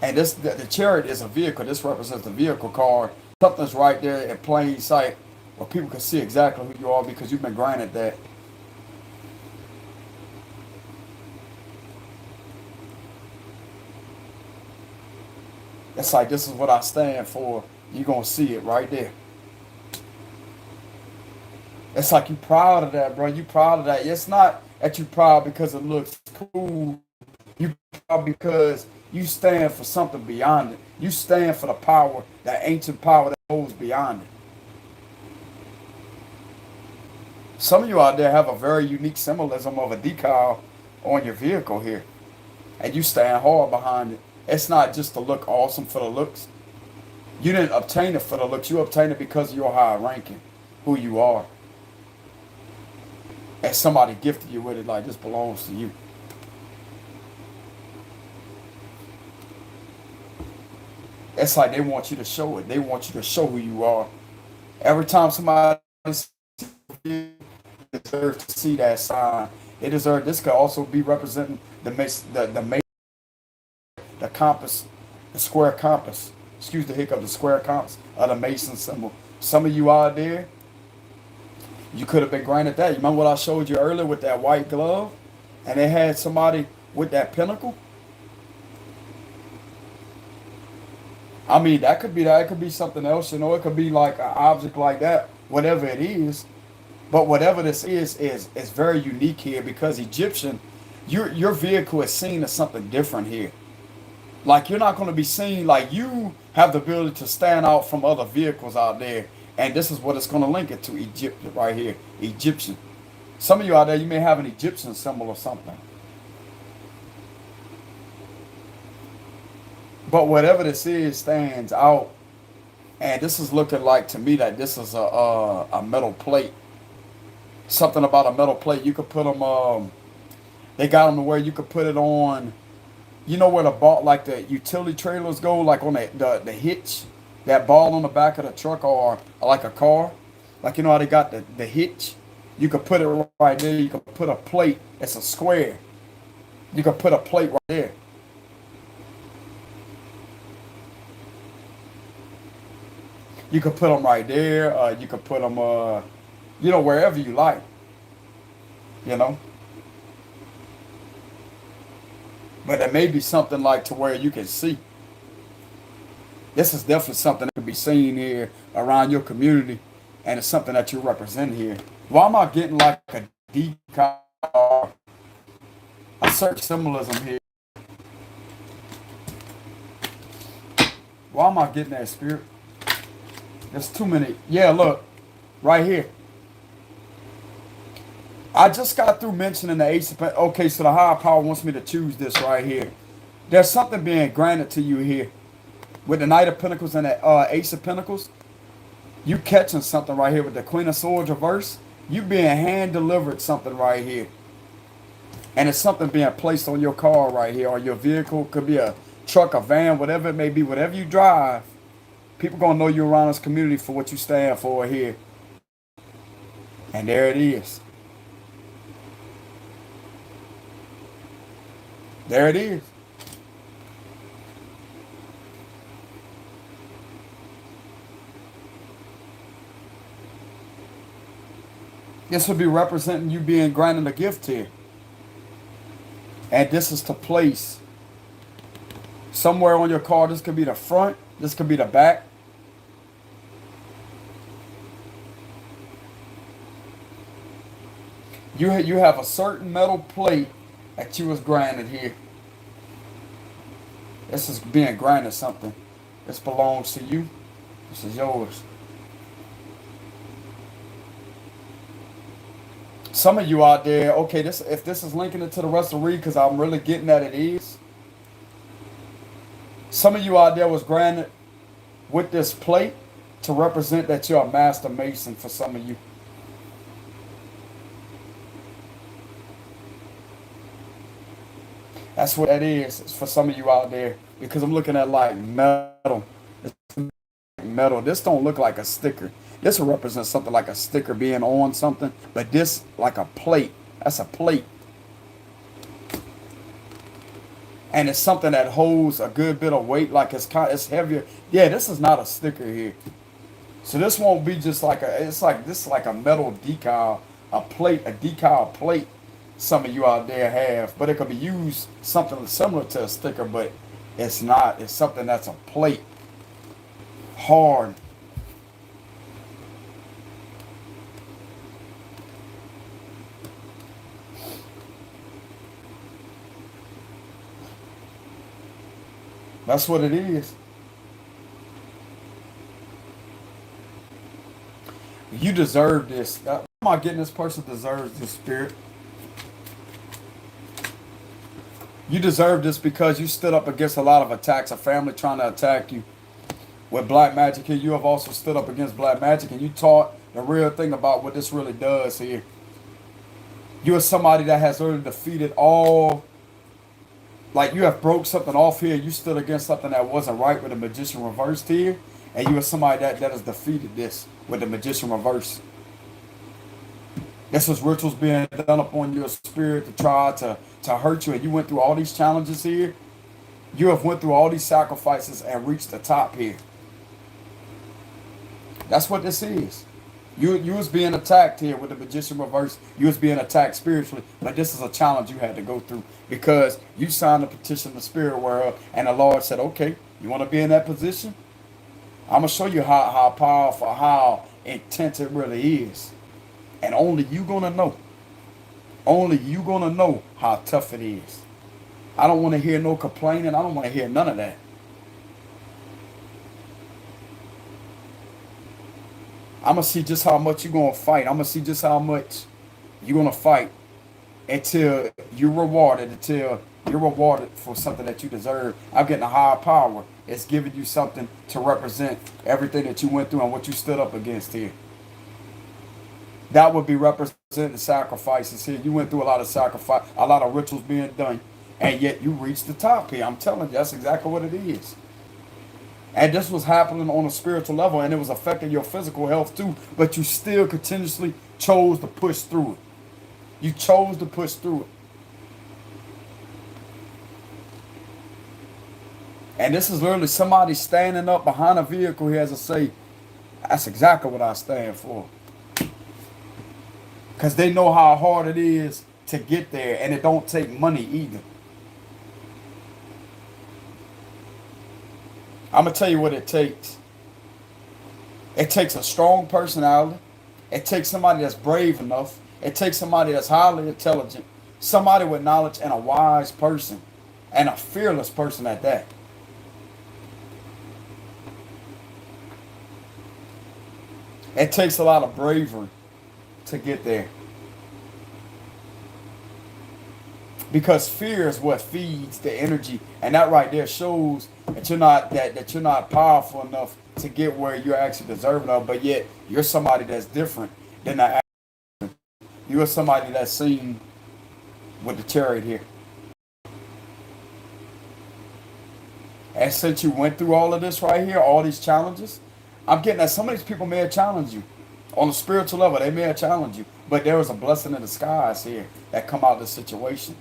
And this the Chariot is a vehicle. This represents the vehicle card. Something's right there in plain sight where people can see exactly who you are because you've been granted that. It's like, this is what I stand for. You're going to see it right there. It's like you proud of that, bro. You proud of that. It's not that you proud because it looks cool. You proud because you stand for something beyond it. You stand for the power, that ancient power that goes beyond it. Some of you out there have a very unique symbolism of a decal on your vehicle here. And you stand hard behind it. It's not just to look awesome for the looks. You didn't obtain it for the looks. You obtained it because of your high ranking, who you are. And somebody gifted you with it, like this belongs to you. It's like they want you to show it. They want you to show who you are. Every time somebody deserves to see that sign, they deserve. This could also be representing the compass, the square compass. Excuse the hiccup, the square compass of the Mason symbol. Some of you out there, you could have been granted that. You remember what I showed you earlier with that white glove? And they had somebody with that pentacle? I mean, that could be that. It could be something else, you know. It could be like an object like that, whatever it is. But whatever this is very unique here because Egyptian, your vehicle is seen as something different here. Like you're not going to be seen like you have the ability to stand out from other vehicles out there. And this is what it's going to link it to Egypt right here. Egyptian. Some of you out there, you may have an Egyptian symbol or something. But whatever this is stands out. And this is looking like to me that this is a metal plate. Something about a metal plate. You could put them, they got them to where you could put it on, you know where the ball, like the utility trailers go, like on the hitch, that ball on the back of the truck or like a car. Like you know how they got the hitch? You could put it right there. You could put a plate. It's a square. You could put a plate right there. You could put them right there. You could put them, you know, wherever you like. You know. But there may be something like to where you can see. This is definitely something that can be seen here around your community. And it's something that you represent here. Why am I getting like a decal? I search symbolism here. Why am I getting that, Spirit? There's too many. Yeah, look. Right here. I just got through mentioning the Ace of Pentacles. Okay, so the higher power wants me to choose this right here. There's something being granted to you here. With the Knight of Pentacles and the Ace of Pentacles. You catching something right here with the Queen of Swords reverse. You being hand-delivered something right here. And it's something being placed on your car right here. Or your vehicle. Could be a truck, a van, whatever it may be. Whatever you drive. People going to know you around this community for what you stand for here. And there it is. There it is. This would be representing you being granted a gift here. And this is to place somewhere on your car. This could be the front. This could be the back. You have a certain metal plate that you was granted here. This is being granted something. This belongs to you. This is yours. Some of you out there, okay, if this is linking it to the rest of the read, because I'm really getting that it is. Some of you out there was granted with this plate to represent that you're a master mason for some of you. That's what that is. It's for some of you out there. Because I'm looking at like metal. It's metal. This don't look like a sticker. This will represent something like a sticker being on something. But this like a plate. That's a plate. And it's something that holds a good bit of weight. Like it's heavier. Yeah, this is not a sticker here. So this won't be just like this is like a metal decal. A plate, a decal plate. Some of you out there have, but it could be used something similar to a sticker, but it's not. It's something that's a plate, hard. That's what it is. You deserve this. My goodness, person deserves this, Spirit. You deserve this because you stood up against a lot of attacks, a family trying to attack you. With black magic here, you have also stood up against black magic, and you taught the real thing about what this really does here. You are somebody that has already defeated all, like you have broke something off here. You stood against something that wasn't right with the magician reversed here, and you are somebody that has defeated this with the magician reverse. This was rituals being done upon your spirit to try to hurt you, and you went through all these challenges here. You have went through all these sacrifices and reached the top here. That's what this is. You was being attacked here with the magician reverse. You was being attacked spiritually, but this is a challenge you had to go through because you signed a petition to the spirit world, and the Lord said, "Okay, you want to be in that position? I'm gonna show you how powerful, how intense it really is, and only you gonna know. Only you gonna know how tough it is. I don't want to hear no complaining. I don't want to hear none of that." I'm going to see just how much you're going to fight. I'm going to see just how much you're going to fight until you're rewarded, for something that you deserve. I'm getting a higher power. It's giving you something to represent everything that you went through and what you stood up against here. That would be representing sacrifices here. You went through a lot of sacrifice, a lot of rituals being done, and yet you reached the top here. I'm telling you, that's exactly what it is. And this was happening on a spiritual level, and it was affecting your physical health too, but you still continuously chose to push through it. You chose to push through it. And this is literally somebody standing up behind a vehicle here as I say, that's exactly what I stand for. Because they know how hard it is to get there, and it don't take money either. I'm going to tell you what it takes. It takes a strong personality. It takes somebody that's brave enough. It takes somebody that's highly intelligent. Somebody with knowledge and a wise person. And a fearless person at that. It takes a lot of bravery to get there. Because fear is what feeds the energy, and that right there shows that you're not powerful enough to get where you're actually deserving of. But yet you're somebody that's different than the average. You're somebody that's seen with the chariot here. And since you went through all of this right here, all these challenges, I'm getting that some of these people may have challenged you on a spiritual level. They may have challenged you, but there was a blessing in disguise here that come out of this situation.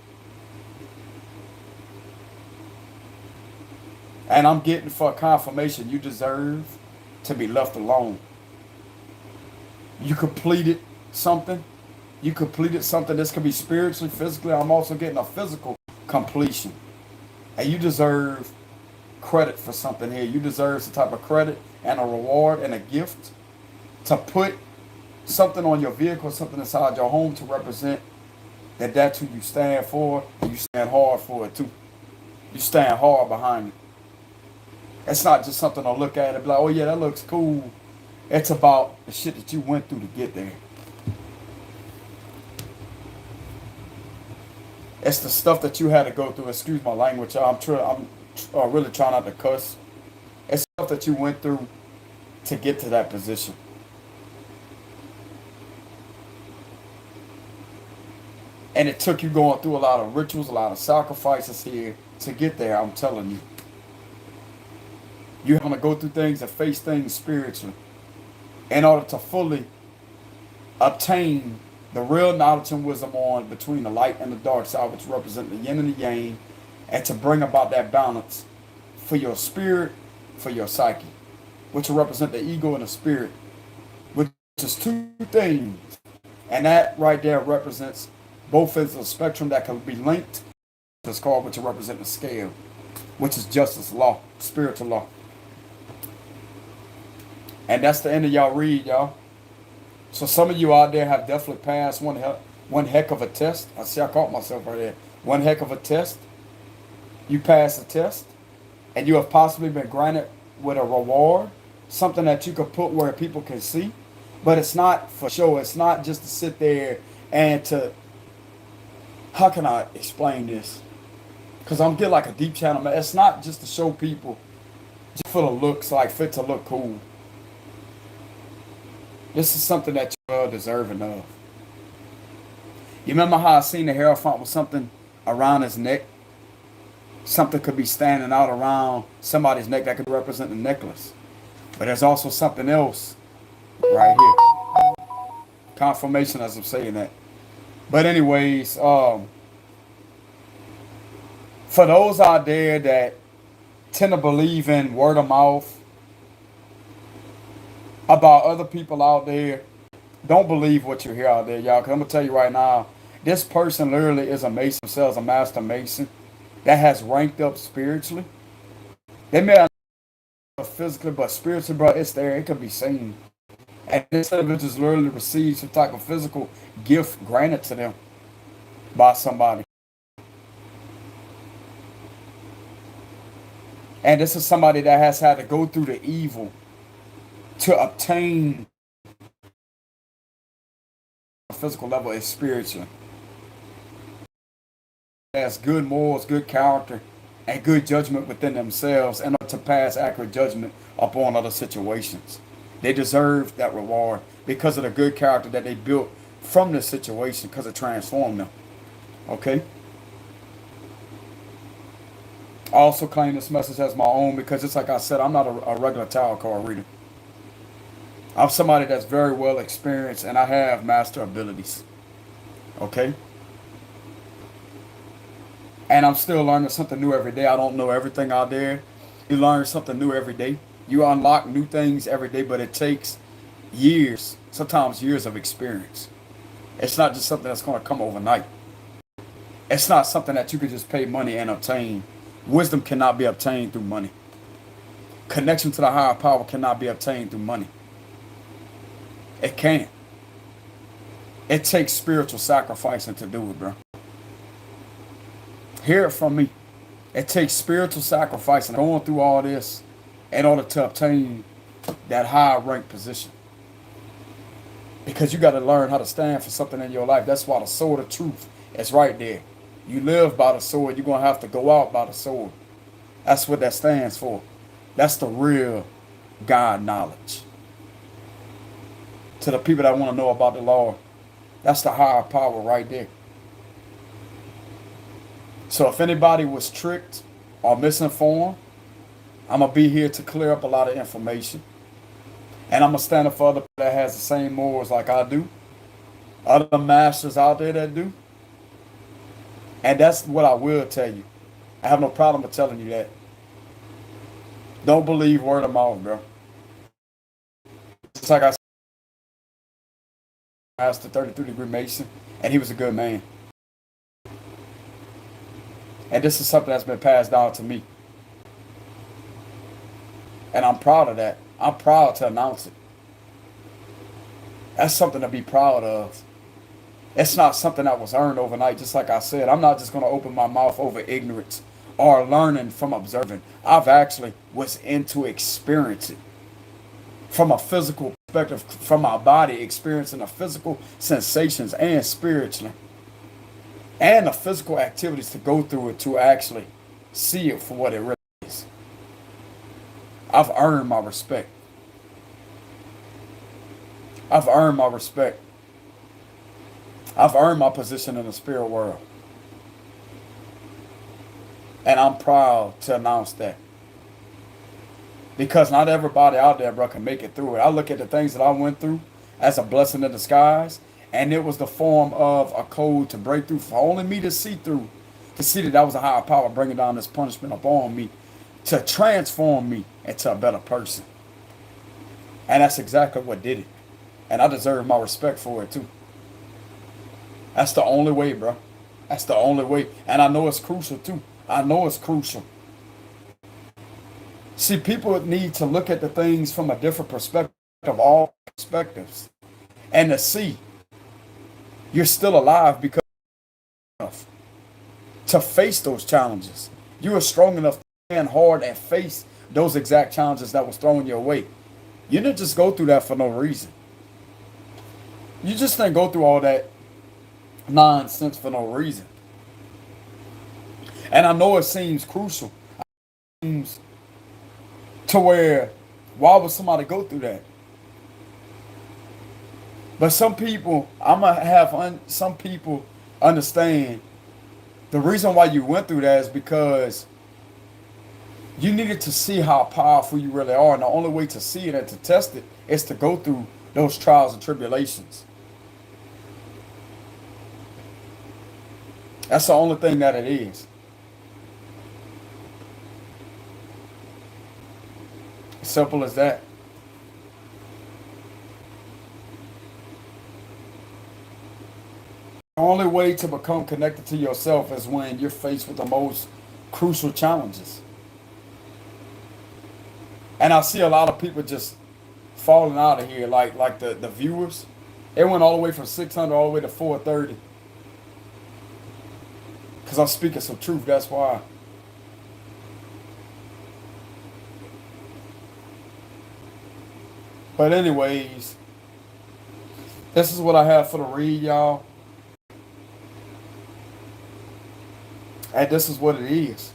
And I'm getting for confirmation you deserve to be left alone. You completed something. You completed something. This could be spiritually, physically. I'm also getting a physical completion. And you deserve credit for something here. You deserve some type of credit and a reward and a gift to put something on your vehicle, something inside your home to represent that that's who you stand for, and you stand hard for it too. You stand hard behind it. It's not just something to look at and be like, oh yeah, that looks cool. It's about the shit that you went through to get there. It's the stuff that you had to go through. Excuse my language, y'all. I'm really trying not to cuss. It's stuff that you went through to get to that position. And it took you going through a lot of rituals, a lot of sacrifices here to get there, I'm telling you. You're going to go through things and face things spiritually in order to fully obtain the real knowledge and wisdom on between the light and the dark side, which represent the yin and the yang, and to bring about that balance for your spirit, for your psyche, which will represent the ego and the spirit, which is two things. And that right there represents both ends of the spectrum that can be linked. It's called, which will represent the scale, which is justice, law, spiritual law. And that's the end of y'all read, y'all. So some of you out there have definitely passed one heck of a test. I see I caught myself right there. One heck of a test. You passed the test. and you have possibly been granted with a reward, something that you could put where people can see, but it's not for show. It's not just to sit there and to, how can I explain this? Because I'm getting like a deep channel, man. It's not just to show people just for the looks, like fit to look cool. This is something that you're well deserving of. You remember how I seen the Hierophant with something around his neck? Something could be standing out around somebody's neck that could represent the necklace. But there's also something else right here. Confirmation as I'm saying that. But anyways, for those out there that tend to believe in word of mouth about other people out there, don't believe what you hear out there, y'all. Because I'm going to tell you right now, this person literally is a mason, themselves a master mason that has ranked up spiritually. They may not know physically, but spiritually, bro, it's there. It can be seen. And this individual literally receives some type of physical gift granted to them by somebody. And this is somebody that has had to go through the evil to obtain a physical level is spiritual. Has good morals, good character, and good judgment within themselves, and to pass accurate judgment upon other situations. They deserve that reward because of the good character that they built from this situation, because it transformed them. Okay? I also claim this message as my own because it's like I said, I'm not a regular tarot card reader. I'm somebody that's very well experienced and I have master abilities. Okay? And I'm still learning something new every day. I don't know everything out there. You learn something new every day. You unlock new things every day, but it takes years, sometimes years of experience. It's not just something that's going to come overnight. It's not something that you can just pay money and obtain. Wisdom cannot be obtained through money. Connection to the higher power cannot be obtained through money. It can't. It takes spiritual sacrificing to do it, bro. Hear it from me. It takes spiritual sacrifice and going through all this in order to obtain that high rank position. Because you got to learn how to stand for something in your life. That's why the sword of truth is right there. You live by the sword, you're going to have to go out by the sword. That's what that stands for. That's the real God knowledge. To the people that want to know about the Lord, that's the higher power right there. So if anybody was tricked or misinformed, I'm going to be here to clear up a lot of information. And I'm going to stand up for other people that has the same morals like I do. Other masters out there that do. And that's what I will tell you. I have no problem with telling you that. Don't believe word of mouth, bro. Just like I said, Master 33-degree Mason, and he was a good man. And this is something that's been passed down to me. And I'm proud of that. I'm proud to announce it. That's something to be proud of. It's not something that was earned overnight. Just like I said, I'm not just going to open my mouth over ignorance or learning from observing. I've actually was into experiencing from a physical perspective, from my body, experiencing the physical sensations and spiritually. And the physical activities to go through it to actually see it for what it really is. I've earned my respect. I've earned my respect. I've earned my position in the spirit world. And I'm proud to announce that. Because not everybody out there, bro, can make it through it. I look at the things that I went through as a blessing in disguise. And it was the form of a code to break through for only me to see through. To see that was a higher power bringing down this punishment upon me. To transform me into a better person. And that's exactly what did it. And I deserve my respect for it too. That's the only way, bro. That's the only way. And I know it's crucial too. I know it's crucial. See, people need to look at the things from a different perspective, all perspectives. And to see you're still alive because to face those challenges. You are strong enough stand hard and face those exact challenges that was thrown your way. You didn't just go through that for no reason. You just didn't go through all that nonsense for no reason. And I know it seems crucial. It seems to where, why would somebody go through that? But some people, I'm going to have some people understand the reason why you went through that is because you needed to see how powerful you really are. And the only way to see it and to test it is to go through those trials and tribulations. That's the only thing that it is. Simple as that. The only way to become connected to yourself is when you're faced with the most crucial challenges. And I see a lot of people just falling out of here, like the viewers. It went all the way from 600 all the way to 430. Because I'm speaking some truth, that's why. But anyways, this is what I have for the read, y'all. And this is what it is.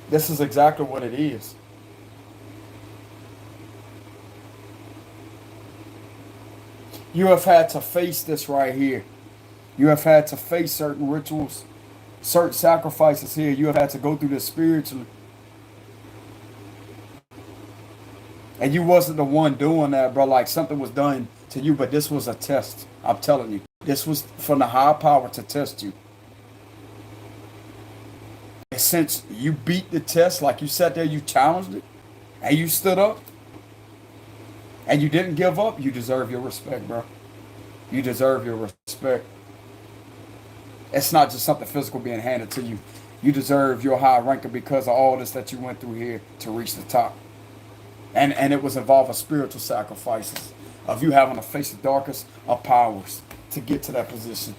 This is exactly what it is. You have had to face this right here. You have had to face certain rituals, certain sacrifices here. You have had to go through this spiritually. And you wasn't the one doing that, bro. Like something was done to you, but this was a test. I'm telling you. This was from the higher power to test you. And since you beat the test, like you sat there, you challenged it, and you stood up, and you didn't give up, you deserve your respect, bro. You deserve your respect. It's not just something physical being handed to you. You deserve your high ranking because of all this that you went through here to reach the top. And it was involving spiritual sacrifices of you having to face the darkest of powers to get to that position.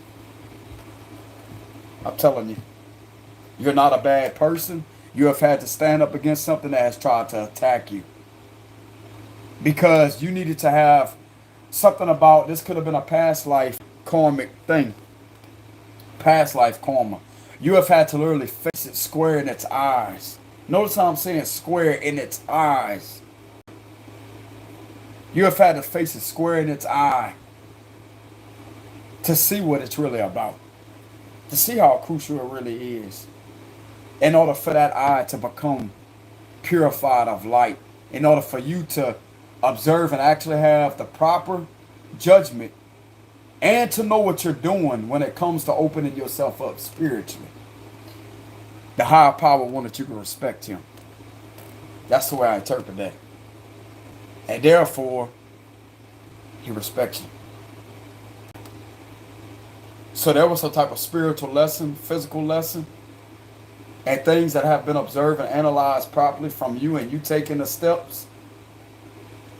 I'm telling you, you're not a bad person. You have had to stand up against something that has tried to attack you. Because you needed to have something about, this could have been a past life karmic thing. Past life karma. You have had to literally face it square in its eyes. Notice how I'm saying square in its eyes. You have had to face it square in its eye to see what it's really about. To see how crucial it really is. In order for that eye to become purified of light. In order for you to observe and actually have the proper judgment. And to know what you're doing when it comes to opening yourself up spiritually. The higher power wanted you to respect him. That's the way I interpret that. And therefore, he respects you. So there was some type of spiritual lesson, physical lesson, and things that have been observed and analyzed properly from you, and you taking the steps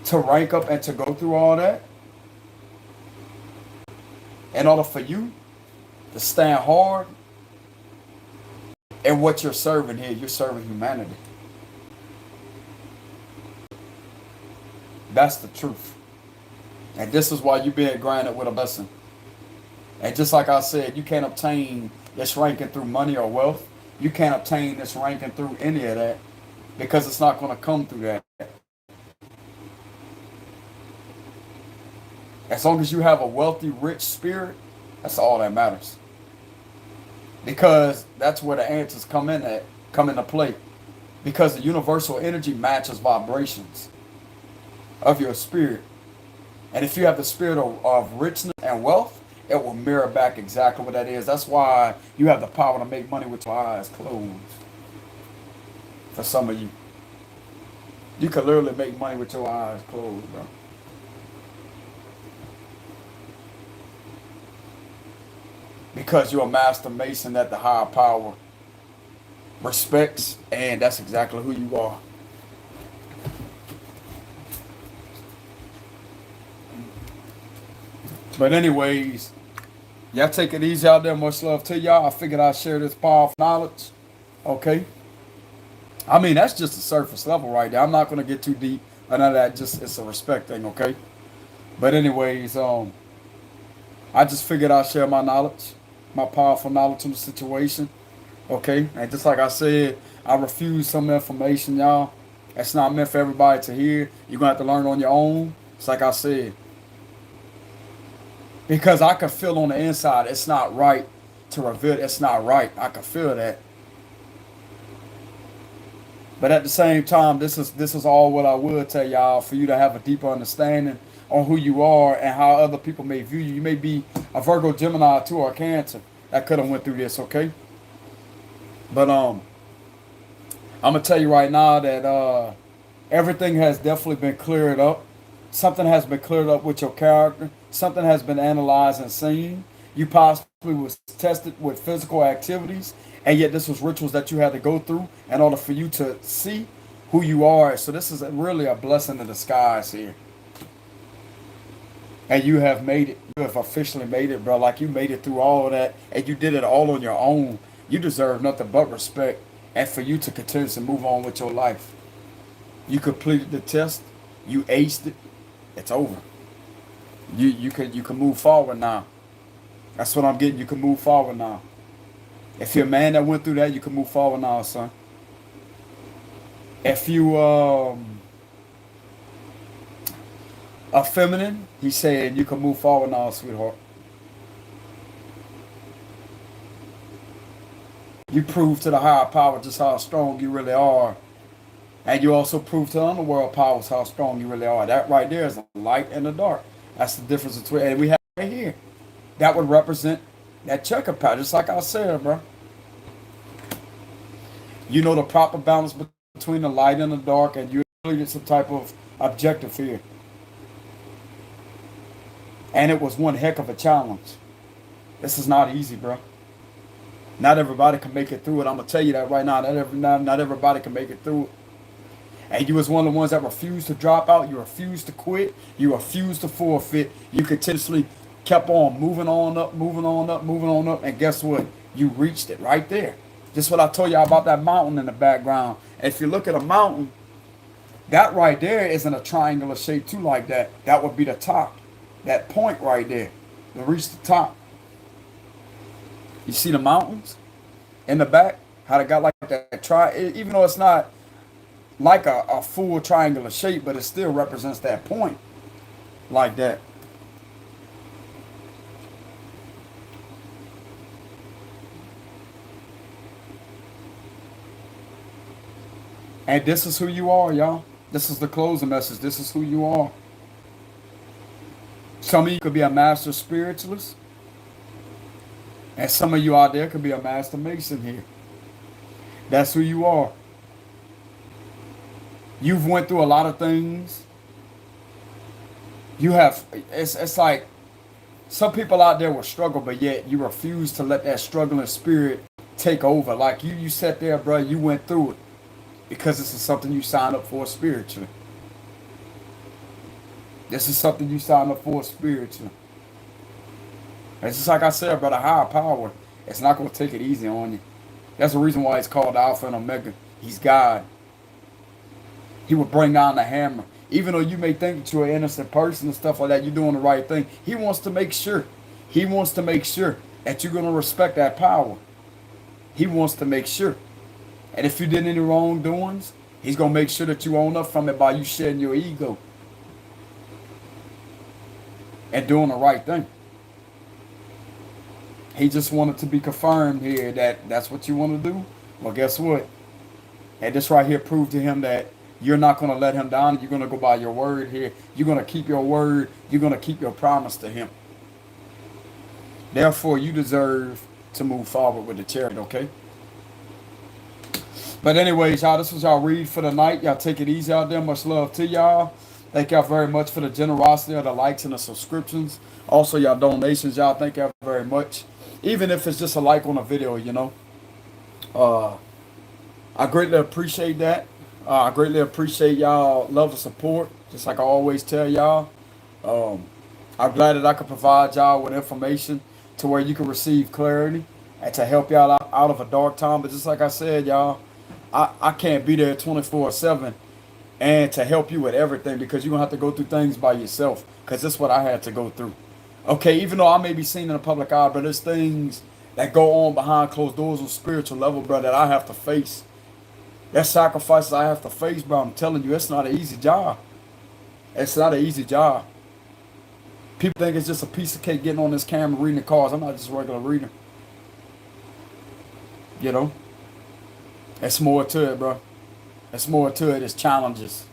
to rank up and to go through all that. In order for you to stand hard in what you're serving here, you're serving humanity. That's the truth. And this is why you're being granted with a blessing. And just like I said, you can't obtain this ranking through money or wealth. You can't obtain this ranking through any of that because it's not going to come through that. As long as you have a wealthy, rich spirit, that's all that matters. Because that's where the answers come into play. Because the universal energy matches vibrations of your spirit. And if you have the spirit of richness and wealth, it will mirror back exactly what that is. That's why you have the power to make money with your eyes closed. For some of you. You can literally make money with your eyes closed, bro. Because you're a master mason that the higher power respects, and that's exactly who you are. But anyways, y'all take it easy out there. Much love to y'all. I figured I'd share this powerful knowledge. Okay? I mean, that's just the surface level right there. I'm not going to get too deep. None of that. Just it's a respect thing, okay? But anyways, I just figured I'd share my knowledge, my powerful knowledge on the situation, okay? And just like I said, I refuse some information, y'all. That's not meant for everybody to hear. You're going to have to learn on your own. It's like I said. Because I can feel on the inside it's not right to reveal it's not right. I can feel that. But at the same time, this is all what I would tell y'all for you to have a deeper understanding on who you are and how other people may view you. You may be a Virgo, Gemini, too, or a Cancer that could have went through this, okay? But I'm gonna tell you right now that everything has definitely been cleared up. Something has been cleared up with your character. Something has been analyzed and seen. You possibly was tested with physical activities, and yet this was rituals that you had to go through in order for you to see who you are. So this is really a blessing in disguise here. And you have made it. You have officially made it, bro. Like you made it through all of that, and you did it all on your own. You deserve nothing but respect, and for you to continue to move on with your life. You completed the test. You aced it. It's over. You can move forward now. That's what I'm getting. You can move forward now. If you're a man that went through that, you can move forward now, son. If you are feminine, he's saying you can move forward now, sweetheart. You prove to the higher power just how strong you really are. And you also prove to the underworld powers how strong you really are. That right there is the light and the dark. That's the difference between, and we have right here. That would represent that checker pattern, just like I said, bro. You know the proper balance between the light and the dark, and you completed some type of objective here. And it was one heck of a challenge. This is not easy, bro. Not everybody can make it through it. I'm gonna tell you that right now. Not everybody can make it through it. And you was one of the ones that refused to drop out. You refused to quit. You refused to forfeit. You continuously kept on moving on up, moving on up, moving on up. And guess what? You reached it right there. Just what I told y'all about that mountain in the background. And if you look at a mountain, that right there isn't a triangular shape too like that. That would be the top. That point right there. To reach the top. You see the mountains in the back? How they got like that even though it's not like a full triangular shape, but it still represents that point like that. And this is who you are, y'all. This is the closing message. This is who you are. Some of you could be a master spiritualist, and some of you out there could be a master mason here. That's who you are. You've went through a lot of things. You have, it's like some people out there will struggle, but yet you refuse to let that struggling spirit take over. Like you sat there, bro, you went through it because this is something you signed up for spiritually. This is something you signed up for spiritually. It's just like I said, brother, higher power, it's not going to take it easy on you. That's the reason why it's called Alpha and Omega. He's God. He will bring down the hammer. Even though you may think that you're an innocent person and stuff like that, you're doing the right thing. He wants to make sure. He wants to make sure that you're going to respect that power. He wants to make sure. And if you did any wrongdoings, he's going to make sure that you own up from it by you shedding your ego and doing the right thing. He just wanted to be confirmed here that that's what you want to do. Well, guess what? And this right here proved to him that you're not going to let him down. You're going to go by your word here. You're going to keep your word. You're going to keep your promise to him. Therefore, you deserve to move forward with the chariot, okay? But anyways, y'all, this was y'all read for the night. Y'all take it easy out there. Much love to y'all. Thank y'all very much for the generosity of the likes and the subscriptions. Also, y'all donations. Y'all, thank y'all very much. Even if it's just a like on a video, you know. I greatly appreciate that. I greatly appreciate y'all love and support, just like I always tell y'all. I'm glad that I could provide y'all with information to where you can receive clarity and to help y'all out of a dark time. But just like I said, y'all, I can't be there 24/7 and to help you with everything, because you're going to have to go through things by yourself, because that's what I had to go through. Okay, even though I may be seen in the public eye, but there's things that go on behind closed doors on spiritual level, bro, that I have to face. There's sacrifices I have to face, bro. I'm telling you, it's not an easy job. It's not an easy job. People think it's just a piece of cake getting on this camera reading the cards. I'm not just a regular reader. You know? It's more to it, bro. It's more to it. It's challenges.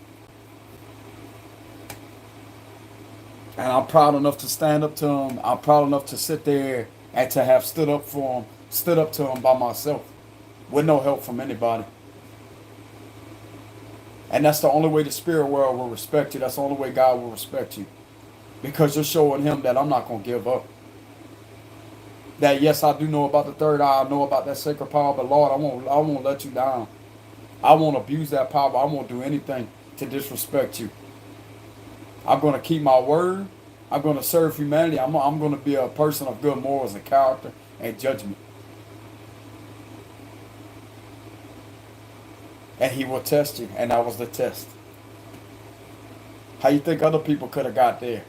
And I'm proud enough to stand up to him. I'm proud enough to sit there and to have stood up for him, stood up to him by myself with no help from anybody. And that's the only way the spirit world will respect you. That's the only way God will respect you. Because you're showing him that I'm not going to give up. That yes, I do know about the third eye. I know about that sacred power. But Lord, I won't let you down. I won't abuse that power. I won't do anything to disrespect you. I'm going to keep my word. I'm going to serve humanity. I'm going to be a person of good morals and character and judgment. And he will test you. And that was the test. How you think other people could have got there?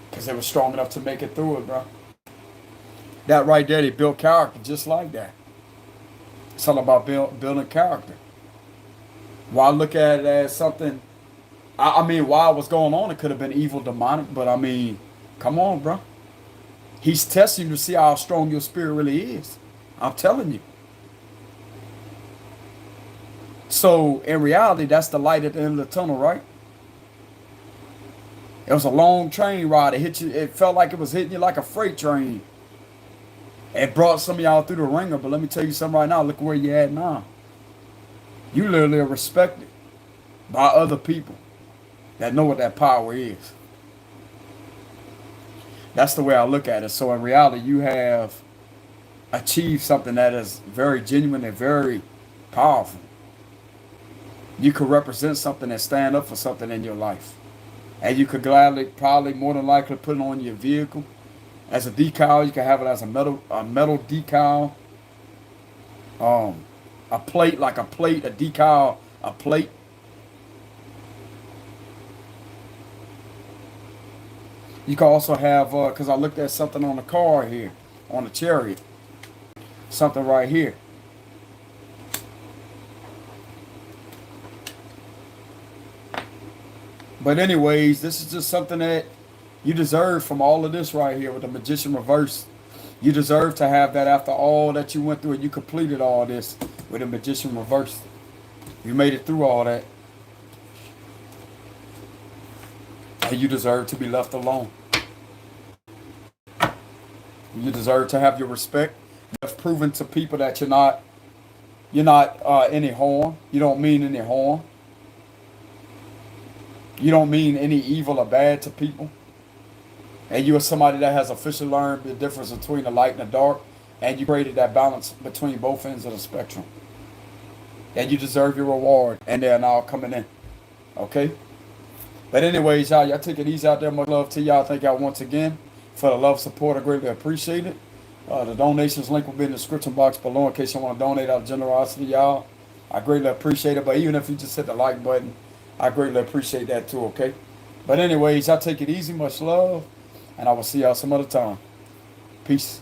Because they were strong enough to make it through it, bro. That right there, they built character just like that. It's all about building character. While I look at it as something, I mean, while it was going on, it could have been evil, demonic, but I mean, come on, bro. He's testing you to see how strong your spirit really is. I'm telling you. So, in reality, that's the light at the end of the tunnel, right? It was a long train ride. It hit you. It felt like it was hitting you like a freight train. It brought some of y'all through the ringer, but let me tell you something right now. Look where you're at now. You literally are respected by other people that know what that power is. That's the way I look at it. So in reality, you have achieved something that is very genuine and very powerful. You could represent something and stand up for something in your life. And you could gladly, probably more than likely put it on your vehicle. As a decal, you can have it as a metal decal. A plate, like a plate, a decal, a plate. You can also have, because I looked at something on the car here, on the chariot. Something right here. But anyways, this is just something that you deserve from all of this right here with the Magician reversed. You deserve to have that after all that you went through, and you completed all this with the Magician reversed. You made it through all that. And you deserve to be left alone. You deserve to have your respect. You have proven to people that you're not any harm. You don't mean any harm. You don't mean any evil or bad to people. And you are somebody that has officially learned the difference between the light and the dark. And you created that balance between both ends of the spectrum. And you deserve your reward. And they're now coming in. Okay? But anyways, y'all take it easy out there. Much love to y'all. Thank y'all once again for the love, support. I greatly appreciate it. The donations link will be in the description box below in case you want to donate out of generosity, y'all. I greatly appreciate it. But even if you just hit the like button, I greatly appreciate that too, okay? But anyways, y'all take it easy. Much love. And I will see y'all some other time. Peace.